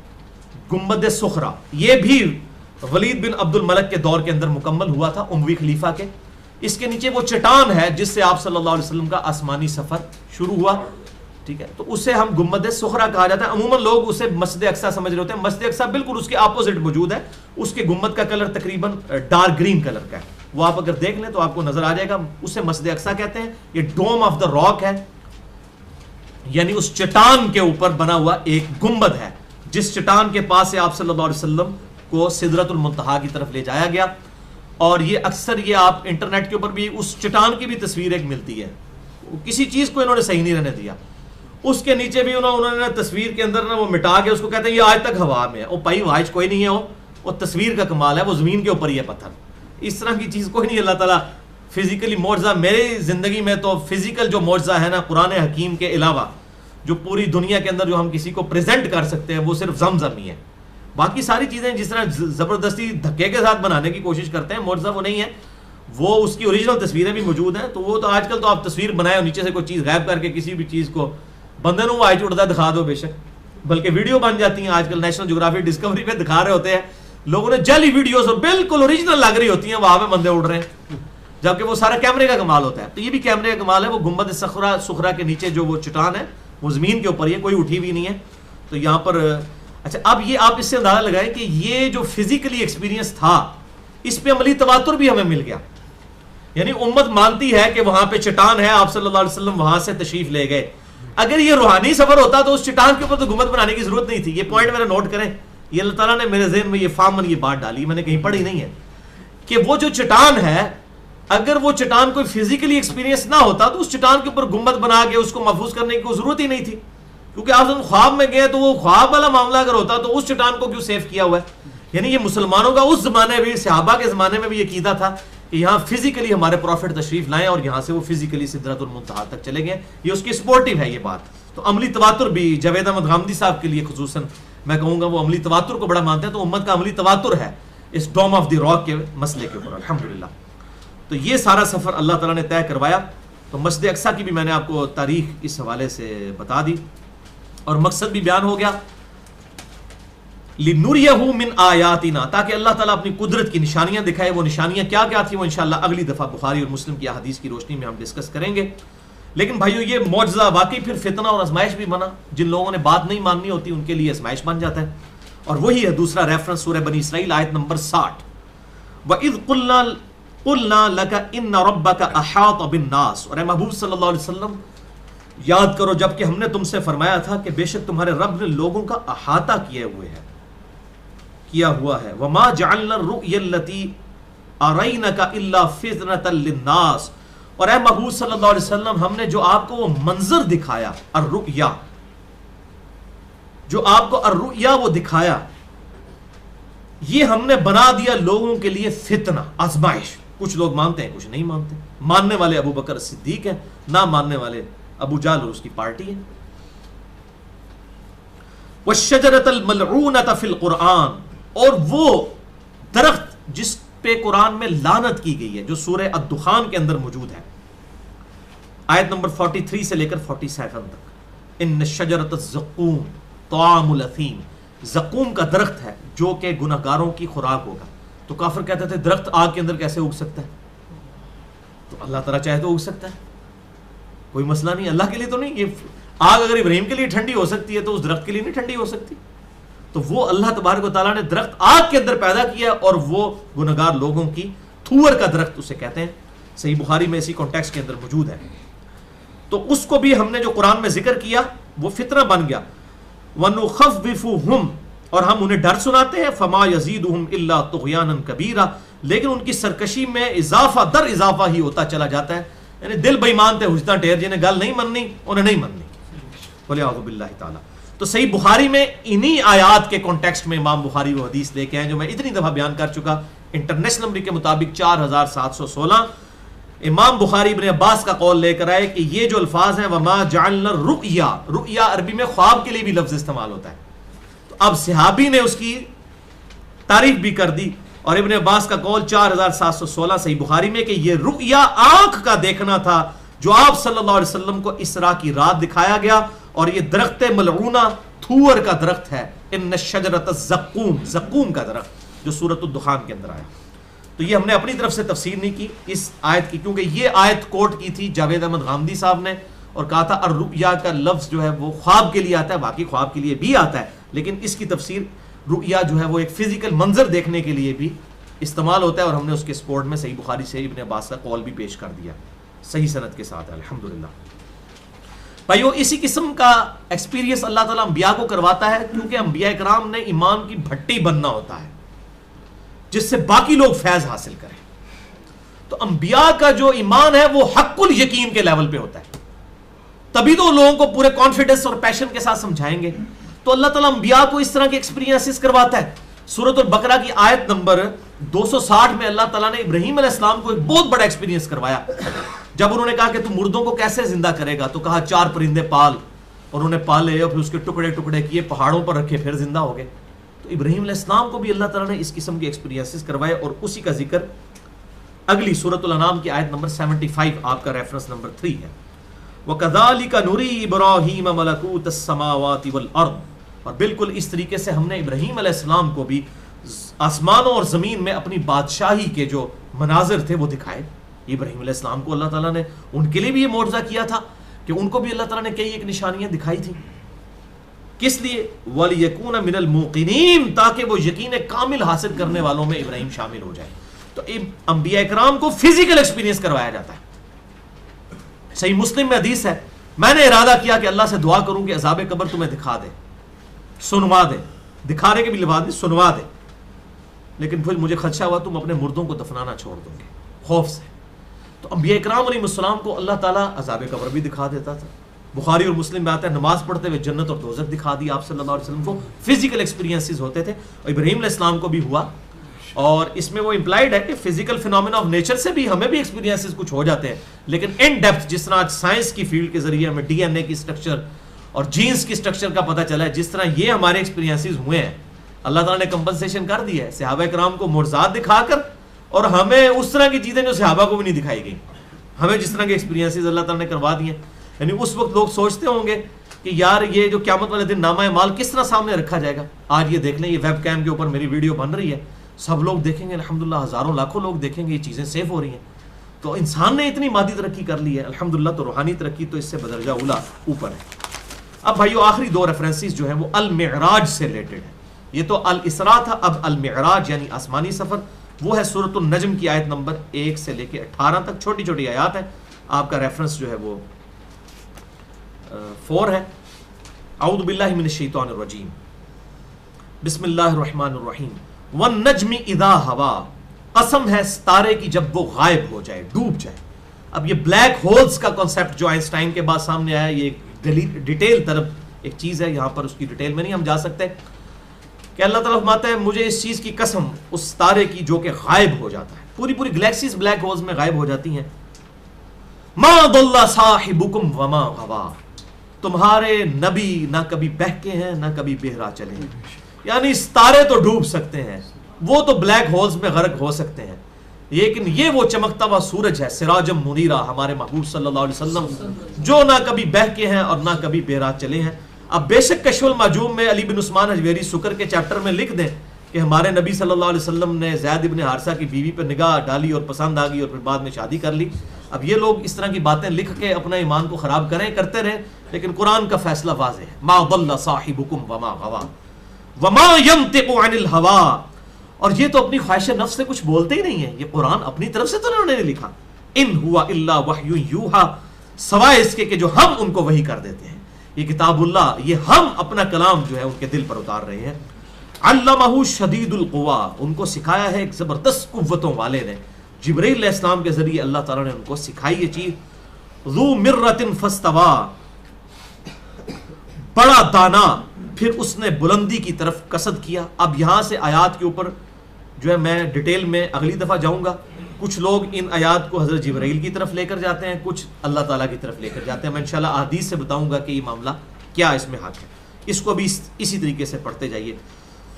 گنبد صخرہ۔ یہ بھی ولید بن عبد الملک کے دور کے اندر مکمل ہوا تھا، اموی خلیفہ کے۔ اس کے نیچے وہ چٹان ہے جس سے آپ صلی اللہ علیہ وسلم کا آسمانی سفر شروع ہوا، ٹھیک ہے، تو اسے ہم گنبد صخرہ کہا جاتا ہے۔ عموماً لوگ اسے مسجد اقصی سمجھ رہے ہوتے ہیں، مسجد اقصی بالکل اس کے اپوزٹ موجود ہے، اس کے گنبد کا کلر تقریباً ڈارک گرین کلر کا ہے، وہ آپ اگر دیکھ لیں تو آپ کو نظر آ جائے گا، اسے مسجد اقصی کہتے ہیں۔ یہ ڈوم آف دا راک ہے، یعنی اس چٹان کے اوپر بنا ہوا ایک گنبد ہے، جس چٹان کے پاس سے آپ صلی اللہ علیہ وسلم کو سدرۃ المنتہا کی طرف لے جایا گیا۔ اور یہ اکثر یہ آپ انٹرنیٹ کے اوپر بھی اس چٹان کی بھی تصویر ایک ملتی ہے، کسی چیز کو انہوں نے صحیح نہیں رہنے دیا، اس کے نیچے بھی انہوں نے تصویر کے اندر وہ مٹا کے اس کو کہتے ہیں یہ آج تک ہوا میں ہے۔ وہ پائی واج کوئی نہیں ہے، وہ تصویر کا کمال ہے، وہ زمین کے اوپر ہی ہے پتھر، اس طرح کی چیز کوئی نہیں۔ اللہ تعالیٰ فزیکلی معجزہ، میری زندگی میں تو فزیکل جو معجزہ ہے نا قرآن حکیم کے علاوہ، جو پوری دنیا کے اندر جو ہم کسی کو پریزنٹ کر سکتے ہیں، وہ صرف زمزم ہی ہے۔ باقی ساری چیزیں جس طرح زبردستی دھکے کے ساتھ بنانے کی کوشش کرتے ہیں، معجزہ وہ نہیں ہے، وہ اس کی اوریجنل تصویریں بھی موجود ہیں۔ تو وہ تو آج کل تو آپ تصویر بنائے اور نیچے سے کوئی چیز غائب کر کے کسی بھی چیز کو بندے نو آئی چڑھتا دکھا دو، بے شک، بلکہ ویڈیو بن جاتی ہیں آج کل، نیشنل جغرافی ڈسکوری پہ دکھا رہے ہوتے ہیں لوگوں نے جعلی ویڈیوز، اور بالکل اوریجنل لگ رہی ہوتی ہیں، وہاں پہ بندے اڑ رہے ہیں، جبکہ وہ سارا کیمرے کا کمال ہوتا ہے۔ تو یہ بھی کیمرے کا کمال ہے۔ وہ گنبد صخرہ کے نیچے جو وہ چٹان ہے، وہ زمین کے اوپر، یہ کوئی اٹھی بھی نہیں ہے۔ تو یہاں پر اچھا، اب یہ آپ اس سے اندازہ لگائیں کہ یہ جو فزیکلی ایکسپیرینس تھا، اس پہ عملی تواتر بھی ہمیں مل گیا، یعنی امت مانتی ہے کہ وہاں پہ چٹان ہے، آپ صلی اللہ علیہ وسلم وہاں سے تشریف لے گئے۔ اگر یہ روحانی سفر ہوتا تو اس چٹان کے اوپر تو گنبد بنانے کی ضرورت نہیں تھی۔ یہ پوائنٹ میرا نوٹ کریں، یہ اللہ تعالیٰ نے میرے ذہن میں یہ فامن یہ بات ڈالی، میں نے کہیں پڑھی نہیں ہے، کہ وہ جو چٹان ہے اگر وہ چٹان کوئی فزیکلی ایکسپیرینس نہ ہوتا تو اس چٹان کے اوپر گنبد بنا کے اس کو محفوظ کرنے کی کوئی ضرورت ہی نہیں تھی، کیونکہ آپ خواب میں گئے تو وہ خواب والا معاملہ اگر ہوتا تو اس چٹان کو کیوں سیو کیا ہوا ہے؟ یعنی یہ مسلمانوں کا اس زمانے میں، صحابہ کے زمانے میں بھی یہ عقیدہ تھا کہ یہاں فزیکلی ہمارے پروفٹ تشریف لائیں اور یہاں سے وہ فزیکلی سدرۃ المنتہا تک چلے گئے. یہ اس کی سپورٹیو ہے یہ بات. تو عملی تواتر بھی جاوید احمد غامدی صاحب کے لیے خصوصاً میں کہوں گا وہ عملی تواتر کو بڑا مانتے ہیں، تو امت کا عملی تواتر ہے اس ڈوم آف دی راک کے مسئلے کے اوپر الحمدللہ. تو یہ سارا سفر اللہ تعالیٰ نے طے کروایا. تو مسجد اقصیٰ کی بھی میں نے آپ کو تاریخ اس حوالے سے بتا دی اور مقصد بھی بیان ہو گیا. لِنُرِيَهُ مِنْ آیَاتِنَا، تاکہ اللہ تعالیٰ اپنی قدرت کی نشانیاں دکھائے. وہ نشانیاں کیا کیا تھیں وہ انشاءاللہ اگلی دفعہ بخاری اور مسلم کی احادیث کی روشنی میں ہم ڈسکس کریں گے. لیکن بھائیو یہ معجزہ واقعی پھر فتنہ اور آزمائش بھی بنا. جن لوگوں نے بات نہیں ماننی ہوتی ان کے لیے آزمائش بن جاتا ہے. اور وہی ہے دوسرا ریفرنس سورہ بنی اسرائیل آیت نمبر 60. وَإِذْ قُلْنَا لَكَ إِنَّ رَبَّكَ أَحَاطَ بِالنَّاسِ. اور اے محبوب صلی اللہ علیہ وسلم یاد کرو جب کہ ہم نے تم سے فرمایا تھا کہ بے شک تمہارے رب نے لوگوں کا احاطہ کیا ہوا ہے. وَمَا جَعَلْنَا الرُّؤْيَا الَّتِي أَرَيْنَكَ إِلَّا فِتْنَةً لِلنَّاسِ. اور اے محبوب صلی اللہ علیہ وسلم ہم نے جو آپ کو وہ منظر دکھایا، الرؤیا، جو آپ کو الرؤیا وہ دکھایا، یہ ہم نے بنا دیا لوگوں کے لیے فتنہ، آزمائش. کچھ لوگ مانتے ہیں کچھ نہیں مانتے. ماننے والے ابو بکر صدیق ہیں، نہ ماننے والے ابو جہل اور اس کی پارٹی ہے. والشجرۃ الملعونۃ فی القرآن، اور وہ درخت جس پہ قرآن میں لعنت کی گئی ہے جو سورہ الدخان کے اندر موجود ہے، آیت نمبر 43 سے لے کر 47 تک. ان شجرۃ الزقوم طعام الاثیم، زقوم کا درخت ہے جو کہ گناہگاروں کی خوراک ہوگا. تو کافر کہتے تھے درخت آگ کے اندر کیسے اگ سکتا ہے؟ تو اللہ تعالیٰ چاہے تو اگ سکتا ہے، کوئی مسئلہ نہیں. اللہ کے لیے تو نہیں. یہ آگ اگر ابراہیم کے لیے ٹھنڈی ہو سکتی ہے تو اس درخت کے لیے نہیں ٹھنڈی ہو سکتی. تو وہ اللہ تبارک و تعالیٰ نے درخت آگ کے اندر پیدا کیا اور وہ گناہگار لوگوں کی تھور کا درخت اسے کہتے ہیں. صحیح بخاری میں اسی کانٹیکسٹ کے اندر موجود ہے. تو اس کو بھی ہم نے جو قرآن میں ذکر کیا وہ فتنہ بن گیا. وَنُخَفِّفُهُمْ، اور ہم انہیں ڈر سناتے ہیں. فَمَا يَزِيدُهُمْ إِلَّا طُغْيَانًا كَبِيرًا، لیکن ان کی سرکشی میں اضافہ در اضافہ ہی ہوتا چلا جاتا ہے. یعنی دل بے ایمان تے حجتاں ٹھہر، جنہیں گل نہیں مننی انہیں نہیں مننی. وَلِعَوْذُ بِاللَّهِ تعالیٰ. تو صحیح بخاری میں انہی آیات کے کانٹیکسٹ میں امام بخاری وہ حدیث لے کے ہیں جو میں اتنی دفعہ بیان کر چکا. انٹرنیشنل نمبر کے مطابق 4716 امام بخاری ابن عباس کا قول لے کر آئے کہ یہ جو الفاظ ہیں وما جعلنا الرؤیا، رؤیا عربی میں خواب کے لیے بھی لفظ استعمال ہوتا ہے. تو اب صحابی نے اس کی تعریف بھی کر دی اور ابن عباس کا قول 4716 صحیح بخاری میں کہ یہ رؤیا آنکھ کا دیکھنا تھا جو آپ صلی اللہ علیہ وسلم کو اسراء کی رات دکھایا گیا. اور یہ درخت ملعونہ تھور کا درخت ہے. ان شجرۃ الزقوم، زقوم کا درخت جو سورۃ الدخان کے اندر آیا. تو یہ ہم نے اپنی طرف سے تفسیر نہیں کی اس آیت کی، کیونکہ یہ آیت کوٹ کی تھی جاوید احمد غامدی صاحب نے اور کہا تھا الرؤیا کا لفظ جو ہے وہ خواب کے لیے آتا ہے. باقی خواب کے لیے بھی آتا ہے لیکن اس کی تفسیر رؤیا جو ہے وہ ایک فزیکل منظر دیکھنے کے لیے بھی استعمال ہوتا ہے. اور ہم نے اس کے سپورٹ میں صحیح بخاری سے ابن عباس کا قول بھی پیش کر دیا صحیح سند کے ساتھ الحمدللہ. بھائیو اسی قسم کا ایکسپیرینس اللہ تعالیٰ انبیاء کو کرواتا ہے کیونکہ انبیاء کرام نے ایمان کی بھٹی بننا ہوتا ہے جس سے باقی لوگ فیض حاصل کریں. تو انبیاء کا جو ایمان ہے وہ حق الیقین کے لیول پہ ہوتا ہے، تبھی تو لوگوں کو پورے کانفیڈنس اور پیشن کے ساتھ سمجھائیں گے. تو اللہ تعالیٰ انبیاء کو اس طرح کے ایکسپیرینسز کرواتا ہے. سورۃ البقرہ کی آیت نمبر 260 میں اللہ تعالیٰ نے ابراہیم علیہ السلام کو ایک بہت بڑا ایکسپیرینس کروایا. جب انہوں نے کہا کہ تم مردوں کو کیسے زندہ کرے گا تو کہا 4 پرندے پال، اور انہوں نے پالے اور پھر اس کے ٹکڑے ٹکڑے کیے، پہاڑوں پر رکھے، پھر زندہ ہو گئے. تو ابراہیم علیہ السلام کو بھی اللہ تعالیٰ نے اس قسم کے ایکسپیرینسز کروائے اور اسی کا ذکر اگلی سورۃ الانعام کی آیت نمبر 75 آپ کا ریفرنس نمبر 3 ہے. وَكَذَلِكَ نُرِي إِبْرَاهِيمَ مَلَكُوتَ السَّمَاوَاتِ وَالْأَرْضِ، اور بالکل اس طریقے سے ہم نے ابراہیم علیہ السلام کو بھی آسمانوں اور زمین میں اپنی بادشاہی کے جو مناظر تھے وہ دکھائے. ابراہیم علیہ السلام کو اللہ تعالیٰ نے ان کے لیے بھی یہ معجزہ کیا تھا کہ ان کو بھی اللہ تعالیٰ نے کئی ایک نشانیاں دکھائی تھیں. کس لیے؟ وَلِيَكُونَ مِنَ الْمُوقِنِينَ، تاکہ وہ یقین کامل حاصل کرنے والوں میں ابراہیم شامل ہو جائے. تو انبیاء اکرام کو فزیکل ایکسپیرینس کروایا جاتا ہے. صحیح مسلم میں حدیث ہے میں نے ارادہ کیا کہ اللہ سے دعا کروں کہ عذاب قبر تمہیں دکھا دے، سنوا دے، دکھانے کے بھی لباس نہیں، سنوا دے. لیکن پھر مجھے خدشہ ہوا تم اپنے مردوں کو دفنانا چھوڑ دو گے خوف سے. تو انبیاء اکرام علیہ السلام کو اللہ تعالیٰ عذاب قبر بھی دکھا دیتا تھا. بخاری اور مسلم میں آتا ہے نماز پڑھتے ہوئے جنت اور دوزخ دکھا دی آپ صلی اللہ علیہ وسلم کو. فزیکل ایکسپیرینسز ہوتے تھے اور ابراہیم علیہ السلام کو بھی ہوا. اور اس میں وہ امپلائڈ ہے کہ فزیکل فینومینا آف نیچر سے بھی ہمیں بھی ایکسپیرینسز کچھ ہو جاتے ہیں, لیکن ان ڈیپتھ جس طرح آج سائنس کی فیلڈ کے ذریعے ہمیں ڈی این اے کی اسٹرکچر اور جینز کی اسٹرکچر کا پتہ چلا ہے, جس طرح یہ ہمارے ایکسپیرینسز ہوئے ہیں, اللہ تعالیٰ نے کمپنسیشن کر دی ہے صحابہ کرام کو معجزات دکھا کر, اور ہمیں اس طرح کی چیزیں جو صحابہ کو بھی نہیں دکھائی گئی, ہمیں جس طرح کے ایکسپیرینسز اللہ تعالیٰ نے کروا دیے. یعنی اس وقت لوگ سوچتے ہوں گے کہ یار یہ جو قیامت والے دن نامہ اعمال کس طرح سامنے رکھا جائے گا. آج یہ دیکھ لیں, یہ ویب کیم کے اوپر میری ویڈیو بن رہی ہے, سب لوگ دیکھیں گے, الحمدللہ ہزاروں لاکھوں لوگ دیکھیں گے, یہ چیزیں سیو ہو رہی ہیں. تو انسان نے اتنی مادی ترقی کر لی ہے الحمدللہ, تو روحانی ترقی تو اس سے بدرجہ اولا اوپر ہے. اب بھائیو آخری دو ریفرنسز جو ہیں وہ المعراج سے ریلیٹڈ ہیں. یہ تو الاسراء تھا, اب المعراج یعنی آسمانی سفر, وہ ہے سورۃ النجم کی آیت نمبر 1 سے لے کے 18 تک. چھوٹی چھوٹی آیات ہیں, آپ کا ریفرنس جو ہے وہ 4 ہے. اعوذ باللہ من الشیطان الرجیم, بسم اللہ الرحمن الرحیم. والنجم اذا ہوا, قسم ہے ستارے کی جب وہ غائب ہو جائے, ڈوب جائے. اب یہ بلیک ہولز کا کنسپٹ جو آئنسٹائن کے بعد سامنے آیا, یہ ڈیٹیل طرف ایک چیز ہے, یہاں پر اس کی ڈیٹیل میں نہیں ہم جا سکتے, کہ اللہ تعالیٰ فرماتا ہے مجھے اس چیز کی قسم اس ستارے کی جو کہ غائب ہو جاتا ہے. پوری پوری گلیکسیز بلیک ہولز میں غائب ہو جاتی ہیں. ما ضل صاحبکم وما غوا, تمہارے نبی نہ کبھی بہکے ہیں نہ کبھی بہرا چلے ہیں. یعنی ستارے تو ڈوب سکتے ہیں, وہ تو بلیک ہولز میں غرق ہو سکتے ہیں, لیکن یہ وہ چمکتا ہوا سورج ہے سراجم منیرہ, ہمارے محبوب صلی اللہ علیہ وسلم, جو نہ کبھی بہکے ہیں اور نہ کبھی بہرا چلے ہیں. اب بے شک کشف المعجوم میں علی بن عثمان حجویری سکر کے چیپٹر میں لکھ دیں کہ ہمارے نبی صلی اللہ علیہ وسلم نے زید ابن حارثہ کی بیوی پر نگاہ ڈالی اور پسند آ گئی اور پھر بعد میں شادی کر لی. اب یہ لوگ اس طرح کی باتیں لکھ کے اپنا ایمان کو خراب کرتے رہیں, لیکن قرآن کا فیصلہ واضح ہے. ما ضل صاحبکم وما غوا وما ينطق عن الهوى, اور یہ تو اپنی خواہش نفس سے کچھ بولتے ہی نہیں ہے, یہ قرآن اپنی طرف سے تو انہوں نے لکھا. ان هو الا وحی یوحى, سوائے اس کے کہ جو ہم ان کو وحی کر دیتے ہیں. یہ کتاب اللہ, یہ ہم اپنا کلام جو ہے ان کے دل پر اتار رہے ہیں. علمہ شدید القوا, ان کو سکھایا ہے ایک زبردست قوتوں والے نے. جبرائیل علیہ السلام کے ذریعے اللہ تعالیٰ نے ان کو سکھائی یہ چیز. ذو مرۃ فاستوى, بڑا دانا, پھر اس نے بلندی کی طرف قصد کیا. اب یہاں سے آیات کے اوپر جو ہے میں ڈیٹیل میں اگلی دفعہ جاؤں گا. کچھ لوگ ان آیات کو حضرت جبرائیل کی طرف لے کر جاتے ہیں, کچھ اللہ تعالیٰ کی طرف لے کر جاتے ہیں. میں انشاءاللہ احادیث سے بتاؤں گا کہ یہ معاملہ کیا اس میں حق ہے. اس کو بھی اسی طریقے سے پڑھتے جائیے.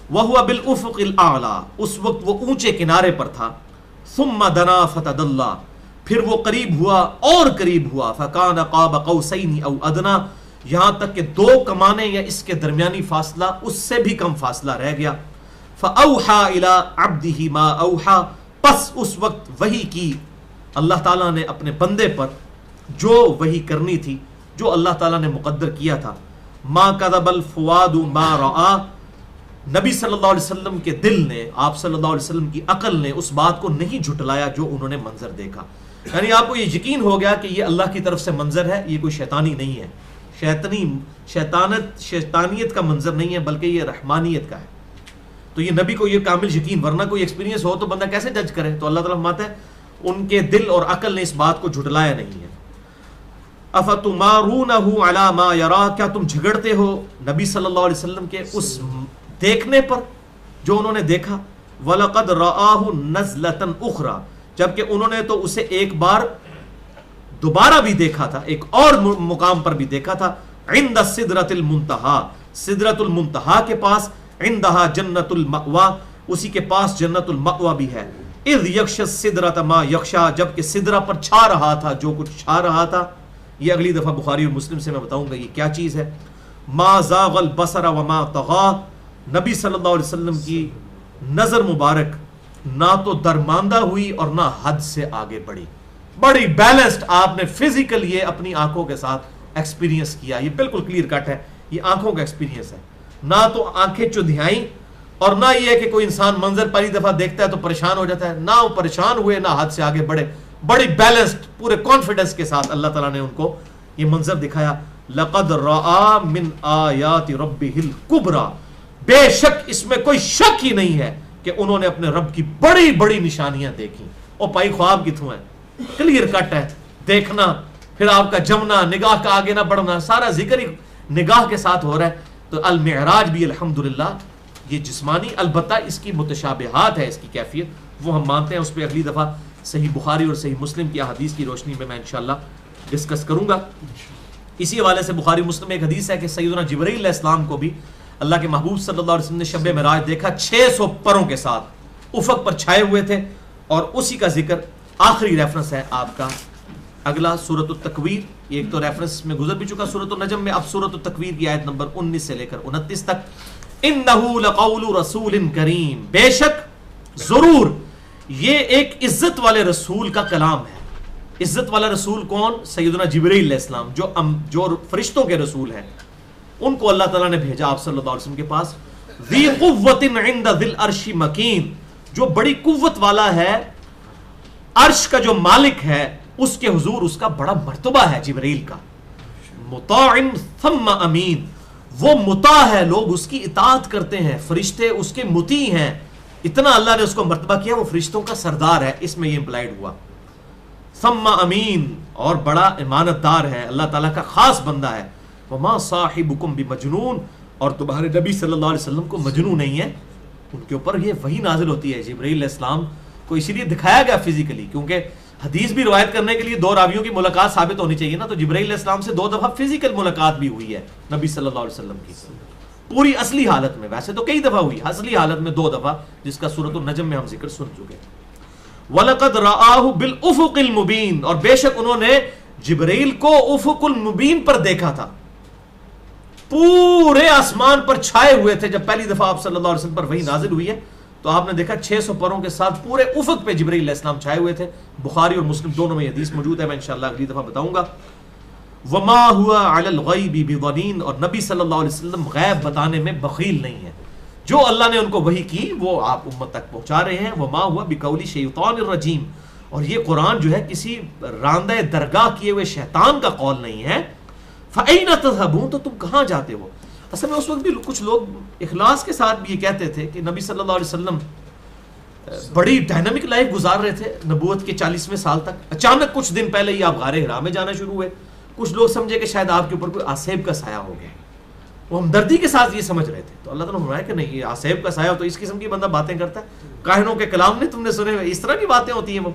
وَهُوَ بِالْأُفُقِ الْأَعْلَى, اس وقت وہ اونچے کنارے پر تھا. ثُمَّ دَنَا فَتَدَلَّى, پھر وہ قریب ہوا اور قریب ہوا. فَكَانَ قَابَ قَوْسَيْنِ أَوْ أَدْنَى, یہاں تک کہ 2 کمانے یا اس کے درمیانی فاصلہ اس سے بھی کم فاصلہ رہ گیا. فَأَوْحَى إِلَىٰ عَبْدِهِ مَا أَوْحَى, پس اس وقت وحی کی اللہ تعالیٰ نے اپنے بندے پر جو وحی کرنی تھی, جو اللہ تعالیٰ نے مقدر کیا تھا. مَا كَذَبَ الْفُؤَادُ مَا رَآ, نبی صلی اللہ علیہ وسلم کے دل نے, آپ صلی اللہ علیہ وسلم کی عقل نے اس بات کو نہیں جھٹلایا جو انہوں نے منظر دیکھا. یعنی آپ کو یہ یقین ہو گیا کہ یہ اللہ کی طرف سے منظر ہے, یہ کوئی شیطانی نہیں ہے, شیطانیت کا منظر نہیں ہے, بلکہ یہ رحمانیت کا ہے. تو یہ نبی کو یہ کامل یقین, ورنہ کوئی ایکسپیرینس ہو تو بندہ کیسے جج کرے. تو اللہ تعالیٰ فرماتا ہے ان کے دل اور عقل نے اس بات کو جھٹلایا نہیں ہے. افتمارونہ علی ما یرا, کیا تم جھگڑتے ہو نبی صلی اللہ علیہ وسلم کے اس دیکھنے پر جو انہوں نے دیکھا. وَلَقَدْ رَآهُ نَزْلَةً أُخْرَى, جبکہ انہوں نے تو اسے ایک بار دوبارہ بھی دیکھا تھا, ایک اور مقام پر بھی دیکھا تھا. عند سدرۃ المنتہا, سدرۃ المنتہا کے پاس. عندہا جنت المأوا, اسی کے پاس جنت المأوا بھی ہے. اذ یغشی السدرۃ ما یغشی, جبکہ سدرہ پر چھا رہا تھا جو کچھ چھا رہا تھا. یہ اگلی دفعہ بخاری اور مسلم سے میں بتاؤں گا یہ کیا چیز ہے. ما زاغ البصر وما طغى, نبی صلی اللہ علیہ وسلم کی نظر مبارک نہ تو درماندہ ہوئی اور نہ حد سے آگے بڑھی. بڑی بیلنسڈ آپ نے فزیکل یہ اپنی آنکھوں کے ساتھ ایکسپیرینس کیا. یہ بالکل کلیئر کٹ ہے, یہ آنکھوں کا ایکسپیرینس ہے. نہ تو آنکھیں چندھیائیں اور نہ یہ ہے کہ کوئی انسان منظر پہلی دفعہ دیکھتا ہے تو پریشان ہو جاتا ہے. نہ وہ پریشان ہوئے نہ حد سے آگے بڑھے. بڑی بیلنسڈ پورے کانفیڈنس کے ساتھ اللہ تعالیٰ نے ان کو یہ منظر دکھایا. لقد رأى من آیات ربہ الکبریٰ, بے شک اس میں کوئی شک ہی نہیں ہے کہ انہوں نے اپنے رب کی بڑی بڑی نشانیاں دیکھی. اور پائی خواب کتوں ہیں, کلیئر کٹ ہے. دیکھنا پھر آپ کا جمنا, نگاہ کا آگے نہ بڑھنا, سارا ذکر ہی نگاہ کے ساتھ ہو رہا ہے. تو المعراج بھی الحمدللہ یہ جسمانی, البتہ اس کی متشابہات ہے, اس کی کیفیت وہ ہم مانتے ہیں. اس پہ اگلی دفعہ صحیح بخاری اور صحیح مسلم کی احادیث کی روشنی میں انشاءاللہ ڈسکس کروں گا. اسی حوالے سے بخاری مسلم میں ایک حدیث ہے کہ سیدنا جبرائیل علیہ السلام کو بھی اللہ کے محبوب صلی اللہ علیہ وسلم نے شب معراج دیکھا, 600 پروں کے ساتھ افق پر چھائے ہوئے تھے. اور اسی کا ذکر آخری ریفرنس ہے آپ کا اگلا سورۃ التکویر. ایک تو ریفرنس میں گزر بھی چکا سورۃ النجم میں, اب سورۃ التکویر کی آیت نمبر 19 سے لے کر 29 تک. انہ لقول رسول کریم, بے شک ضرور یہ ایک عزت والے رسول کا کلام ہے. عزت والا رسول کون؟ سیدنا جبرائیل علیہ السلام, جو فرشتوں کے رسول ہیں. ان کو اللہ تعالیٰ نے بھیجا آپ صلی اللہ علیہ وسلم کے پاس. ذی قوت عند ذی العرش مکین, جو بڑی قوت والا ہے, عرش کا جو مالک ہے اس کے حضور اس کا بڑا مرتبہ ہے جبرائیل کا. مطاع ثم امین, وہ مطاع ہے, لوگ اس کی اطاعت کرتے ہیں, فرشتے اس کے مطیع ہیں. اتنا اللہ نے اس کو مرتبہ کیا, وہ فرشتوں کا سردار ہے, اس میں یہ امپلائڈ ہوا. ثم امین, اور بڑا امانت دار ہے, اللہ تعالیٰ کا خاص بندہ ہے. وما صاحبکم بمجنون, اور تمہارے نبی صلی اللہ علیہ وسلم کو مجنون نہیں ہے. ان کے اوپر یہ وحی نازل ہوتی ہے. جبرائیل علیہ السلام کو اسی لیے دکھایا گیا فزیکلی, کیونکہ حدیث بھی روایت کرنے کے لیے 2 راویوں کی ملاقات ثابت ہونی چاہیے نا. تو جبرائیل علیہ السلام سے 2 دفعہ فزیکل ملاقات بھی ہوئی ہے نبی صلی اللہ علیہ وسلم کی, پوری اصلی حالت میں. ویسے تو کئی دفعہ ہوئی, اصلی حالت میں 2 دفعہ, جس کا سورۃ النجم میں ہم ذکر سن چکے. وَلَقَدْ رَآهُ بِالْأُفُقِ الْمُبِينِ, اور بے شک انہوں نے جبرائیل کو افق المبین پر دیکھا تھا. پورے آسمان پر چھائے ہوئے تھے. جب پہلی دفعہ آپ صلی اللہ علیہ وسلم پر وحی نازل ہوئی ہے تو آپ نے دیکھا 600 پروں کے ساتھ پورے افق پہ جبرائیل علیہ السلام چھائے ہوئے تھے. بخاری اور مسلم دونوں میں یہ حدیث موجود ہے, میں انشاءاللہ اگلی دفعہ بتاؤں گا. وما ہوا علی الغیب بضنین, اور نبی صلی اللہ علیہ وسلم غیب بتانے میں بخیل نہیں ہے. جو اللہ نے ان کو وحی کی وہ آپ امت تک پہنچا رہے ہیں. وما ہوا بقول شیطان الرجیم, اور یہ قرآن جو ہے کسی راندہ درگاہ کیے ہوئے شیطان کا قول نہیں ہے. فَأَيْنَ تَذْهَبُونَ, تو تم کہاں جاتے ہو. اصل میں اس وقت بھی کچھ لوگ اخلاص کے ساتھ بھی یہ کہتے تھے کہ نبی صلی اللہ علیہ وسلم بڑی ڈائنامک لائف گزار رہے تھے نبوت کے 40ویں سال تک. اچانک کچھ دن پہلے ہی آپ غار حرا میں جانا شروع ہوئے. کچھ لوگ سمجھے کہ شاید آپ کے اوپر کوئی آصیب کا سایہ ہو گیا. وہ ہمدردی کے ساتھ یہ سمجھ رہے تھے. تو اللہ تعالیٰ نے فرمایا کہ نہیں, یہ آصیب کا سایہ ہو تو اس قسم کی بندہ باتیں کرتا ہے. کاہنوں کے کلام نے تم نے سنے ہوئے, اس طرح کی باتیں ہوتی ہیں. وہ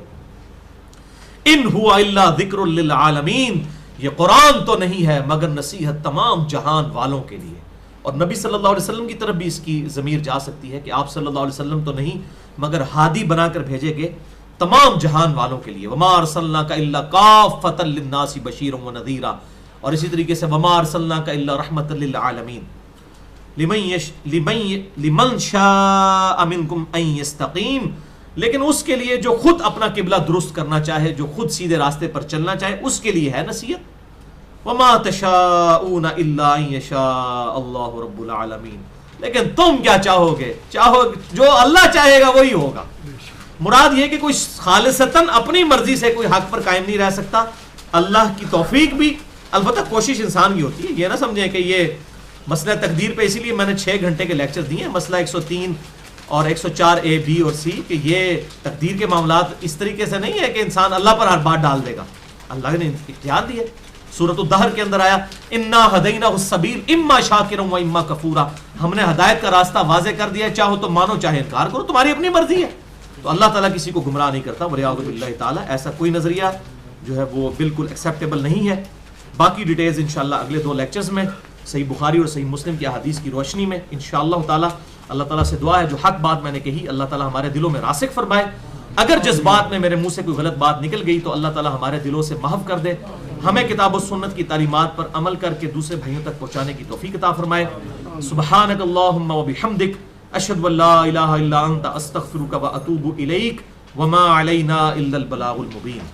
ان ہوا الا ذکر للعالمین, یہ قرآن تو نہیں ہے مگر نصیحت تمام جہان والوں کے لیے. اور نبی صلی اللہ علیہ وسلم کی طرف بھی اس کی ضمیر جا سکتی ہے کہ آپ صلی اللہ علیہ وسلم تو نہیں مگر ہادی بنا کر بھیجے گئے تمام جہان والوں کے لیے. وما ارسلناک الا کافۃ للناس بشیرا ونذیرا, اور اسی طریقے سے وما ارسلناک الا رحمۃ للعالمین لمن شاء منکم ان یستقیم, لیکن اس کے لیے جو خود اپنا قبلہ درست کرنا چاہے, جو خود سیدھے راستے پر چلنا چاہے, اس کے لیے ہے نصیحت. وما تشاءون الا ان یشاء اللہ رب العالمین, لیکن تم کیا چاہو گے, جو اللہ چاہے گا وہی ہوگا. مراد یہ کہ کوئی خالصتاً اپنی مرضی سے کوئی حق پر قائم نہیں رہ سکتا. اللہ کی توفیق بھی, البتہ کوشش انسان کی ہوتی ہے. یہ نہ سمجھیں کہ یہ مسئلہ تقدیر پہ اسی لیے میں نے 6 گھنٹے کے لیکچر دیے ہیں, مسئلہ 103 اور 104 A B اور C, کہ یہ تقدیر کے معاملات اس طریقے سے نہیں ہے کہ انسان اللہ پر ہر بات ڈال دے گا. اللہ نے اختیار دی ہے. سورۃ الدہر کے اندر آیا انا ہدیناہ السبیل اما شاکرا و اما کفورا, ہم نے ہدایت کا راستہ واضح کر دیا ہے, چاہو تو مانو چاہے انکار کرو, تمہاری اپنی مرضی ہے. تو اللہ تعالیٰ کسی کو گمراہ نہیں کرتا. ولیعوذ باللہ تعالیٰ, ایسا کوئی نظریہ جو ہے وہ بالکل ایکسیپٹیبل نہیں ہے. باقی ڈیٹیلز انشاءاللہ اگلے 2 لیکچرز میں صحیح بخاری اور صحیح مسلم کی احادیث کی روشنی میں انشاءاللہ تعالیٰ. اللہ تعالیٰ سے دعا ہے جو حق بات میں نے کہی اللہ تعالیٰ ہمارے دلوں میں راسخ فرمائے. اگر جذبات میں میرے منہ سے کوئی غلط بات نکل گئی تو اللہ تعالیٰ ہمارے دلوں سے محو کر دے. ہمیں کتاب و سنت کی تعلیمات پر عمل کر کے دوسرے بھائیوں تک پہنچانے کی توفیق عطا فرمائے. سبحانک اللہم و بحمدک, اشہد ان لا الہ الا انت, استغفرک و اتوب الیک, وما علینا الا البلاغ المبین.